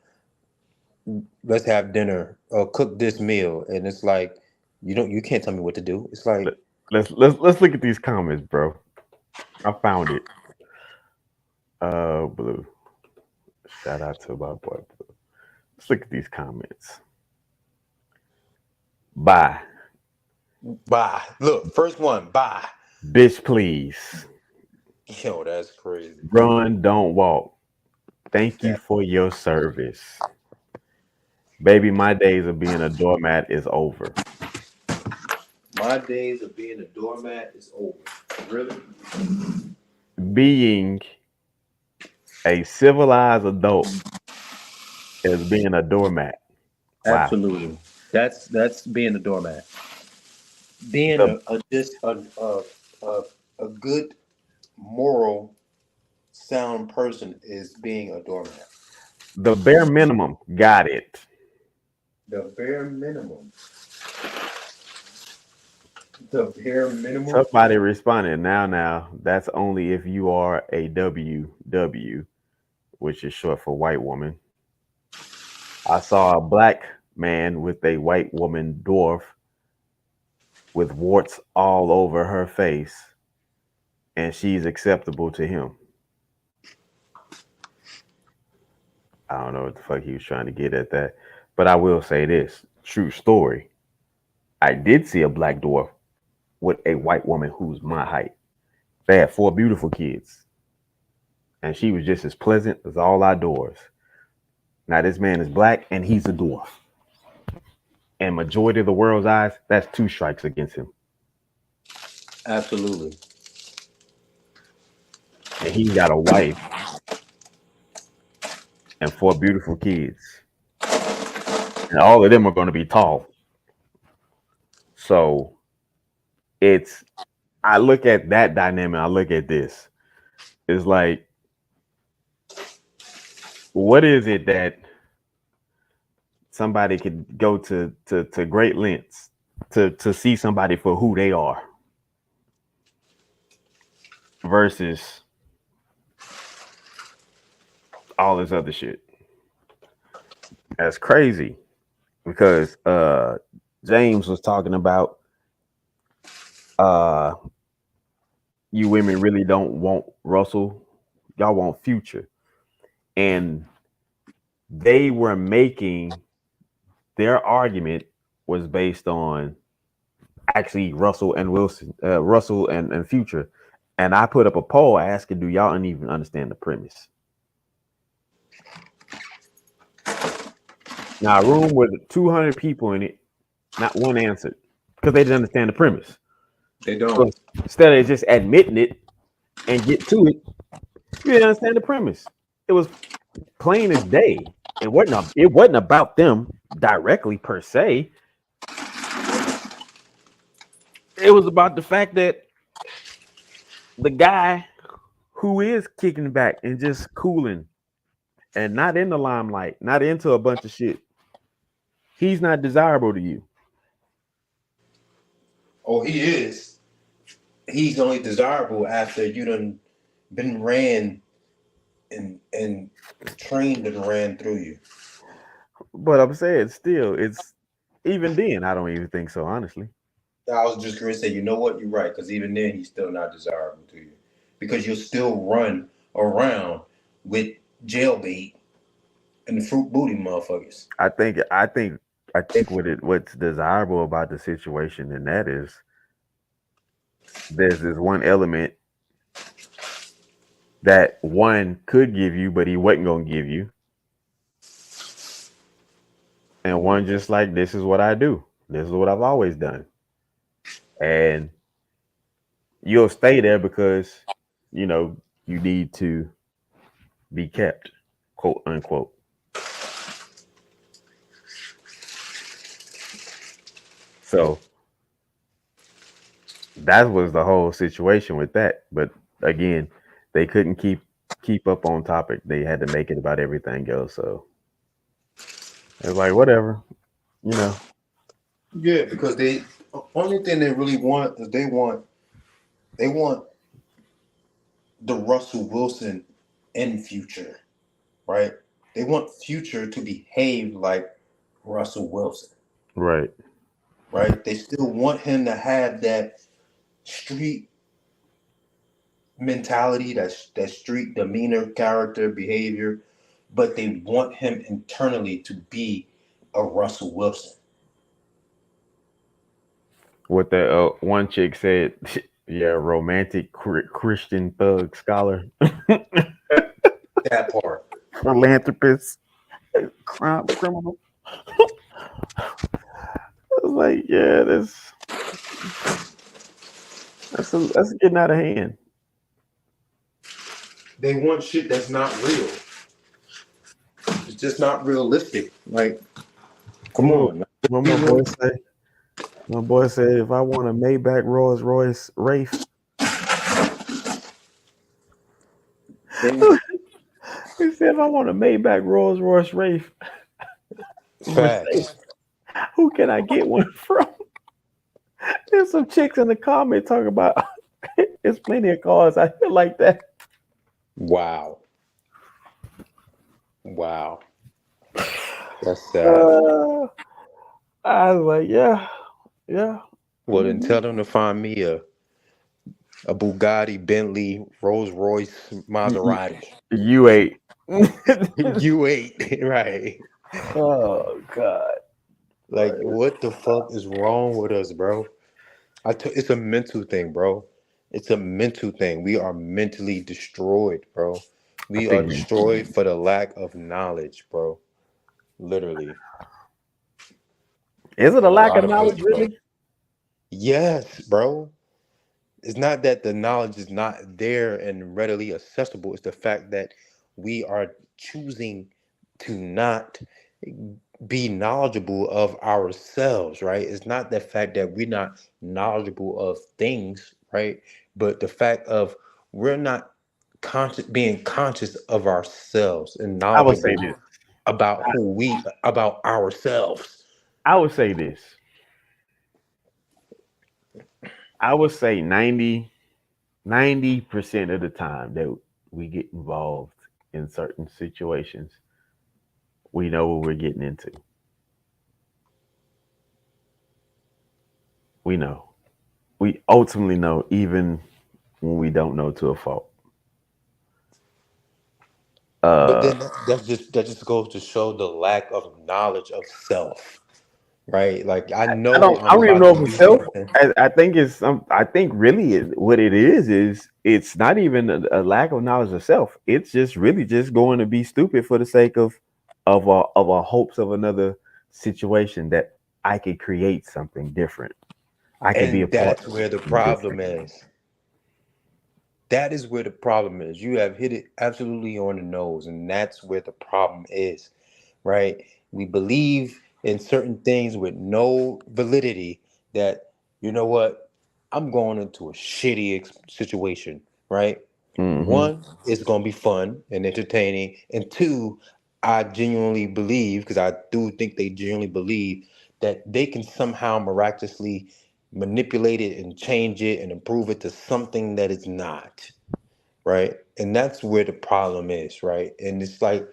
let's have dinner or cook this meal, and it's like, you can't tell me what to do. It's like, let's look at these comments, bro. I found it. Blue. Shout out to my boy Blue. Let's look at these comments. Bye. Look, first one, bye. Bitch, please. Yo, that's crazy. Run, don't walk. Thank you for your service. Baby, my days of being a doormat is over. My days of being a doormat is over. Really? Being a civilized adult is being a doormat. Wow. Absolutely. That's being a doormat. Being a good, moral, sound person is being a doormat. The bare minimum. Got it. The bare minimum. The bare minimum. Somebody responded. Now, that's only if you are a WW, which is short for white woman. I saw a black man with a white woman dwarf with warts all over her face, and she's acceptable to him. I don't know what the fuck he was trying to get at that, but I will say this true story. I did see a black dwarf with a white woman who's my height. They had 4 beautiful kids, and she was just as pleasant as all outdoors. Now this man is black and he's a dwarf, and majority of the world's eyes, that's 2 strikes against him. Absolutely. And he's got a wife and 4 beautiful kids, and all of them are going to be tall. So I look at that dynamic. I look at this. It's like, what is it that somebody could go to great lengths to see somebody for who they are versus all this other shit? That's crazy, because James was talking about you women really don't want Russell, y'all want Future. And they were making their argument was based on actually Russell and Wilson, Russell and Future. And I put up a poll asking, do y'all even understand the premise? Now, a room with 200 people in it, not one answered, because they didn't understand the premise. They don't. So instead of just admitting it and get to it, you didn't understand the premise. It was plain as day. It wasn't about them directly per se. It was about the fact that the guy who is kicking back and just cooling and not in the limelight, not into a bunch of shit, he's not desirable to you. Oh, he is. He's only desirable after you done been ran and trained and ran through you. But I'm saying still, it's even then, I don't even think so, honestly. I was just going to say, you know what? You're right, because even then, he's still not desirable to you, because you'll still run around with jailbait and the fruit booty motherfuckers. I think what's desirable about the situation, and that is there's this one element that one could give you, but he wasn't gonna give you, and one just like, this is what I do, this is what I've always done, and you'll stay there because you know you need to be kept, quote unquote. So that was the whole situation with that. But again, they couldn't keep up on topic. They had to make it about everything else. So it's like, whatever, you know. Yeah, because they only thing they really want is they want the Russell Wilson in Future, right? They want Future to behave like Russell Wilson. Right. Right? They still want him to have that street mentality, that street demeanor, character, behavior, but they want him internally to be a Russell Wilson. What that one chick said, yeah, romantic Christian thug scholar. That part. Philanthropist, criminal. I was like, yeah, that's getting out of hand. They want shit that's not real. It's just not realistic. Like, come on. What my boy said, if I want a Maybach Rolls Royce Wraith, he said, if I want a Maybach Rolls Royce Wraith, who can I get one from? There's some chicks in the comment talking about there's plenty of cars I feel like that. Wow. Wow. That's sad. I was like, yeah. Well, then tell them to find me a Bugatti, Bentley, Rolls Royce, Maserati. You ate. You ate, right? Oh God. Like, what the fuck is wrong with us, bro? It's a mental thing, bro. It's a mental thing. We are mentally destroyed, bro. We are destroyed for the lack of knowledge, bro. Literally. Is it a lack of knowledge, really? Yes, bro. It's not that the knowledge is not there and readily accessible. It's the fact that we are choosing to not be knowledgeable of ourselves, right? It's not the fact that we're not knowledgeable of things, right? But the fact of we're not being conscious of ourselves and I would say knowledgeable this. about ourselves. I would say this. I would say 90% of the time that we get involved in certain situations, we know what we're getting into. We know. We ultimately know, even when we don't know to a fault. But then that just goes to show the lack of knowledge of self, right? Like I know I don't I'm even about know to if do it's self. something. I think it's I think really what it is it's not even a lack of knowledge of self. It's just really just going to be stupid for the sake of our hopes of another situation that I could create something different. I could be a And part that's of where the something problem different. is. That is where the problem is. You have hit it absolutely on the nose, and that's where the problem is, right? We believe in certain things with no validity that, you know what, I'm going into a shitty situation, right? Mm-hmm. One, it's going to be fun and entertaining. And two, I genuinely believe, because I do think they genuinely believe, that they can somehow miraculously manipulate it and change it and improve it to something that it's not, right? And that's where the problem is, right? And it's like,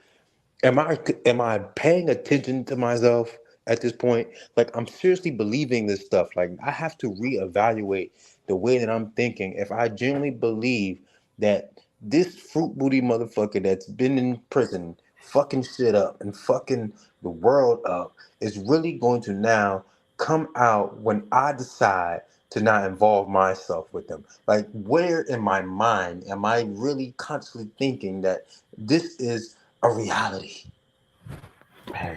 am I paying attention to myself at this point? Like, I'm seriously believing this stuff. Like, I have to reevaluate the way that I'm thinking. If I genuinely believe that this fruit booty motherfucker that's been in prison fucking shit up and fucking the world up is really going to now come out when I decide to not involve myself with them. Like, where in my mind am I really consciously thinking that this is a reality? Hey,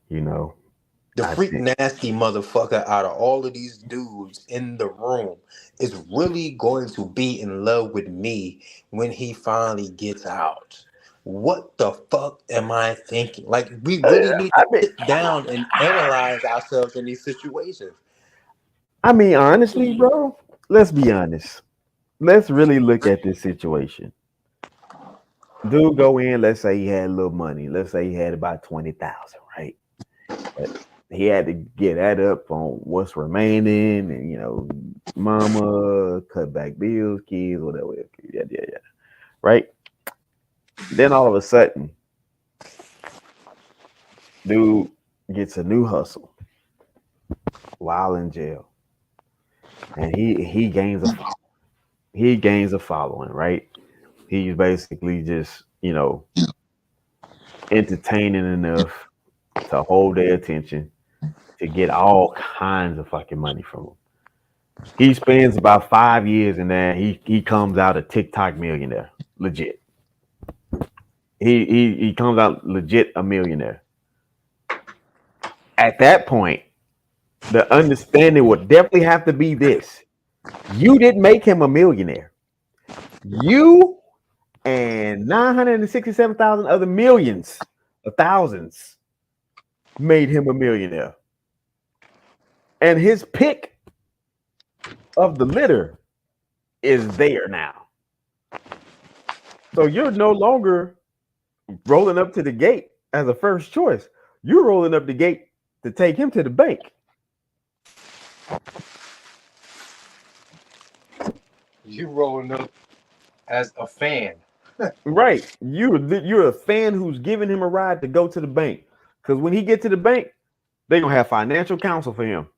you know, The I freak think nasty motherfucker out of all of these dudes in the room is really going to be in love with me when he finally gets out. What the fuck am I thinking? Like, we really need to I mean, sit down and analyze ourselves in these situations. honestly, bro, let's be honest. Let's really look at this situation. Dude go in, let's say he had a little money. Let's say he had about 20,000, right? But he had to get that up on what's remaining and mama, cut back bills, kids, whatever. Yeah. Right? Then all of a sudden, dude gets a new hustle while in jail. And he gains a following, right? He's basically just, entertaining enough to hold their attention to get all kinds of fucking money from him. He spends about 5 years in there. He comes out a TikTok millionaire, legit. He comes out legit a millionaire. At that point, the understanding would definitely have to be this: you didn't make him a millionaire. You and 967,000 other millions of thousands made him a millionaire. And his pick of the litter is there now. So you're no longer rolling up to the gate as a first choice. You're rolling up the gate to take him to the bank. You rolling up as a fan. Right. You're a fan who's giving him a ride to go to the bank. Because when he get to the bank, they're going to have financial counsel for him.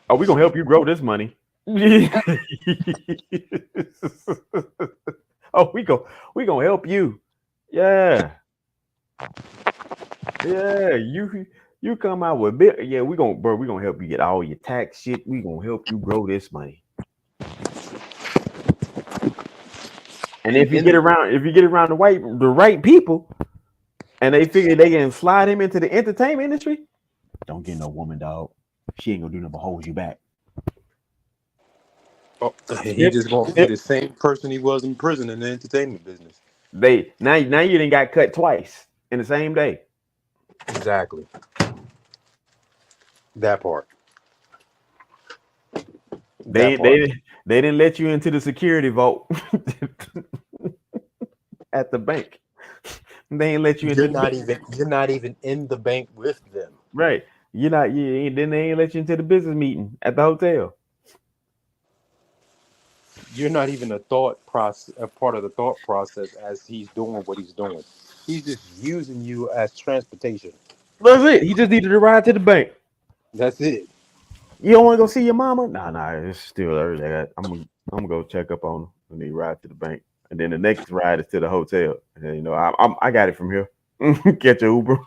Oh, we're going to help you grow this money. Oh, we going to help you. Yeah. Yeah, you come out with bit. Yeah, we're going to help you get all your tax shit. We're going to help you grow this money. And if you get around the right people, and they figure they can slide him into the entertainment industry, don't get no woman, dog. She ain't gonna do nothing but hold you back. Oh, he just gonna be the same person he was in prison in the entertainment business. Now you didn't got cut twice in the same day. Exactly. That part. They didn't let you into the security vault at the bank. They ain't let you into. You're not even in the bank with them. Right. You're not. Then they ain't let you into the business meeting at the hotel. You're not even a part of the thought process as he's doing what he's doing. He's just using you as transportation. That's it. He just needed to ride to the bank. That's it. You don't want to go see your mama? Nah, it's still early. I'm gonna go check up on him when he ride to the bank, and then the next ride is to the hotel. And I got it from here. Catch your Uber.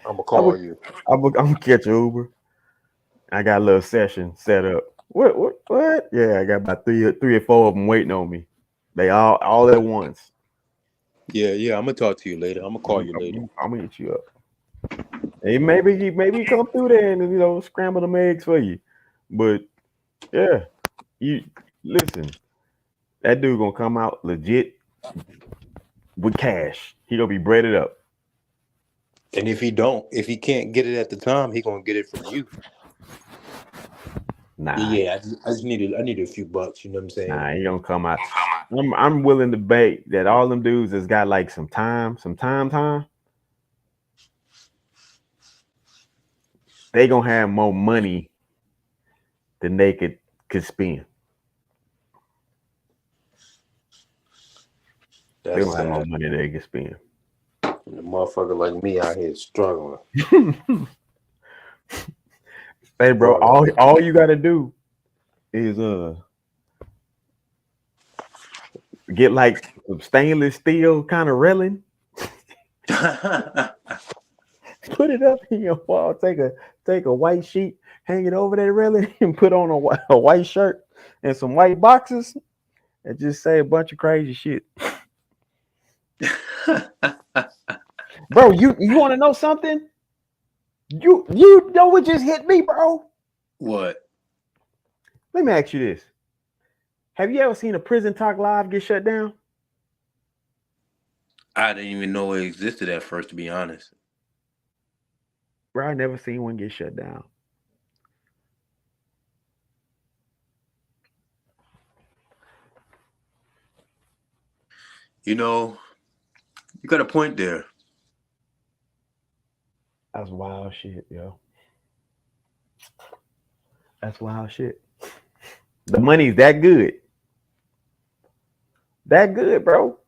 I'm gonna call you. I'm gonna catch your Uber. I got a little session set up. What? Yeah, I got about three or four of them waiting on me. They all at once. Yeah. I'm gonna talk to you later. I'm gonna call you later. I'm gonna hit you up. Hey, maybe he come through there and scramble them eggs for you. But yeah, you listen. That dude gonna come out legit with cash. He gonna be breaded up. And if he can't get it at the time, he gonna get it from you. Nah. Yeah, I need a few bucks. You know what I'm saying? Nah, he gonna come out. I'm willing to bet that all them dudes has got like some time. They gonna have more money than they could spend. They gonna have more money than they can spend. A motherfucker like me out here struggling. Hey, bro, all you gotta do is get like some stainless steel kind of railing. Put it up in your wall. Take a white sheet, hang it over that railing, and put on a white shirt and some white boxes, and just say a bunch of crazy shit. Bro, you want to know something? You know what just hit me, bro? What? Let me ask you this. Have you ever seen a Prison Talk Live get shut down? I didn't even know it existed at first, to be honest. Bro, I never seen one get shut down. You got a point there. That's wild shit, yo. That's wild shit. The money's that good. That good, bro.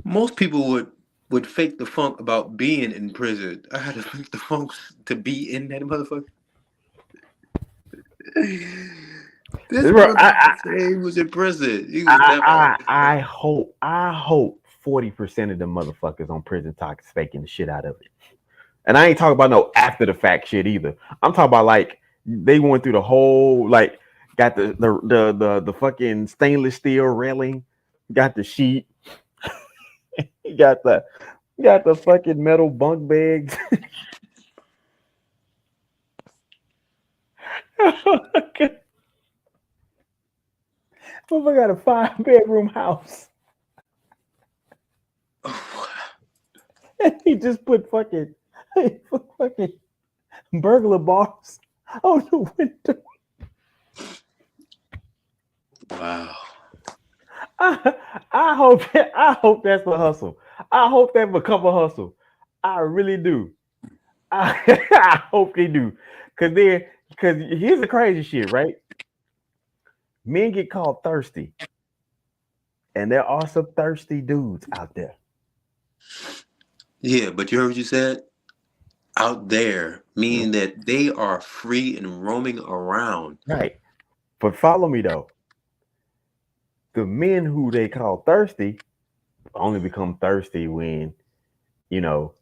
Most people would fake the funk about being in prison. I had to fake the funk to be in that motherfucker. This brother he was in prison. He was I hope 40% of the motherfuckers on Prison Talk is faking the shit out of it. And I ain't talking about no after the fact shit either. I'm talking about like they went through the whole like got the fucking stainless steel railing, got the sheet, got the fucking metal bunk beds. I got a 5-bedroom house. And he just put fucking burglar bars on the window. Wow. I hope that's the hustle. I hope that become a hustle. I really do. I, I hope they do. Because here's the crazy shit, right? Men get called thirsty, and there are some thirsty dudes out there. Yeah, but you heard what you said? Out there, meaning that they are free and roaming around. Right. But follow me though. The men who they call thirsty only become thirsty when, you know,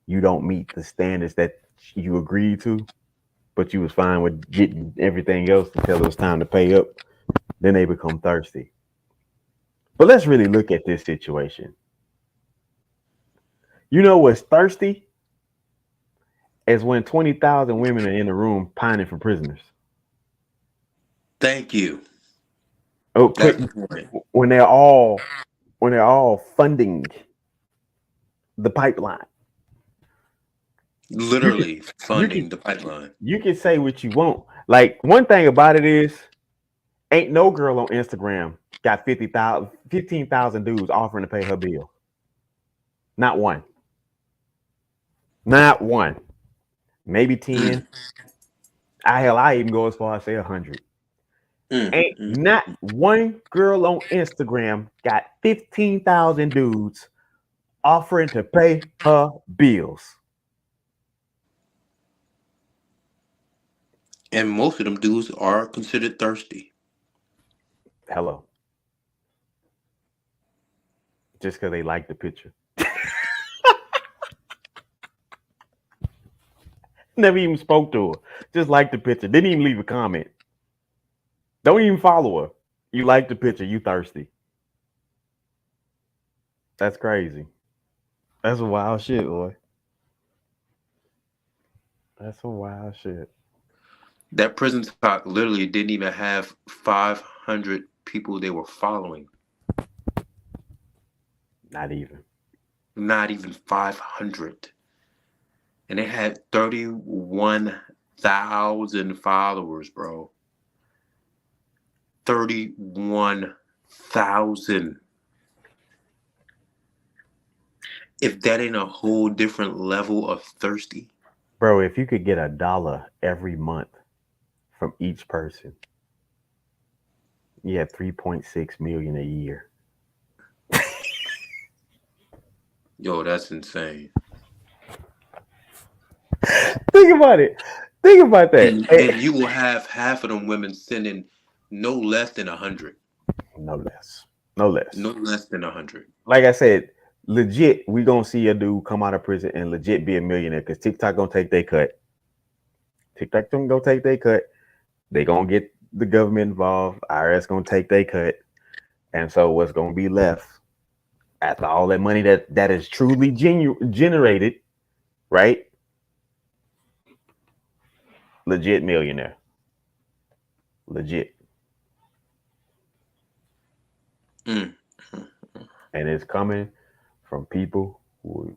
you don't meet the standards that you agreed to, but you was fine with getting everything else until it was time to pay up. Then they become thirsty. But let's really look at this situation. You know what's thirsty? Is when 20,000 women are in the room pining for prisoners. Thank you. Oh, when they're all funding the pipeline. Literally funding the pipeline. You can say what you want. Like, one thing about it is, ain't no girl on Instagram got 15,000 dudes offering to pay her bill. Not one. Not one. Maybe 10. I even go as far as say 100. Ain't not one girl on Instagram got 15,000 dudes offering to pay her bills. And most of them dudes are considered thirsty. Hello. Just because they like the picture. Never even spoke to her. Just like the picture. Didn't even leave a comment. Don't even follow her. You like the picture. You thirsty. That's crazy. That's a wild shit, boy. That's a wild shit. That prison talk literally didn't even have 500 people they were following. Not even. Not even 500. And they had 31,000 followers, bro. 31,000. If that ain't a whole different level of thirsty. Bro, if you could get $1 every month from each person, you have 3.6 million a year. Yo, that's insane. Think about it. Think about that. And you will have half of them women sending no less than 100. No less. No less. No less than 100. Like I said, legit, we gonna see a dude come out of prison and legit be a millionaire because TikTok gonna take their cut. TikTok gonna take their cut. They gonna get the government involved. IRS gonna take their cut. And so what's gonna be left after all that money that is truly generated, right? Legit millionaire. Legit. And it's coming from people who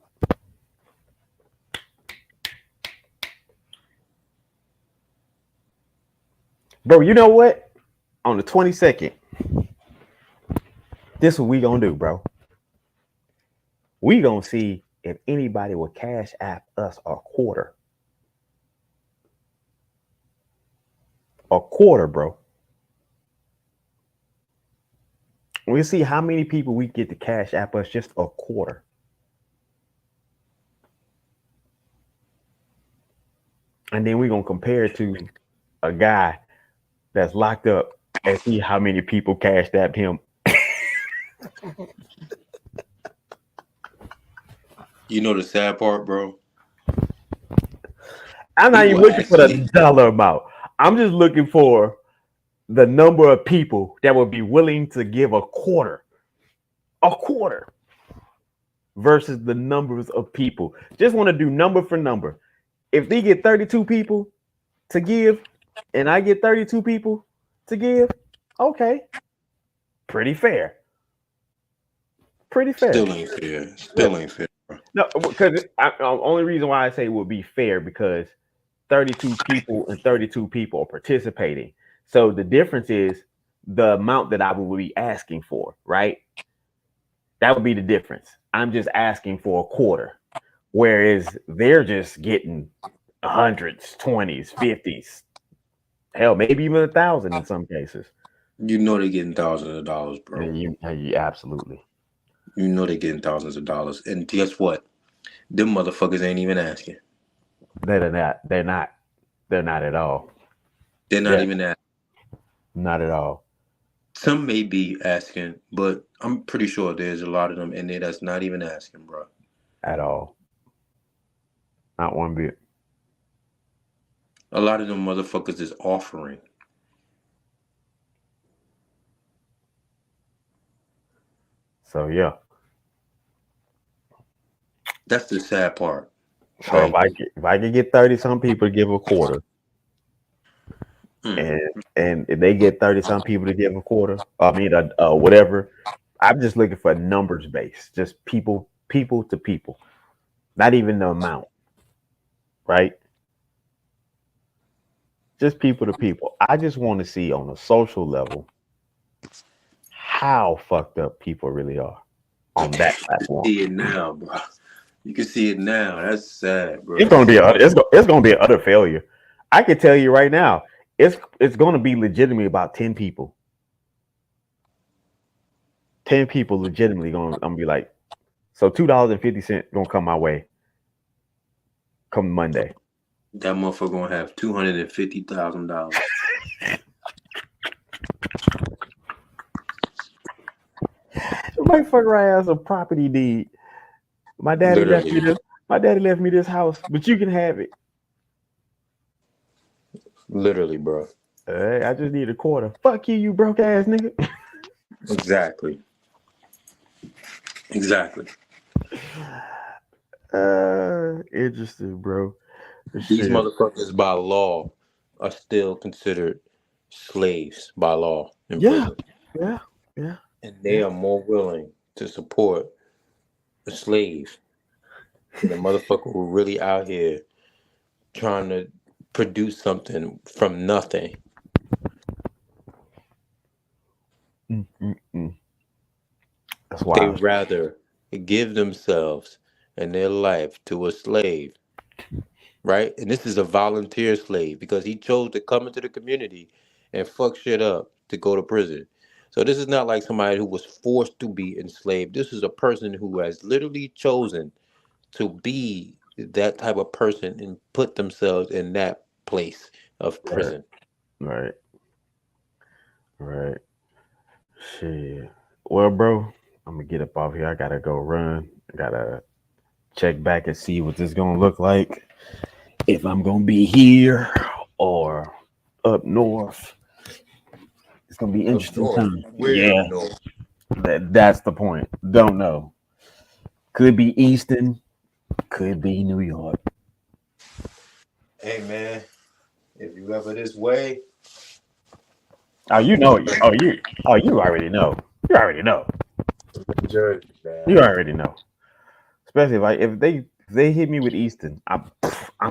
bro, you know what? On the 22nd, this is what we gonna do, bro. We gonna see if anybody will cash app us a quarter. A quarter, bro. We'll see how many people we get to cash app us just a quarter. And then we're gonna compare it to a guy that's locked up and see how many people cashed app him. You know the sad part, bro? I'm not even looking for the dollar amount. I'm just looking for the number of people that would be willing to give a quarter versus the numbers of people. Just want to do number for number. If they get 32 people to give and I get 32 people to give, okay. Pretty fair. Pretty fair. Still ain't fair. Still ain't fair. No, because the only reason why I say it would be fair because 32 people and 32 people are participating. So the difference is the amount that I would be asking for, right? That would be the difference. I'm just asking for a quarter, whereas they're just getting hundreds, 20s, 50s, hell, maybe even 1,000 in some cases. You know they're getting thousands of dollars, bro. You absolutely. You know they're getting thousands of dollars. And guess what? Them motherfuckers ain't even asking. They're not. They're not. They're not at all. They're not even asking. Not at all. Some may be asking, but I'm pretty sure there's a lot of them in there that's not even asking, bro. At all. Not one bit. A lot of them motherfuckers is offering. So yeah. That's the sad part. So right? if I could get 30 some people to give a quarter, and if they get 30 some people to give a quarter, whatever, I'm just looking for numbers based, just people to people, not even the amount, right? Just people to people. I just want to see on a social level how fucked up people really are on that platform. You can see it now, bro. You can see it now. That's sad, bro. It's gonna be an utter failure. I can tell you right now, it's gonna be legitimately about 10 people. 10 people legitimately gonna be like, so $2.50 gonna come my way come Monday. That motherfucker gonna have $250,000. My fucker ass a property deed. My daddy left me this house, but you can have it. Literally, bro. Hey, I just need a quarter. Fuck you, you broke ass nigga. Exactly. Interesting, bro. These motherfuckers by law are still considered slaves by law in prison. Yeah. And they are more willing to support a slave than a motherfucker who really out here trying to produce something from nothing. That's why they rather give themselves and their life to a slave, right? And this is a volunteer slave because he chose to come into the community and fuck shit up to go to prison. So this is not like somebody who was forced to be enslaved. This is a person who has literally chosen to be that type of person and put themselves in that place of prison. Right. Shit. Well, bro, I'm gonna get up off here. I gotta go run. I gotta check back and see what this is gonna look like. If I'm gonna be here or up north. It's gonna be interesting time. Yeah. That's the point. Don't know. Could be Easton, could be New York. Hey man, if you ever this way. Oh, you know. You already know. You already know. You already know. Especially if they hit me with Easton, I'm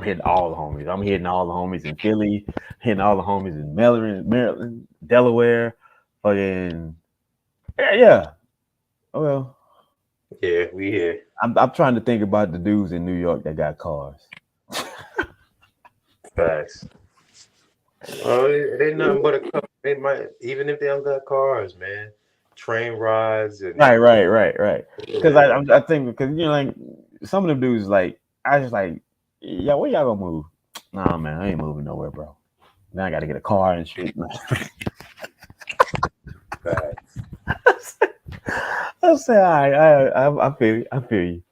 hitting all the homies. I'm hitting all the homies in Philly, hitting all the homies in Maryland, Delaware, fucking yeah. Oh well. Yeah, we here. I'm trying to think about the dudes in New York that got cars. Facts. Oh, they nothing but a couple. They might, even if they don't got cars, man. Train rides and Right. Because I think because like some of them dudes like I just like, yeah, where y'all gonna move? Nah, man, I ain't moving nowhere, bro. Now I got to get a car and shit. I say, I feel you.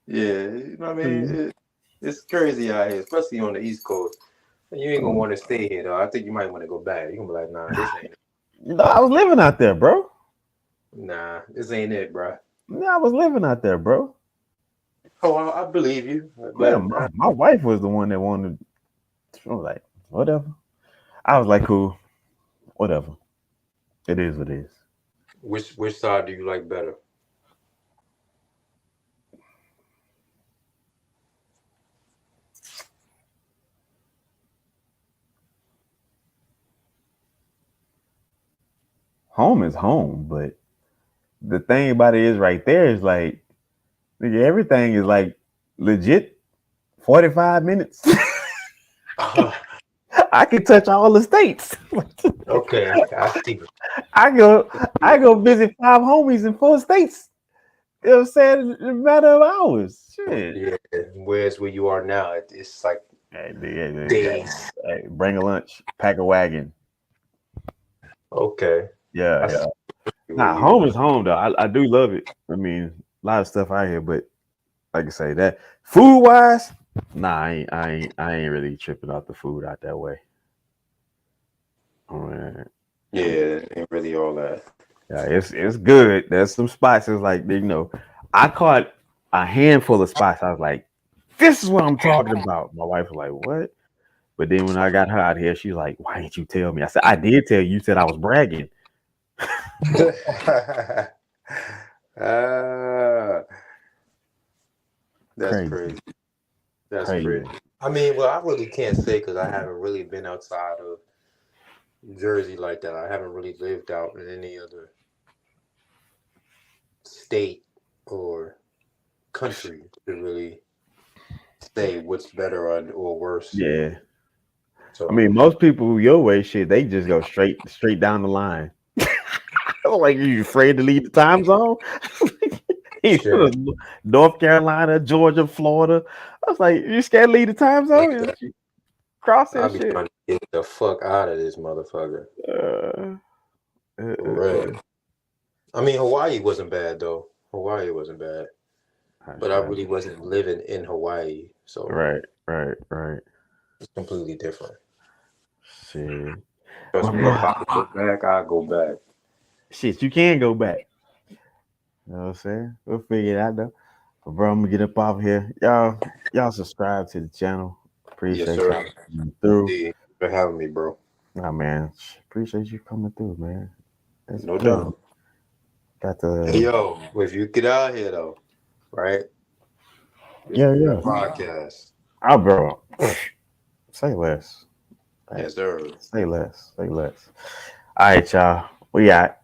Yeah, you know what I mean. It's crazy out here, especially on the East Coast. You ain't gonna want to stay here though. I think you might want to go back. You gonna be like, nah, this ain't it. No, I was living out there, bro. Nah, this ain't it, bro. Yeah, I was living out there, bro. Oh, I believe you. Yeah, my wife was the one that wanted. I was like, whatever. I was like, cool, whatever. It is what it is. Which side do you like better? home is home, but the thing about it is right there is like, nigga, everything is like legit 45 minutes. I can touch all the states. Okay, I see. I go visit 5 homies in 4 states. You know what I'm saying? In a matter of hours. Shit. Yeah. Whereas where you are now, it's like days. Hey, bring a lunch, pack a wagon. Okay. Yeah. Nah, home is home though. I do love it. I mean, a lot of stuff out here, but like I say, that food wise, nah, I ain't really tripping off the food out that way. Yeah, ain't really all that. Yeah, it's good. There's some spots. It's like, you know, I caught a handful of spots. I was like, this is what I'm talking about. My wife was like, what? But then when I got her out here, she was like, why didn't you tell me? I said, I did tell you. You said I was bragging. That's crazy. That's crazy. I mean, well, I really can't say because I haven't really been outside of Jersey like that. I haven't really lived out in any other state or country to really say what's better or worse. Yeah. So I mean, most people your way, shit, they just go straight down the line. Like, you afraid to leave the time zone? Sure. North Carolina, Georgia, Florida. I was like, you scared to leave the time zone? Like cross that I'll be shit. trying to get the fuck out of this motherfucker. Right. I mean, Hawaii wasn't bad though. Hawaii wasn't bad, but I really wasn't living in Hawaii, so right. It's completely different. Shit. Trust me, if I could go back, I'll go back. Shit, you can go back. You know what I'm saying? We'll figure it out though. But bro, I'm gonna get up off here. Y'all subscribe to the channel. Appreciate you coming through. Thanks for having me, bro. Nah, man. Appreciate you coming through, man. That's no doubt. Got the yo, if you get out here though, right? Yeah. Podcast. Oh, bro. Say less. Yes, sir. Say less. All right, y'all. We out.